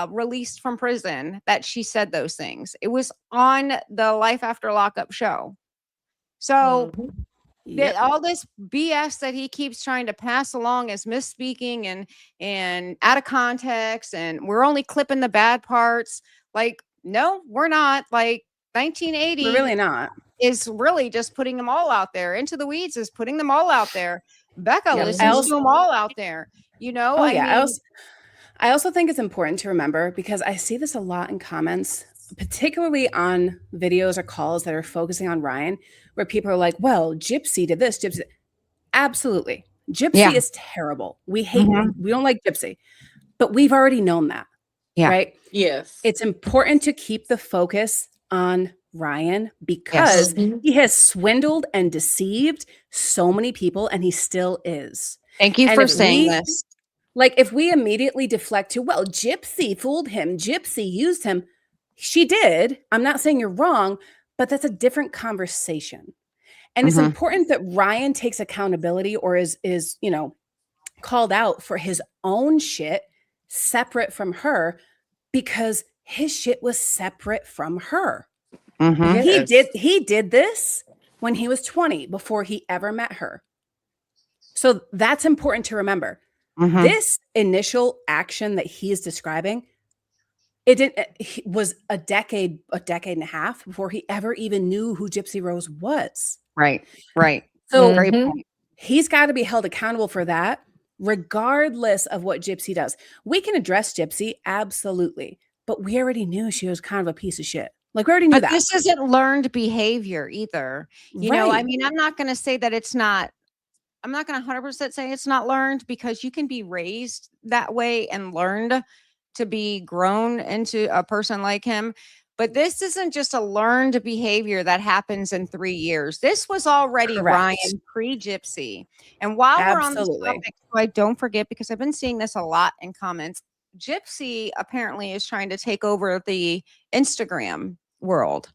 released from prison that she said those things. It was on the Life After Lockup show. So all this BS that he keeps trying to pass along as misspeaking and out of context, and we're only clipping the bad parts. Like, no, we're not. Like 1980.
We're really not.
Is really just putting them all out there. Into the Weeds is putting them all out there. Becca listens to them all out there.
I also think it's important to remember, because I see this a lot in comments, particularly on videos or calls that are focusing on Ryan, where people are like, well, Gypsy did this, Gypsy. Absolutely. Gypsy is terrible. We hate, we don't like Gypsy, but we've already known that.
Yeah.
Right?
Yes.
It's important to keep the focus on Ryan, because he has swindled and deceived so many people, and he still is.
Thank you for saying this.
Like, if we immediately deflect to, well, Gypsy fooled him, Gypsy used him. She did. I'm not saying you're wrong, but that's a different conversation. And it's important that Ryan takes accountability, or is called out for his own shit separate from her, because his shit was separate from her. He did this when he was 20, before he ever met her. So that's important to remember. This initial action that he is describing, it was a decade and a half before he ever even knew who Gypsy Rose was.
Right.
So
great point.
He's got to be held accountable for that, regardless of what Gypsy does. We can address Gypsy, absolutely, but we already knew she was kind of a piece of shit. Like, we already knew that.
This isn't learned behavior either. You know, I mean, I'm not going to say that it's not. I'm not going to 100% say it's not learned, because you can be raised that way and learned to be grown into a person like him. But this isn't just a learned behavior that happens in 3 years. This was already Ryan pre-Gypsy. And while we're on this topic, so I don't forget, because I've been seeing this a lot in comments, Gypsy apparently is trying to take over the Instagram world.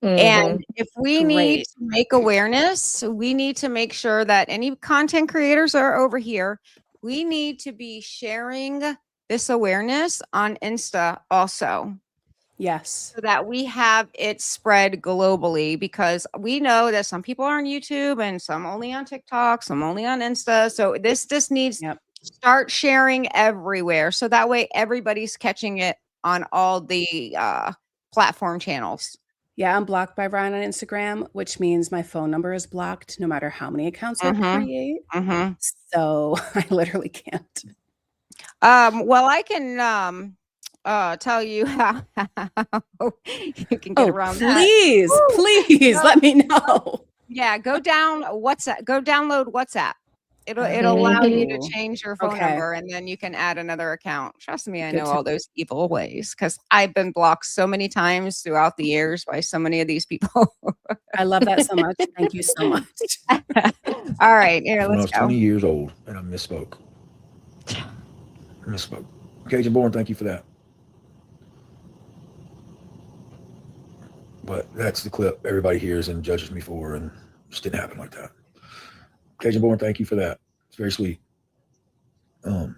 And if we need to make awareness, we need to make sure that any content creators are over here. We need to be sharing this awareness on Insta also.
Yes.
So that we have it spread globally, because we know that some people are on YouTube and some only on TikTok, some only on Insta. So this just needs to start sharing everywhere. So that way everybody's catching it on all the platform channels.
Yeah, I'm blocked by Ryan on Instagram, which means my phone number is blocked no matter how many accounts I create. So I literally can't.
Well, I can tell you how you can get around that.
Please let me know.
Yeah, go down WhatsApp. Go download WhatsApp. It'll allow you to change your phone number, and then you can add another account. Trust me, I know all those evil ways because I've been blocked so many times throughout the years by so many of these people.
I love that so much. Thank you so much.
All right, here,
When I
let's
was
go.
20 years old and I misspoke. Cajun Born, thank you for that. But that's the clip everybody hears and judges me for, and it just didn't happen like that. Cajun Born, thank you for that. It's very sweet. And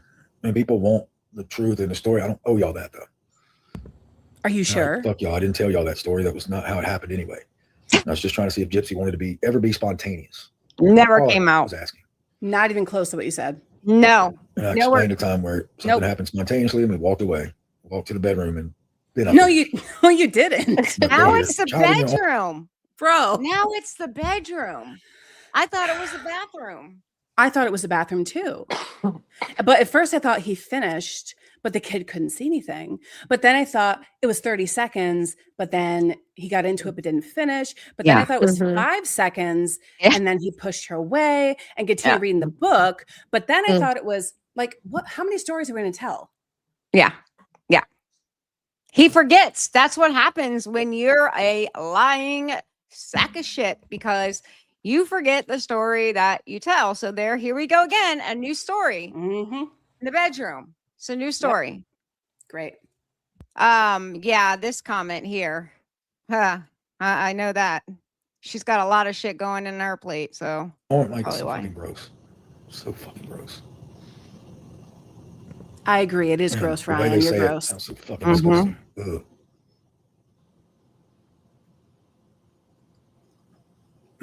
people want the truth in the story. I don't owe y'all that, though.
Are you sure?
Fuck y'all. I didn't tell y'all that story. That was not how it happened anyway. I was just trying to see if Gypsy wanted to ever be spontaneous.
Never came
I
out.
was asking.
Not even close to what you said.
No.
And I explained a time where something happened spontaneously and we walked away, walked to the bedroom, and then
you didn't.
Now it's the bedroom,
bro.
Now it's the bedroom. I thought it was the bathroom.
I thought it was the bathroom too. But at first I thought he finished, but the kid couldn't see anything. But then I thought it was 30 seconds, but then he got into it but didn't finish. But then I thought it was 5 seconds, and then he pushed her away and continued reading the book. But then I thought it was like, what? How many stories are we going to tell?
Yeah. Yeah. He forgets. That's what happens when you're a lying sack of shit, because you forget the story that you tell. So here we go again. A new story in the bedroom. It's a new story.
Yep. Great.
Yeah, this comment here. I know that. She's got a lot of shit going in her plate. So
it's so fucking gross. So fucking gross.
I agree. It is gross, Ryan. You're gross.
Sounds so fucking disgusting. Ugh.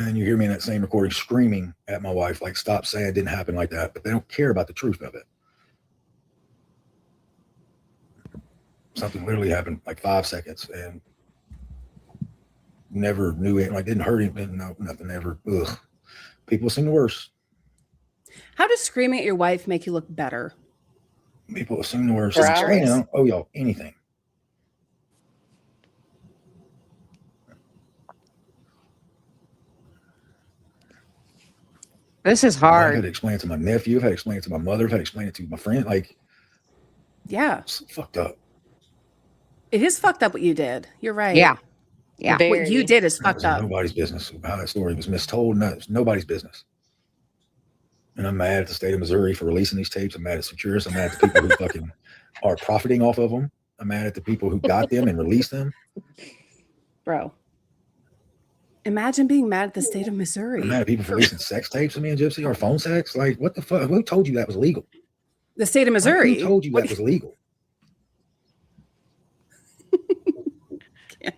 And you hear me in that same recording screaming at my wife, like, stop saying it didn't happen like that. But they don't care about the truth of it. Something literally happened like 5 seconds and never knew it. Like, didn't hurt him. No, nothing ever. Ugh. People seem the worst.
How does screaming at your wife make you look better?
People assume the worst. I don't owe y'all anything.
This is hard.
I had to explain it to my nephew. I've had to explain it to my mother. I've had to explain it to my friend. Like,
yeah,
it's fucked up.
It is fucked up what you did. You're right.
Yeah. Yeah.
What you did is fucked up.
Nobody's business. How that story was mistold. No, it's nobody's business. And I'm mad at the state of Missouri for releasing these tapes. I'm mad at Securus. I'm mad at the people who fucking are profiting off of them. I'm mad at the people who got them and released them.
Bro. Imagine being mad at the state of Missouri.
I'm mad at people for releasing sex tapes of me and Gypsy or phone sex. Like, what the fuck? Who told you that was legal?
The state of Missouri.
Who told you that was legal?
Can't.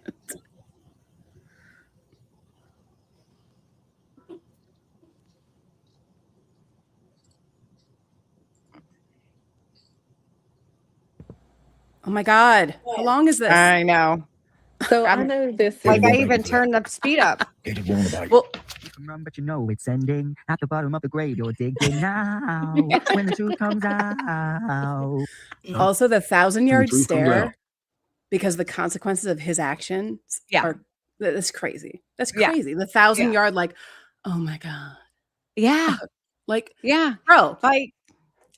Oh my God. How long is this?
I know.
So I know this.
Like, I even turned the speed up.
Well,
But you know it's ending at the bottom of the grave. You're digging now when the truth comes out.
also the 1,000-yard stare, because the consequences of his actions are that's crazy. That's crazy. The 1,000-yard, like, oh my God.
Yeah.
Like,
bro. Like,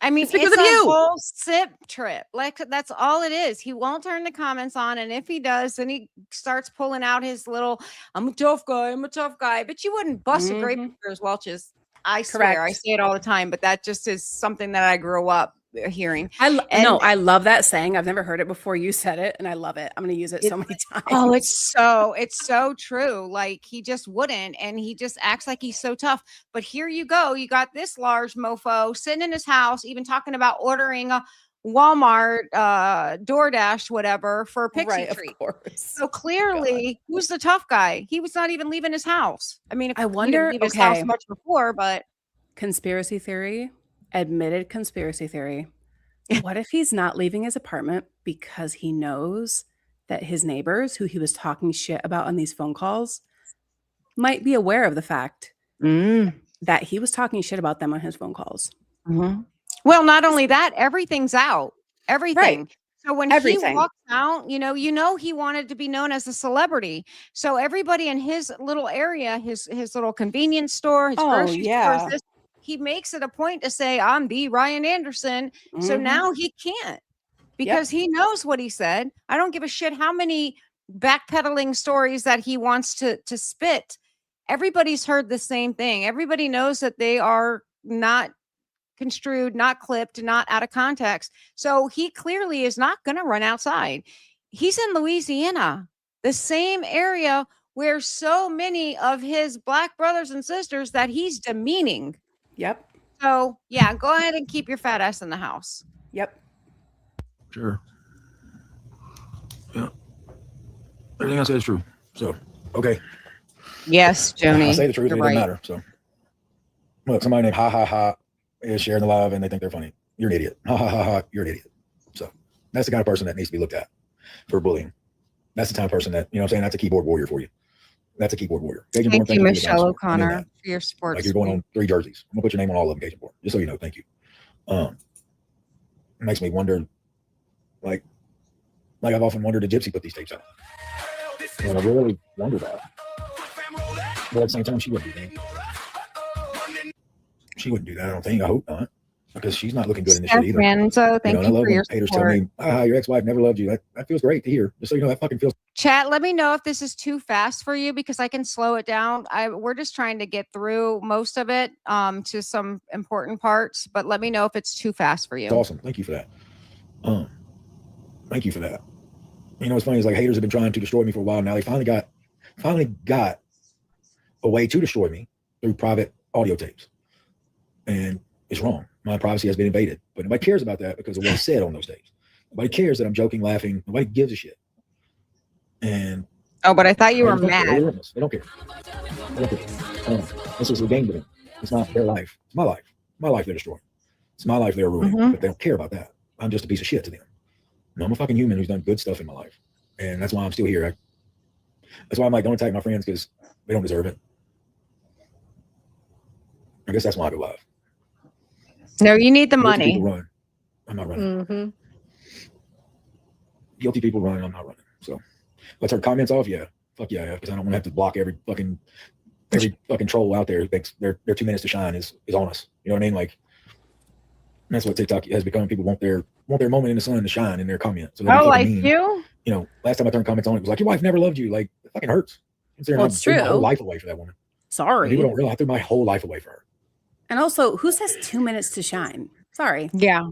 I mean,
it's because
it's
of
a
you.
whole sip trip. Like, that's all it is. He won't turn the comments on. And if he does, then he starts pulling out his little, I'm a tough guy. But you wouldn't bust a grape for his Welch's. I swear. I say it all the time, but that just is something that I grew up hearing.
I love that saying. I've never heard it before. You said it, and I love it. I'm going to use it so many times.
Oh, it's so true. Like, he just wouldn't, and he just acts like he's so tough. But here you go. You got this large mofo sitting in his house, even talking about ordering a Walmart, DoorDash, whatever, for a pixie treat.
Of course.
So clearly, who's the tough guy? He was not even leaving his house. I mean,
I wonder.
He didn't leave his house much before, but
conspiracy theory, admitted conspiracy theory. What if he's not leaving his apartment because he knows that his neighbors, who he was talking shit about on these phone calls, might be aware of the fact that he was talking shit about them on his phone calls?
Well, not only that, everything's out. Everything.
Right.
So when
Everything.
he walks out, he wanted to be known as a celebrity. So everybody in his little area, his little convenience store, his grocery store, he makes it a point to say, I'm the Ryan Anderson. So now he can't because he knows what he said. I don't give a shit how many backpedaling stories that he wants to spit. Everybody's heard the same thing. Everybody knows that they are not construed, not clipped, not out of context. So he clearly is not going to run outside. He's in Louisiana, the same area where so many of his black brothers and sisters that he's demeaning.
Yep.
So yeah, go ahead and keep your fat ass in the house.
Yep.
Sure. Yeah. Everything I said is true. So, okay.
Yes, Joni.
I say the truth, it
you're
doesn't
right.
matter. So, look, somebody named Ha Ha Ha is sharing the live and they think they're funny. You're an idiot. Ha ha ha ha. You're an idiot. So, that's the kind of person that needs to be looked at for bullying. That's the kind of person that, I'm saying, that's a keyboard warrior for you. That's a keyboard warrior.
Thank you, Michelle O'Connor, for your support.
Like you're going on 3 jerseys. I'm gonna put your name on all of them, Cajun board, just so you know. Thank you. It makes me wonder, like I've often wondered, did Gypsy put these tapes out? And I really wonder that. But at the same time, she wouldn't do that. She wouldn't do that. I don't think. I hope not, because she's not looking good in this shit either.
Renzo, thank you
I love
for your
when haters tell
support.
me, your ex-wife never loved you. That feels great to hear. Just so you know, that fucking feels.
Chat, let me know if this is too fast for you because I can slow it down. We're just trying to get through most of it to some important parts, but let me know if it's too fast for you.
It's awesome. Thank you for that. Thank you for that. What's funny is like haters have been trying to destroy me for a while now. They finally got a way to destroy me through private audio tapes. And it's wrong. My privacy has been invaded. But nobody cares about that because of what I said on those tapes. Nobody cares that I'm joking, laughing. Nobody gives a shit. And
but I thought you were mad.
They don't care. They don't care. This is a game to them. It's not their life. It's my life. My life they're destroying. It's my life they're ruining. But they don't care about that. I'm just a piece of shit to them. I'm a fucking human who's done good stuff in my life. And that's why I'm still here. That's why I'm like, don't attack my friends because they don't deserve it. I guess that's why I go live.
No, you need the
Guilty
money.
people run. I'm not running. Guilty people run. I'm not running. So let's turn comments off. Yeah. Fuck yeah. Because I don't want to have to block every fucking troll out there who thinks their 2 minutes to shine is on us. You know what I mean? Like that's what TikTok has become. People want their moment in the sun to shine in their comment. So
like
mean.
you?
Last time I turned comments on, it was like, your wife never loved you. Like, it fucking hurts.
Well, it's true.
I threw my whole life away for that woman.
Sorry.
People don't realize I threw my whole life away for her.
And also, who says 2 minutes to shine? Sorry.
Yeah.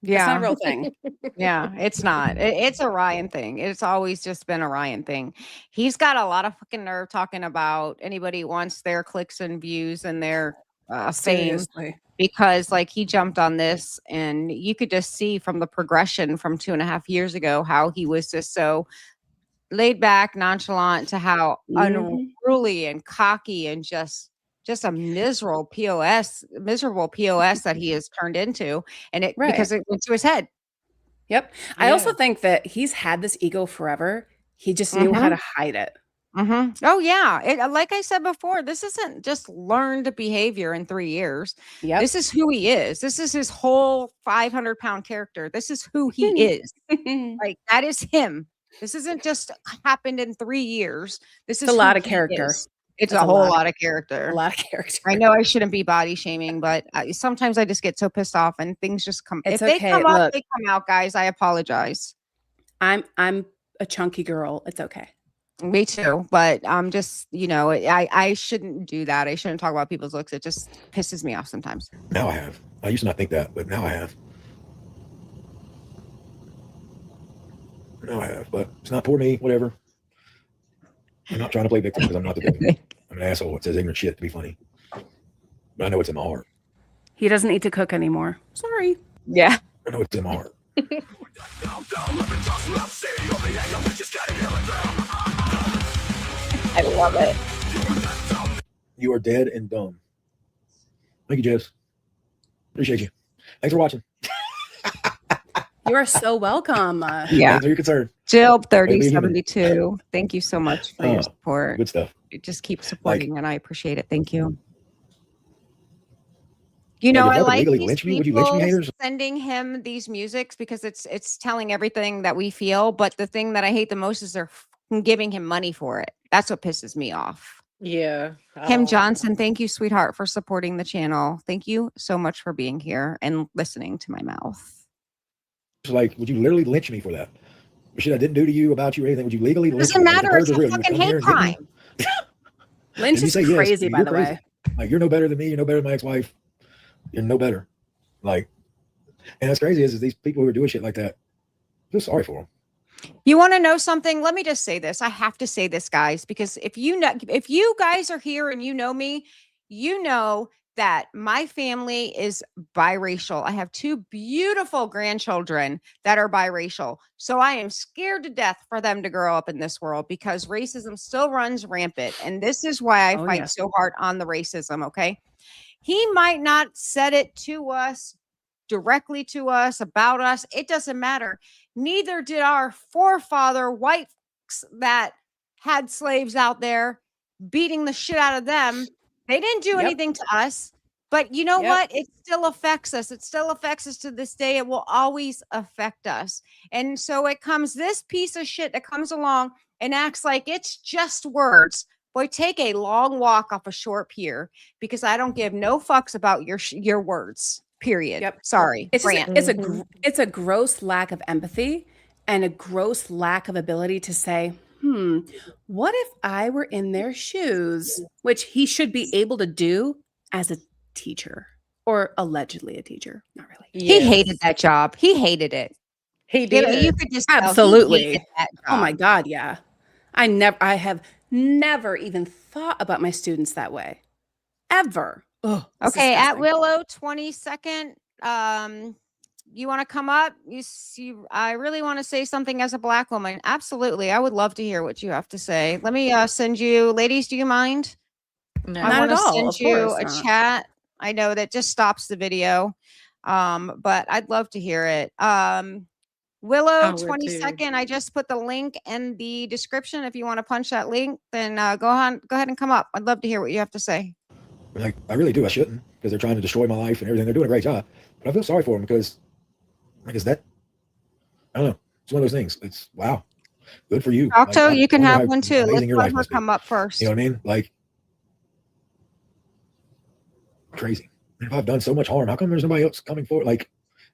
It's not a real thing.
Yeah, it's not. It's a Ryan thing. It's always just been a Ryan thing. He's got a lot of fucking nerve talking about anybody wants their clicks and views and their fame.
Seriously.
Because like he jumped on this and you could just see from the progression from 2.5 years ago how he was just so laid back, nonchalant to how unruly and cocky and just a miserable POS that he has turned into. And it because it went to his head.
Yep. I also think that he's had this ego forever. He just knew how to hide it.
Oh yeah. Like I said before, this isn't just learned behavior in 3 years.
Yep.
This is who he is. This is his whole 500-pound character. This is who he is. Like that is him. This isn't just happened in 3 years. This is
a lot of character.
It's a whole lot of character.
A lot of character.
I know I shouldn't be body shaming, but sometimes I just get so pissed off and things just come.
It's
if they
okay.
come up,
Look,
they come out, guys. I apologize.
I'm a chunky girl. It's okay.
Me too. But I'm just, I shouldn't do that. I shouldn't talk about people's looks. It just pisses me off sometimes.
Now I have. I used to not think that, but now I have. Now I have. But it's not poor me, whatever. I'm not trying to play victim because I'm not the victim. I'm an asshole. It says ignorant shit to be funny. But I know it's in my heart.
He doesn't need to cook anymore. Sorry.
Yeah.
I know it's in my heart.
I love it.
You are dead and dumb. Thank you, Jess. Appreciate you. Thanks for watching.
You are so welcome.
Yeah.
Thanks for your concern.
Jill 3072. Thank you so much for your support.
Good stuff.
Just keep supporting and I appreciate it. Thank you. You know,
Like, if
I
y'all could
like
legally
these
lynch me, would you lynch me,
people
haters?
sending him these musics because it's telling everything that we feel. But the thing that I hate the most is they're giving him money for it. That's what pisses me off.
Yeah.
Kim Johnson, thank you, sweetheart, for supporting the channel. Thank you so much for being here and listening to my mouth.
It's like, would you literally lynch me for that? The shit I didn't do to you, about you, or anything, would you legally lynch
Doesn't
me? Like, if the
matter. It's
purge was
a
real, you would
fucking
come here
hate
and hit me?
crime.
Lynch
If you
is
say yes,
crazy,
you're
by the
crazy.
way.
Like, you're no better than me. You're no better than my ex-wife. You're no better. Like, and that's crazy is these people who are doing shit like that, I feel sorry for them.
You want to know something? Let me just say this. I have to say this, guys, because if you guys are here and you know me, you know that my family is biracial. I have 2 beautiful grandchildren that are biracial. So I am scared to death for them to grow up in this world because racism still runs rampant. And this is why I fight so hard on the racism. Okay. He might not said it to us directly to us about us. It doesn't matter. Neither did our forefather whites that had slaves out there beating the shit out of them. They didn't do anything to us. But you know what? It still affects us. It still affects us to this day. It will always affect us. And so it comes this piece of shit that comes along and acts like it's just words. Boy, take a long walk off a short pier because I don't give no fucks about your words. Period.
Yep.
Sorry.
It's a gross lack of empathy and a gross lack of ability to say, what if I were in their shoes? Which he should be able to do as a teacher or allegedly a teacher. Not really.
He hated that job. He hated it.
He did.
You could just tell he
Absolutely.
hated that
Oh my
job.
God, yeah. I have never even thought about my students that way. Ever. Ugh, it's
Okay, at
disgusting.
Willow 22nd. You want to come up? I really want to say something as a Black woman. Absolutely. I would love to hear what you have to say. Let me send you, ladies, do you mind?
No.
I
Not
want
at
to
all,
send
of
you
course
a
not.
chat. I know that just stops the video. But I'd love to hear it. Willow
I would too.
22nd. I just put the link in the description. If you want to punch that link, then go ahead and come up. I'd love to hear what you have to say.
Like, I really do. I shouldn't, because they're trying to destroy my life and everything. They're doing a great job, but I feel sorry for them because, like, is that? I don't know. It's one of those things. It's wow, good for you.
Octo,
Like,
you can
wonder
have
how
one too.
amazing
Let's
your
let
life
her
must be.
come up first.
You know what I mean? Like, crazy. If I've done so much harm, how come there's nobody else coming forward? Like,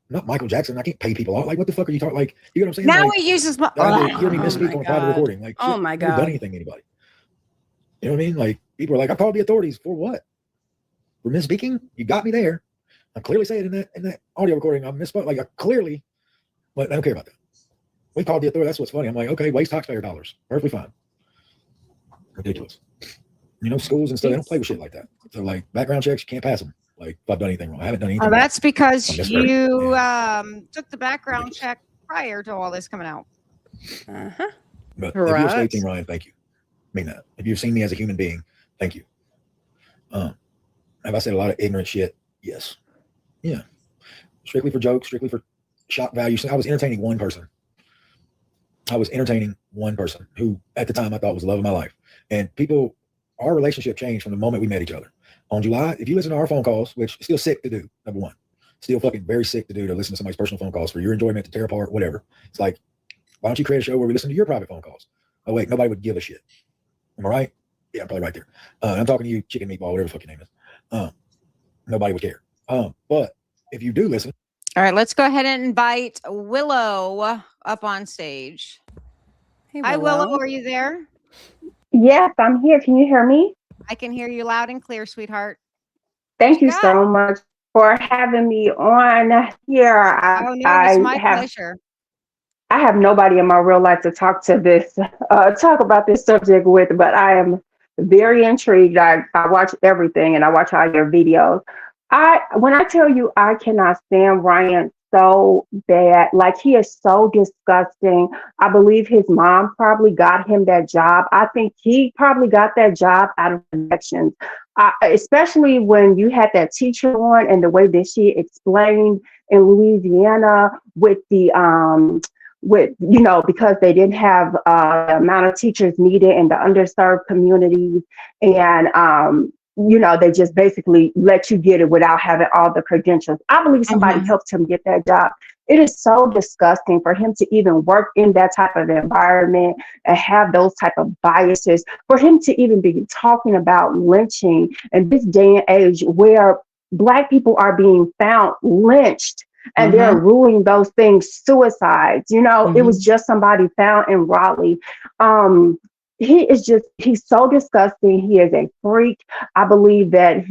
not Michael Jackson. I can't pay people off. Like, what the fuck are you talking? Like, you know what I'm saying?
Now
Like,
he uses my.
I hear me
Oh
misspeak
my
on a private
God.
recording. Like,
Oh
shit,
my
I've never done
God.
anything to anybody. You know what I mean? Like, people are like, I called the authorities for what? For misspeaking? You got me there. I clearly say it in that audio recording. I misspoke. Like, I clearly, but I don't care about that. We called the authority. That's what's funny. I'm like, okay, waste taxpayer dollars. Perfectly fine. Ridiculous. You know, schools and stuff, they don't play with shit like that. So, like, background checks, you can't pass them. Like, if I've done anything wrong, I haven't done anything
Oh,
wrong.
that's because
I'm just very-
you took the background check prior to all this coming out.
Uh-huh.
But if you're
Right.
State Team Ryan, thank you. I mean that. If you've seen me as a human being, thank you. Have I said a lot of ignorant shit? Yes. Yeah. Strictly for jokes, strictly for shock value. I was entertaining one person. Who at the time I thought was the love of my life. And people, our relationship changed from the moment we met each other. On July, if you listen to our phone calls, which is still sick to do, number one, still fucking very sick to do, to listen to somebody's personal phone calls for your enjoyment, to tear apart, whatever. It's like, why don't you create a show where we listen to your private phone calls? Oh, wait, nobody would give a shit. Am I right? Yeah, I'm probably right there. I'm talking to you, chicken meatball, whatever the fuck your name is. Nobody would care. But if you do listen.
All right, let's go ahead and invite Willow up on stage.
Hey,
Hi, Willow. Are you there?
Yes, I'm here. Can you hear me?
I can hear you loud and clear, sweetheart.
Thank you so much for having me on here.
It's my pleasure.
I have nobody in my real life to talk about this subject with, but I am very intrigued. I watch everything and I watch all your videos. When I tell you I cannot stand Ryan so bad, like he is so disgusting. I believe his mom probably got him that job. I think he probably got that job out of connections, especially when you had that teacher on and the way that she explained in Louisiana with the because they didn't have the amount of teachers needed in the underserved communities. And they just basically let you get it without having all the credentials. I believe somebody helped him get that job. It is so disgusting for him to even work in that type of environment and have those type of biases, for him to even be talking about lynching in this day and age where Black people are being found lynched and they're ruling those things suicides. It was just somebody found in Raleigh. He's so disgusting. He is a freak. I believe that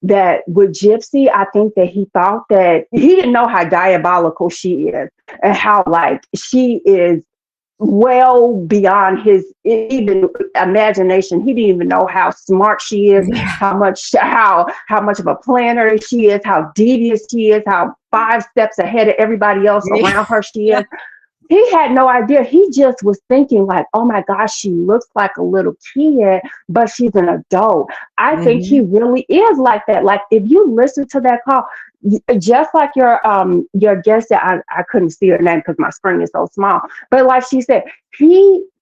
that with Gypsy, I think that he thought that he didn't know how diabolical she is and how she is well beyond his even imagination. He didn't even know how smart she is, how much of a planner she is, how devious she is, how 5 steps ahead of everybody else around her she is. He had no idea. He just was thinking oh my gosh, she looks like a little kid, but she's an adult. I think he really is like that. If you listen to that call, just like your guest that I couldn't see her name because my screen is so small, but like she said,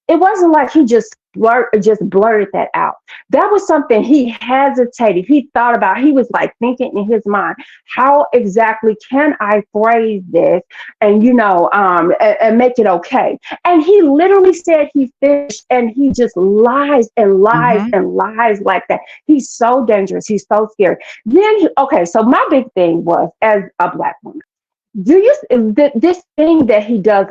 it wasn't like he just blurted that out. That was something he hesitated. He thought about. He was thinking in his mind, how exactly can I phrase this and and make it okay? And he literally said he finished, and he just lies and lies and lies like that. He's so dangerous. He's so scary. Then so my big thing was, as a Black woman, this thing that he does,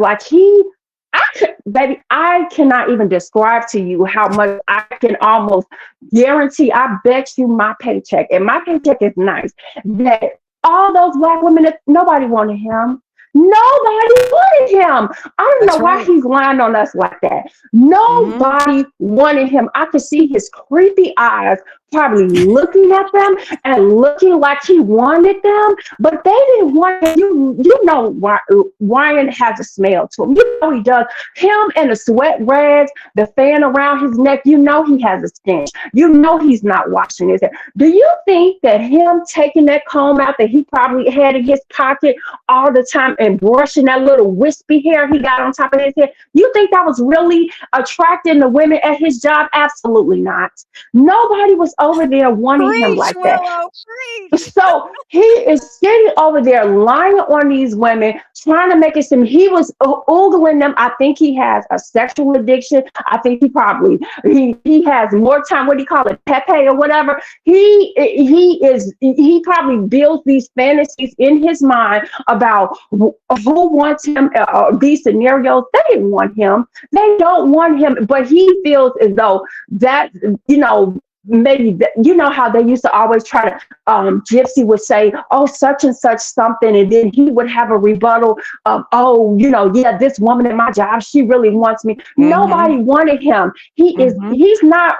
I cannot even describe to you how much I can almost guarantee. I bet you my paycheck, and my paycheck is nice, that all those Black women, nobody wanted him. Nobody wanted him. I don't know why he's lying on us like that. Nobody wanted him. I could see his creepy eyes probably looking at them and looking like he wanted them, but they didn't want him. Ryan has a smell to him. He does. Him and the sweat rags, the fan around his neck, he has a stench. He's not washing his hair. Do you think that him taking that comb out that he probably had in his pocket all the time and brushing that little wispy hair he got on top of his head, you think that was really attracting the women at his job? Absolutely not. Nobody was over there wanting him like that. So he is sitting over there lying on these women, trying to make it seem he was ogling them. I think he has a sexual addiction. I think he has more time. What do you call it? Pepe or whatever. He probably builds these fantasies in his mind about who wants him. These scenarios, they didn't want him. They don't want him, but he feels as though that, maybe how they used to always try to Gypsy would say, oh, such and such something, and then he would have a rebuttal of, this woman in my job, she really wants me. Nobody wanted him. He's not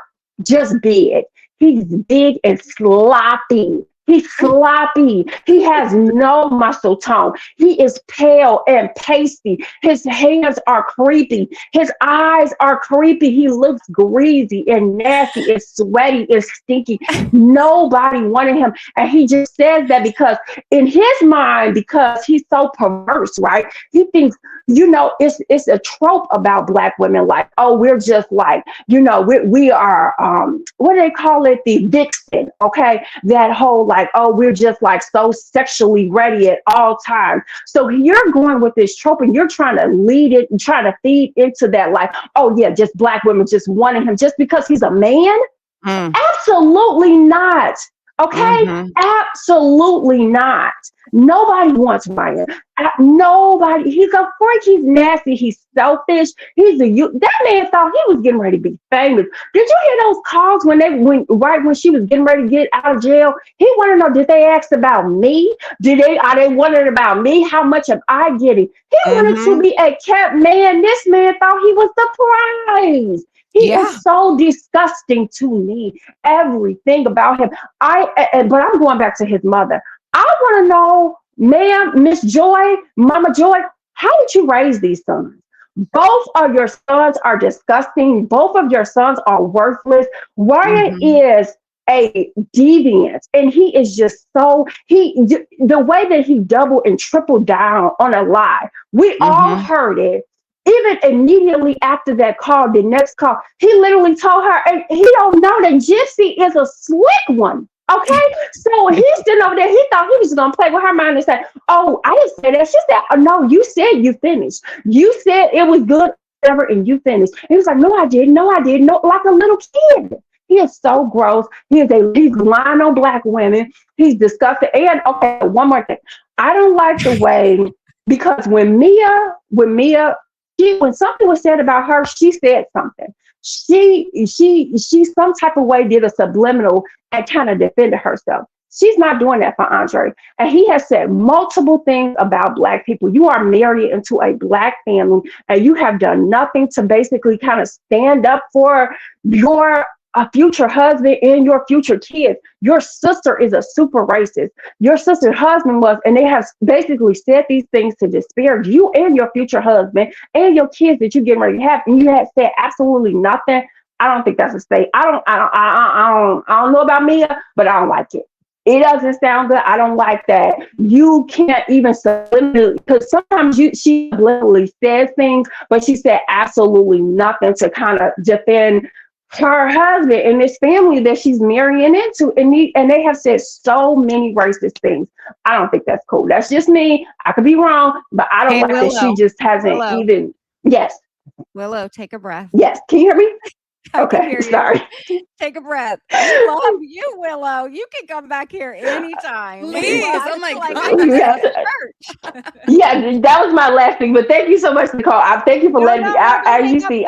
just big, he's big and sloppy. He's sloppy. He has no muscle tone. He is pale and pasty. His hands are creepy. His eyes are creepy. He looks greasy and nasty and sweaty and stinky. Nobody wanted him. And he just says that because in his mind, because he's so perverse, right? He thinks, it's a trope about Black women, we're just we are, what do they call it? The vixen, okay? That whole we're just so sexually ready at all times. So you're going with this trope and you're trying to lead it and trying to feed into that, just Black women just wanting him just because he's a man? Absolutely not. Okay? Absolutely not. Nobody wants Ryan. Nobody. He's a freak. He's nasty. He's selfish. That man thought he was getting ready to be famous. Did you hear those calls when she was getting ready to get out of jail? He wanted to know, did they ask about me? Are they wondering about me? How much am I getting? He wanted to be a kept man. This man thought he was the prize. He is so disgusting to me. Everything about him. But I'm going back to his mother. I want to know, ma'am, Miss Joy, Mama Joy, how did you raise these sons? Both of your sons are disgusting. Both of your sons are worthless. Ryan is a deviant, and he is just the way that he doubled and tripled down on a lie. We all heard it. even immediately after that call, the next call, he literally told her, and he don't know that Gypsy is a slick one. Okay, so he's sitting over there. He thought he was just gonna play with her mind and say, "Oh, I didn't say that." She said, "Oh, no, you said you finished. You said it was good, whatever, and you finished." He was like, "No, I didn't. No, I didn't." No, like a little kid. He is so gross. He's lying on black women. He's disgusting. And okay, one more thing. I don't like the way, because when something was said about her, she said something. She some type of way did a subliminal and kind of defended herself. She's not doing that for Andre. And he has said multiple things about Black people. You are married into a Black family, and you have done nothing to basically kind of stand up for your future husband and your future kids. Your sister is a super racist. Your sister's husband was, and they have basically said these things to disparage you and your future husband and your kids that you're getting ready to have, and you have said absolutely nothing. I don't think that's a state. I don't know about Mia, but I don't like it. It doesn't sound good. I don't like that. You can't even subliminally, because sometimes she literally says things, but she said absolutely nothing to kind of defend her husband and this family that she's marrying into. And they have said so many racist things. I don't think that's cool. That's just me. I could be wrong, but I don't like that she just hasn't even. Yes.
Willow, take a breath.
Yes. Can you hear me?
I can
Okay.
hear you.
Sorry.
Take a breath. I love you, Willow. You can come back here anytime.
Please. Oh my God.
Yeah, that was my last thing. But thank you so much, Nicole. Thank you for letting me. As you see,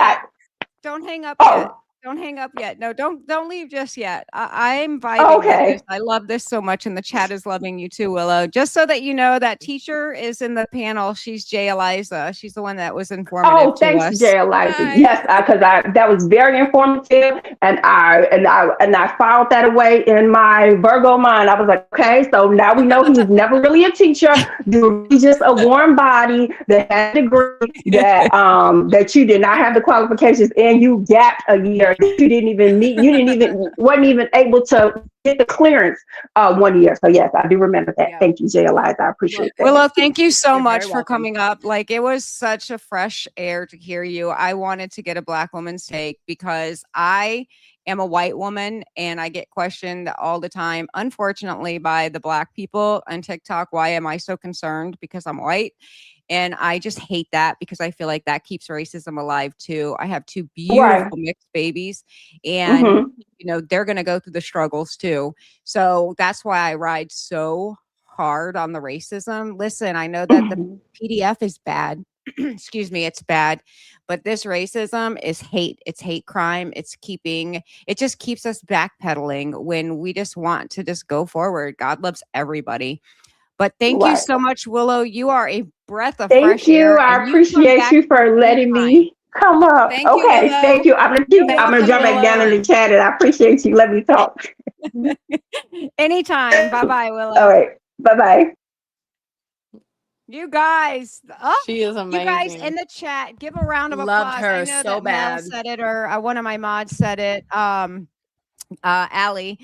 don't hang up yet. Don't hang up yet. No, don't leave just yet. I'm vibing with this. I love this so much, and the chat is loving you too, Willow. Just so that you know, that teacher is in the panel. She's Jay Eliza. She's the one that was informative.
Oh, thanks, Jay Eliza. Yes, because that was very informative, and I filed that away in my Virgo mind. I was like, okay, so now we know he's never really a teacher. He's just a warm body that had a degree, that you did not have the qualifications, and you gapped a year. You didn't even meet. Wasn't even able to get the clearance 1 year. So yes, I do remember that. Yeah. Thank you, Jay Eliza. I appreciate that.
Willow, thank you so much for coming up. Like, it was such a fresh air to hear you. I wanted to get a Black woman's take because I am a white woman and I get questioned all the time, unfortunately, by the Black people on TikTok. Why am I so concerned? Because I'm white. And I just hate that, because I feel like that keeps racism alive too. I have two beautiful mixed babies, and they're going to go through the struggles too. So that's why I ride so hard on the racism. Listen, I know that the PDF is bad. Excuse me, it's bad. But this racism is hate. It's hate crime. It just keeps us backpedaling when we just want to just go forward. God loves everybody. But thank you so much, Willow. You are a breath of fresh air.
I appreciate you for letting me come up. Thank you, thank you. I'm gonna jump back down in the chat, and I appreciate you. Let me talk.
Anytime. Bye-bye, Willow.
All right. Bye-bye.
You guys,
she is amazing.
You guys in the chat, give a round of applause.
Loved her
I know
so
that
bad.
Mel said it, or one of my mods said it. Allie.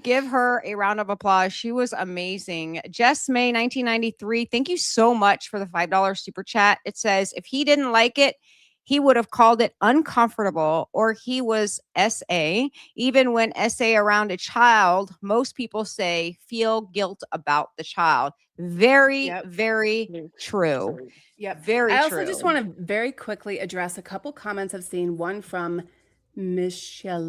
Give her a round of applause. She was amazing. Jess May 1993. Thank you so much for the $5 super chat. It says, if he didn't like it, he would have called it uncomfortable, or he was SA. Even when SA around a child, most people say feel guilt about the child. Very, very true.
Yep.
Very true.
I also just want to very quickly address a couple comments I've seen. One from Micheleos,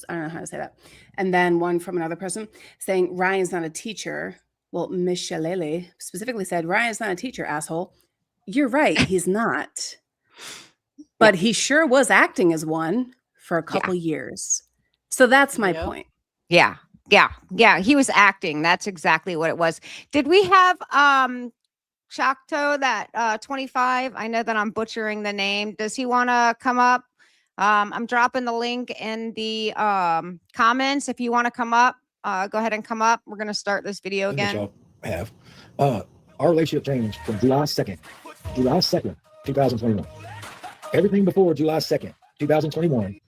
I don't know how to say that. And then one from another person saying Ryan's not a teacher. Well, Michelele specifically said, Ryan's not a teacher, asshole. You're right, he's not. But he sure was acting as one for a couple years. So that's my point.
Yeah. He was acting. That's exactly what it was. Did we have Shakto, that 25? I know that I'm butchering the name. Does he want to come up? I'm dropping the link in the comments. If you want to come up, go ahead and come up. We're going to start this video again.
Our relationship changed from July 2nd, 2021. Everything before July 2nd, 2021,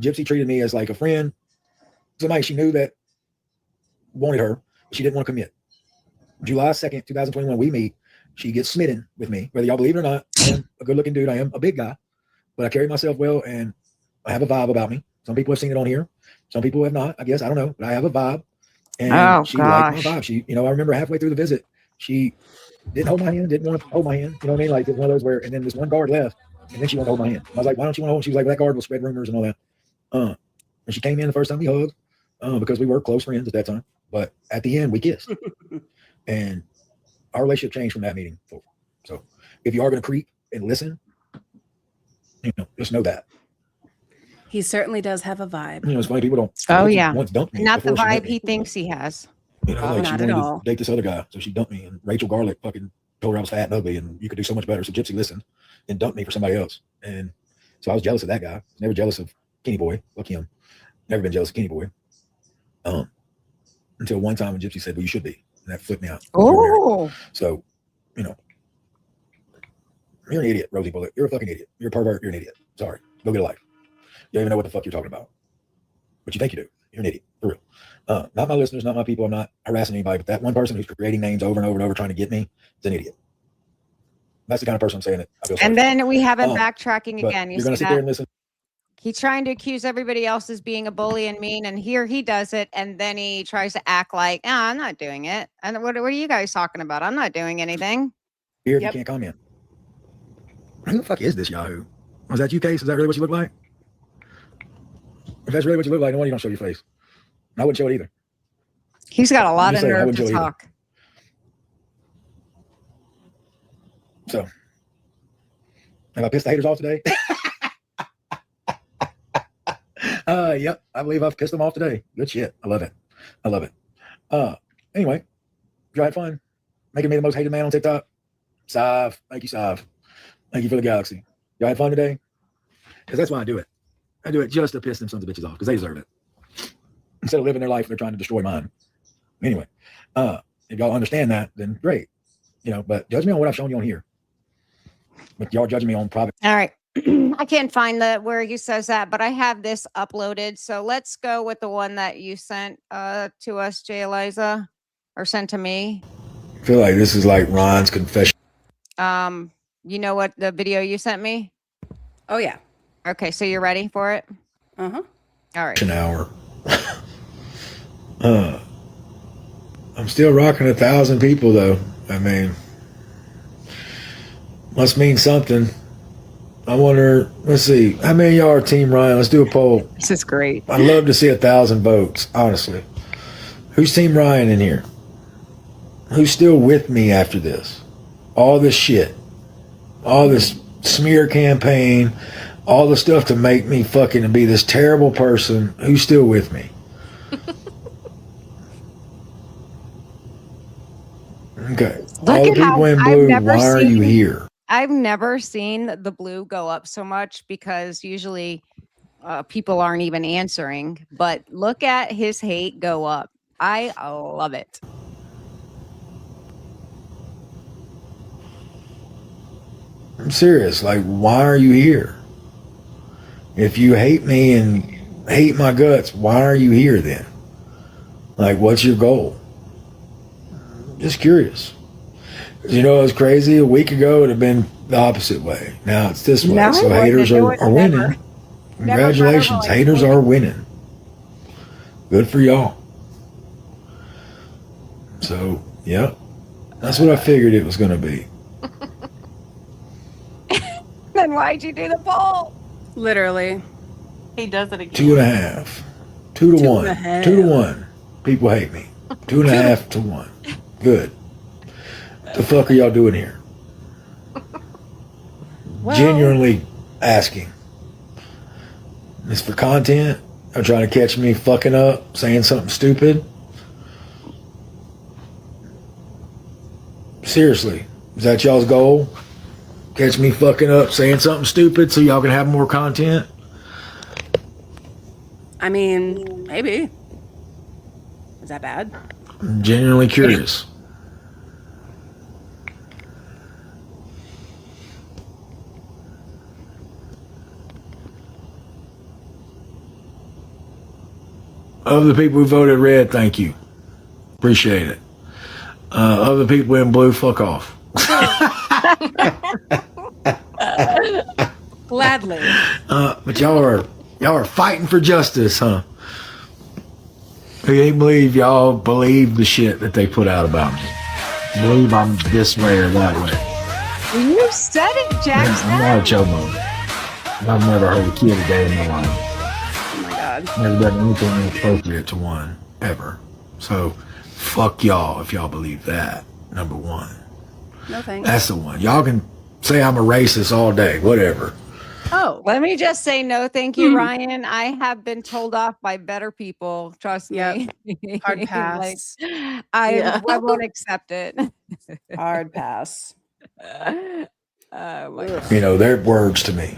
Gypsy treated me as like a friend, somebody she knew that wanted her, but she didn't want to commit. July 2nd, 2021, we meet. she gets smitten with me, whether y'all believe it or not. I am a good looking dude. I am a big guy, but I carry myself well and I have a vibe about me. Some people have seen it on here. Some people have not, I guess. I don't know, but I have a vibe. And she liked my vibe. She, I remember halfway through the visit, she didn't hold my hand, didn't want to hold my hand. You know what I mean? Like it's one of those where, and then this one guard left, and then she wanted to hold my hand. I was like, why don't you want to hold? She was like, well, that guard will spread rumors and all that. And she came in the first time we hugged because we were close friends at that time. But at the end, we kissed. And our relationship changed from that meeting forward. So if you are going to creep and listen, just know that.
He certainly does have a vibe.
It's funny, people don't.
Oh, yeah.
Once dumped me
Not the
before she met
vibe
me.
he thinks he has.
Like she
not
wanted
at
to
all.
date this other guy, so she dumped me. And Rachel Garlick fucking told her I was fat and ugly, and you could do so much better. So Gypsy listened and dumped me for somebody else. And so I was jealous of that guy. Never jealous of Kenny Boy. Fuck him. Never been jealous of Kenny Boy. Until one time when Gypsy said, "Well, you should be," and that flipped me out.
Oh.
So, you're an idiot, Rosie Bullet. You're a fucking idiot. You're a pervert. You're an idiot. Sorry. Go get a life. You don't even know what the fuck you're talking about. But you think you do. You're an idiot. For real. Not my listeners, not my people. I'm not harassing anybody, but that one person who's creating names over and over and over trying to get me is an idiot. That's the kind of person I'm saying it. I feel sorry
And
for.
then we have him backtracking
But
again. You
you're going
see
to sit there
that?
and listen.
He's trying to accuse everybody else as being a bully and mean, and here he does it, and then he tries to act like, I'm not doing it. And what are you guys talking about? I'm not doing anything.
Here, if you can't comment. Who the fuck is this Yahoo? Was that you, Case? Is that really what you look like? If that's really what you look like, no wonder you don't show your face. I wouldn't show it either.
He's got a lot of
saying, I
nerve
wouldn't
to
show it either.
talk.
So, have I pissed the haters off today? Yep, I believe I've pissed them off today. Good shit. I love it. I love it. Anyway, you had fun making me the most hated man on TikTok. Sav, thank you, Sav. Thank you for the galaxy. Y'all had fun today? Because that's why I do it. I do it just to piss them sons of bitches off because they deserve it. Instead of living their life, they're trying to destroy mine. Anyway, if y'all understand that, then great. But judge me on what I've shown you on here. But y'all judging me on private.
All right. I can't find where he says that, but I have this uploaded. So let's go with the one that you sent to us, Jay Eliza, or sent to me.
I feel like this is like Ron's confession.
You know what the video you sent me?
Oh, yeah.
Okay, so you're ready for it?
Uh-huh.
All right.
An hour. I'm still rocking 1,000 people though. I mean, must mean something. I wonder, let's see, how many of y'all are Team Ryan? Let's do a poll.
This is great.
I'd love to see 1,000 votes, honestly. Who's Team Ryan in here? Who's still with me after this? All this shit. All this smear campaign. All the stuff to make me fucking be this terrible person. Who's still with me? Okay. All the people in blue, why are you here?
I've never seen the blue go up so much because usually people aren't even answering. But look at his hate go up. I love it.
I'm serious. Like, why are you here? If you hate me and hate my guts, why are you here then? Like, what's your goal? Just curious. It's crazy. A week ago, it would have been the opposite way. Now it's this way.
No,
so
it
haters
wasn't.
are winning. Congratulations.
Never
Haters are winning. Good for y'all. So, yeah. That's what I figured it was going to be.
Then why'd you do the poll?
Literally.
He does it again.
2.5. 2 to 1.
2.5.
2 to 1. People hate me. 2.5 to 1. Good. The fuck are y'all doing here? Genuinely asking. It's for content? Are trying to catch me fucking up, saying something stupid? Seriously, is that y'all's goal? Catch me fucking up, saying something stupid so y'all can have more content?
I mean, maybe. Is that bad?
I'm genuinely curious. Of the people who voted red, thank you. Appreciate it. Of the people in blue, fuck off.
Gladly.
But y'all are fighting for justice, huh? I can't believe y'all believe the shit that they put out about me. Believe I'm this way or that way.
You said it, Jackson.
I'm not a chomo. I've never heard a kid a day in my life.
Oh my God.
Never done anything inappropriate to one, ever. So, fuck y'all if y'all believe that, number one.
No thanks.
That's the one. Y'all can say I'm a racist all day, whatever.
Oh,
Let me just say no, thank you, Ryan. I have been told off by better people. Trust me.
Hard pass.
I won't accept it.
Hard pass.
Oh my God.
You know, they're words to me.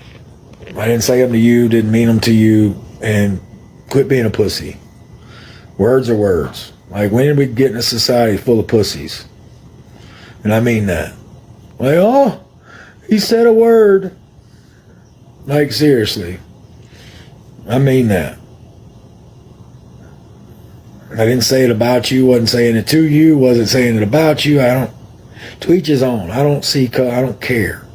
I didn't say them to you, didn't mean them to you, and quit being a pussy. Words are words. Like, when did we get in a society full of pussies? And I mean that. Like, oh, he said a word. Like, seriously. I mean that. I didn't say it about you, wasn't saying it to you, wasn't saying it about you. To each his own. I don't care.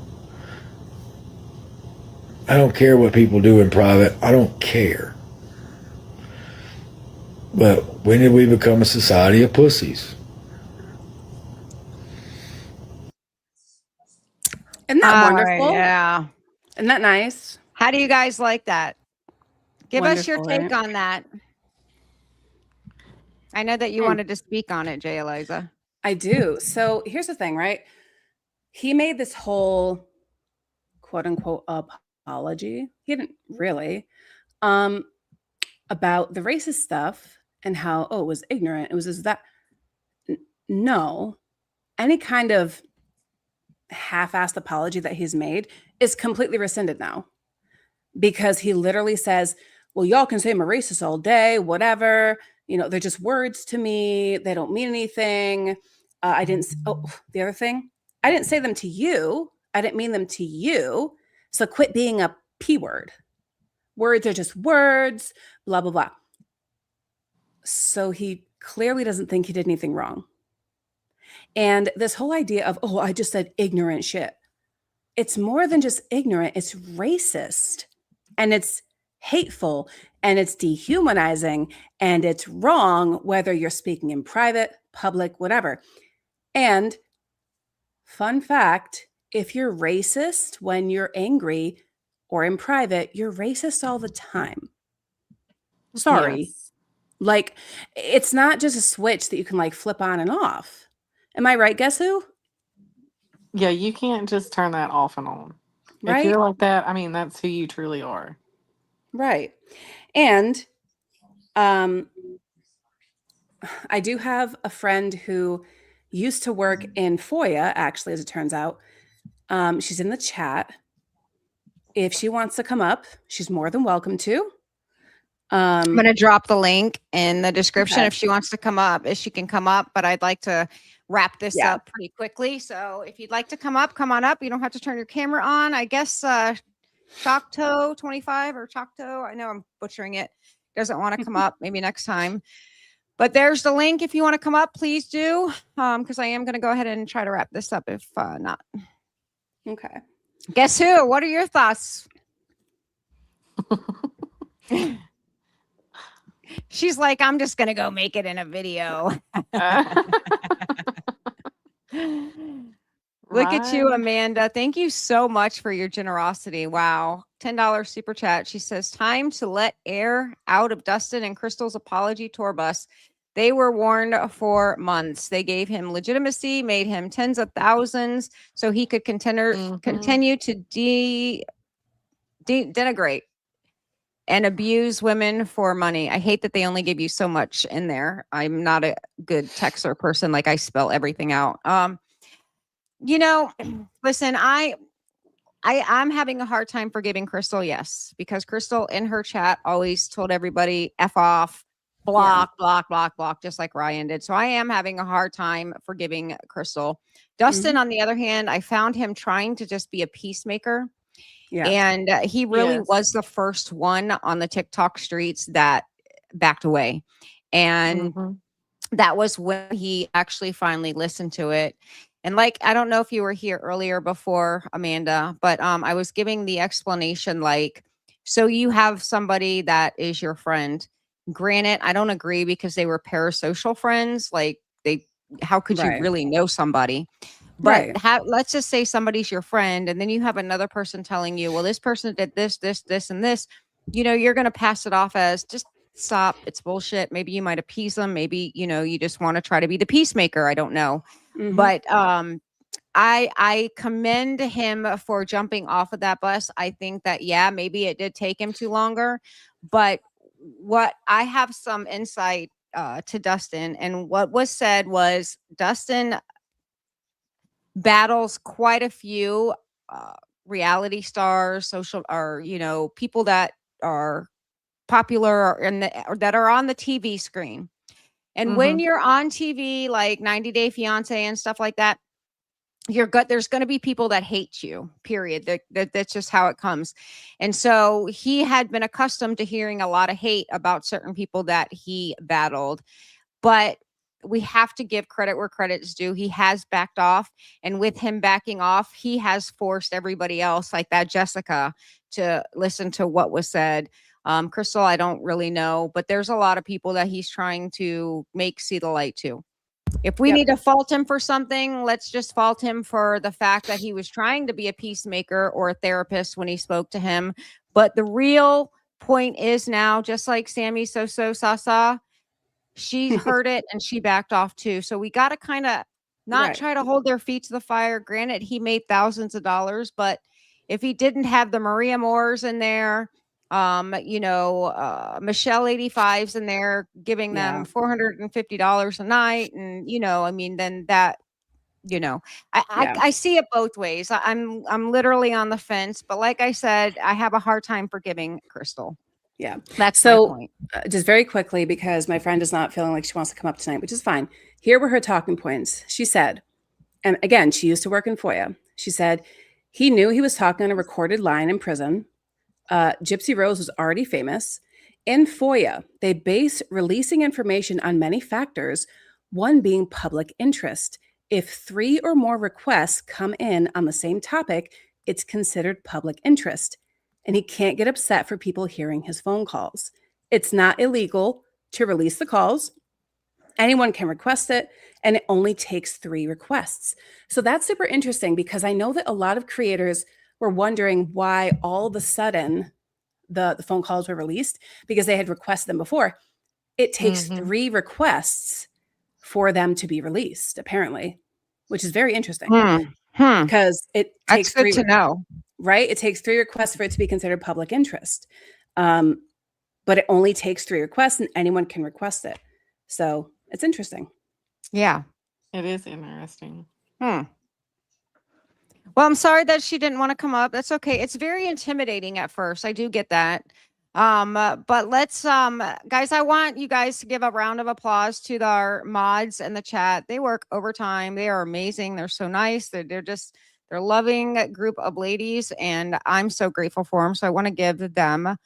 I don't care what people do in private. I don't care. But when did we become a society of pussies?
Isn't that wonderful?
Yeah.
Isn't that nice?
How do you guys like that? Give us your
Wonderful,
take
right?
on that. I know that you wanted to speak on it, Jay Eliza.
I do. So here's the thing, right? He made this whole quote unquote apology. He didn't really, about the racist stuff and how, oh, it was ignorant. It was this, that. No, any kind of half-assed apology that he's made is completely rescinded now, because he literally says, well, y'all can say I'm a racist all day, whatever. You know, they're just words to me. They don't mean anything. The other thing, I didn't say them to you. I didn't mean them to you. So quit being a P word. Words are just words, blah, blah, blah. So he clearly doesn't think he did anything wrong. And this whole idea of, oh, I just said ignorant shit. It's more than just ignorant. It's racist, and it's hateful, and it's dehumanizing, and it's wrong, whether you're speaking in private, public, whatever. And fun fact, if you're racist when you're angry or in private, you're racist all the time. Sorry.
Yes.
Like, it's not just a switch that you can like flip on and off. Am I right? Guess who?
Yeah, you can't just turn that off and on.
Right?
If you're like that, I mean, that's who you truly are.
Right. And I do have a friend who used to work in FOIA, actually, as it turns out. She's in the chat. If she wants to come up, she's more than welcome to.
I'm going to drop the link in the description
Okay.
if she wants to come up. If she can come up, but I'd like to wrap this up pretty quickly. So if you'd like to come up, come on up. You don't have to turn your camera on. I guess Choctaw 25 or Choctaw, I know I'm butchering it, doesn't want to come up. Maybe next time. But there's the link. If you want to come up, please do. Because I am going to go ahead and try to wrap this up if not.
Okay.
Guess who? What are your thoughts? She's like, I'm just going to go make it in a video. Look at you, Amanda. Thank you so much for your generosity. Wow. $10 super chat. She says, time to let air out of Dustin and Crystal's apology tour bus. They were warned for months. They gave him legitimacy, made him tens of thousands so he could continue to denigrate and abuse women for money. I hate that they only give you so much in there. I'm not a good texter person. Like, I spell everything out. You know, listen, I'm having a hard time forgiving Crystal. Yes, because Crystal in her chat always told everybody F off, block, block, block, block, just like Ryan did. So I am having a hard time forgiving Crystal. Dustin, on the other hand, I found him trying to just be a peacemaker.
Yeah.
And he really was the first one on the TikTok streets that backed away. And that was when he actually finally listened to it. And like, I don't know if you were here earlier before, Amanda, but I was giving the explanation like, so you have somebody that is your friend. Granted, I don't agree because they were parasocial friends. Like how could you
Right.
really know somebody? But let's just say somebody's your friend, and then you have another person telling you, well, this person did this, and this, you're going to pass it off as just stop. It's bullshit. Maybe you might appease them. Maybe, you just want to try to be the peacemaker. I don't know. But I commend him for jumping off of that bus. I think that, yeah, maybe it did take him too longer, but what I have some insight to Dustin, and what was said was Dustin battles quite a few reality stars, social, or people that are popular or that are on the TV screen. And when you're on TV, like 90 Day Fiance and stuff like that, there's going to be people that hate you, period. That's just how it comes. And so he had been accustomed to hearing a lot of hate about certain people that he battled, but we have to give credit where credit is due. He has backed off, and with him backing off, he has forced everybody else like that, Jessica, to listen to what was said. Crystal, I don't really know, but there's a lot of people that he's trying to make see the light to. If we need to fault him for something, let's just fault him for the fact that he was trying to be a peacemaker or a therapist when he spoke to him. But the real point is now, just like Sammy Sasa, she heard it and she backed off too. So we got to kind of not try to hold their feet to the fire. Granted, he made thousands of dollars, but if he didn't have the Maria Moores in there, Michelle 85's in there giving them $450 a night. And, then that, I see it both ways. I'm literally on the fence, but like I said, I have a hard time forgiving Crystal.
Yeah.
That's my point.
Just very quickly, because my friend is not feeling like she wants to come up tonight, which is fine. Here were her talking points. She said, and again, she used to work in FOIA. She said, he knew he was talking on a recorded line in prison. Gypsy Rose was already famous. In FOIA, they base releasing information on many factors, one being public interest. If 3 or more requests come in on the same topic, it's considered public interest. And he can't get upset for people hearing his phone calls. It's not illegal to release the calls. Anyone can request it, and it only takes 3 requests. So that's super interesting, because I know that a lot of creators were wondering why all of a sudden the phone calls were released, because they had requested them before. It takes 3 requests for them to be released, apparently, which is very interesting. Because it takes
That's good to know.
Right? It takes 3 requests for it to be considered public interest. But it only takes 3 requests, and anyone can request it. So it's interesting.
Yeah.
It is interesting.
Well, I'm sorry that she didn't want to come up. That's okay. It's very intimidating at first. I do get that. But let's, guys, I want you guys to give a round of applause to our mods in the chat. They work overtime. They are amazing. They're so nice. They're loving group of ladies, and I'm so grateful for them. So I want to give them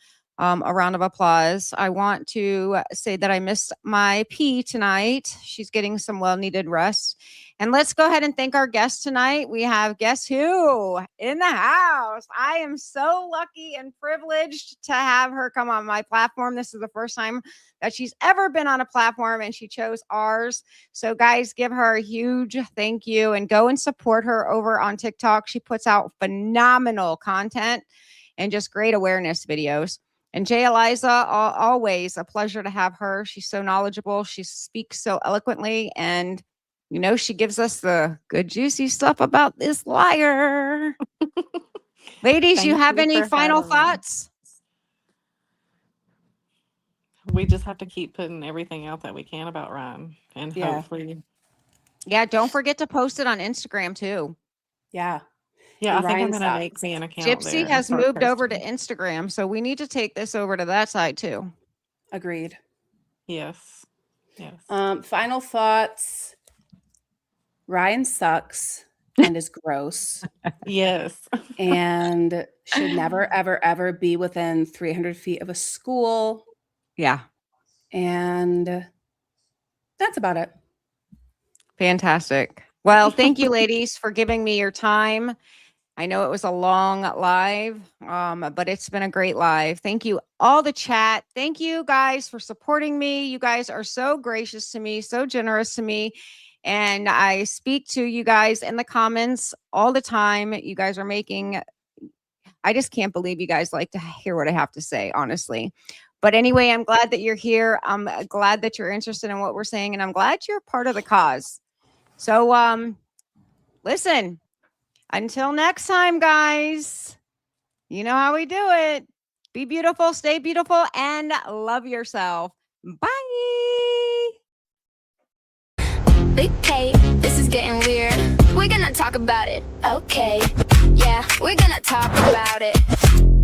a round of applause. I want to say that I missed my P tonight. She's getting some well-needed rest. And let's go ahead and thank our guest tonight. We have guess who in the house. I am so lucky and privileged to have her come on my platform. This is the first time that she's ever been on a platform, and she chose ours. So guys, give her a huge thank you and go and support her over on TikTok. She puts out phenomenal content and just great awareness videos. And Jay Eliza, always a pleasure to have her. She's so knowledgeable. She speaks so eloquently, and she gives us the good, juicy stuff about this liar. Ladies, you have any final thoughts?
We just have to keep putting everything out that we can about Ryan, and hopefully.
Yeah, don't forget to post it on Instagram too.
Yeah.
Yeah, I think I'm going to make me an account.
Gypsy has moved over to Instagram, so we need to take this over to that side too.
Agreed.
Yes. Yes.
Final thoughts. Ryan sucks and is gross.
Yes.
And should never, ever, ever be within 300 feet of a school.
Yeah.
And that's about it.
Fantastic. Well, thank you, ladies, for giving me your time. I know it was a long live, but it's been a great live. Thank you, all the chat. Thank you guys for supporting me. You guys are so gracious to me, so generous to me. And I speak to you guys in the comments all the time. You guys are making, I just can't believe you guys like to hear what I have to say, honestly. But anyway, I'm glad that you're here. I'm glad that you're interested in what we're saying, and I'm glad you're part of the cause. So, listen. Until next time, guys, you know how we do it. Be beautiful, stay beautiful, and love yourself. Bye.
Big K, this is getting weird. We're gonna talk about it. Okay. Yeah, we're gonna talk about it.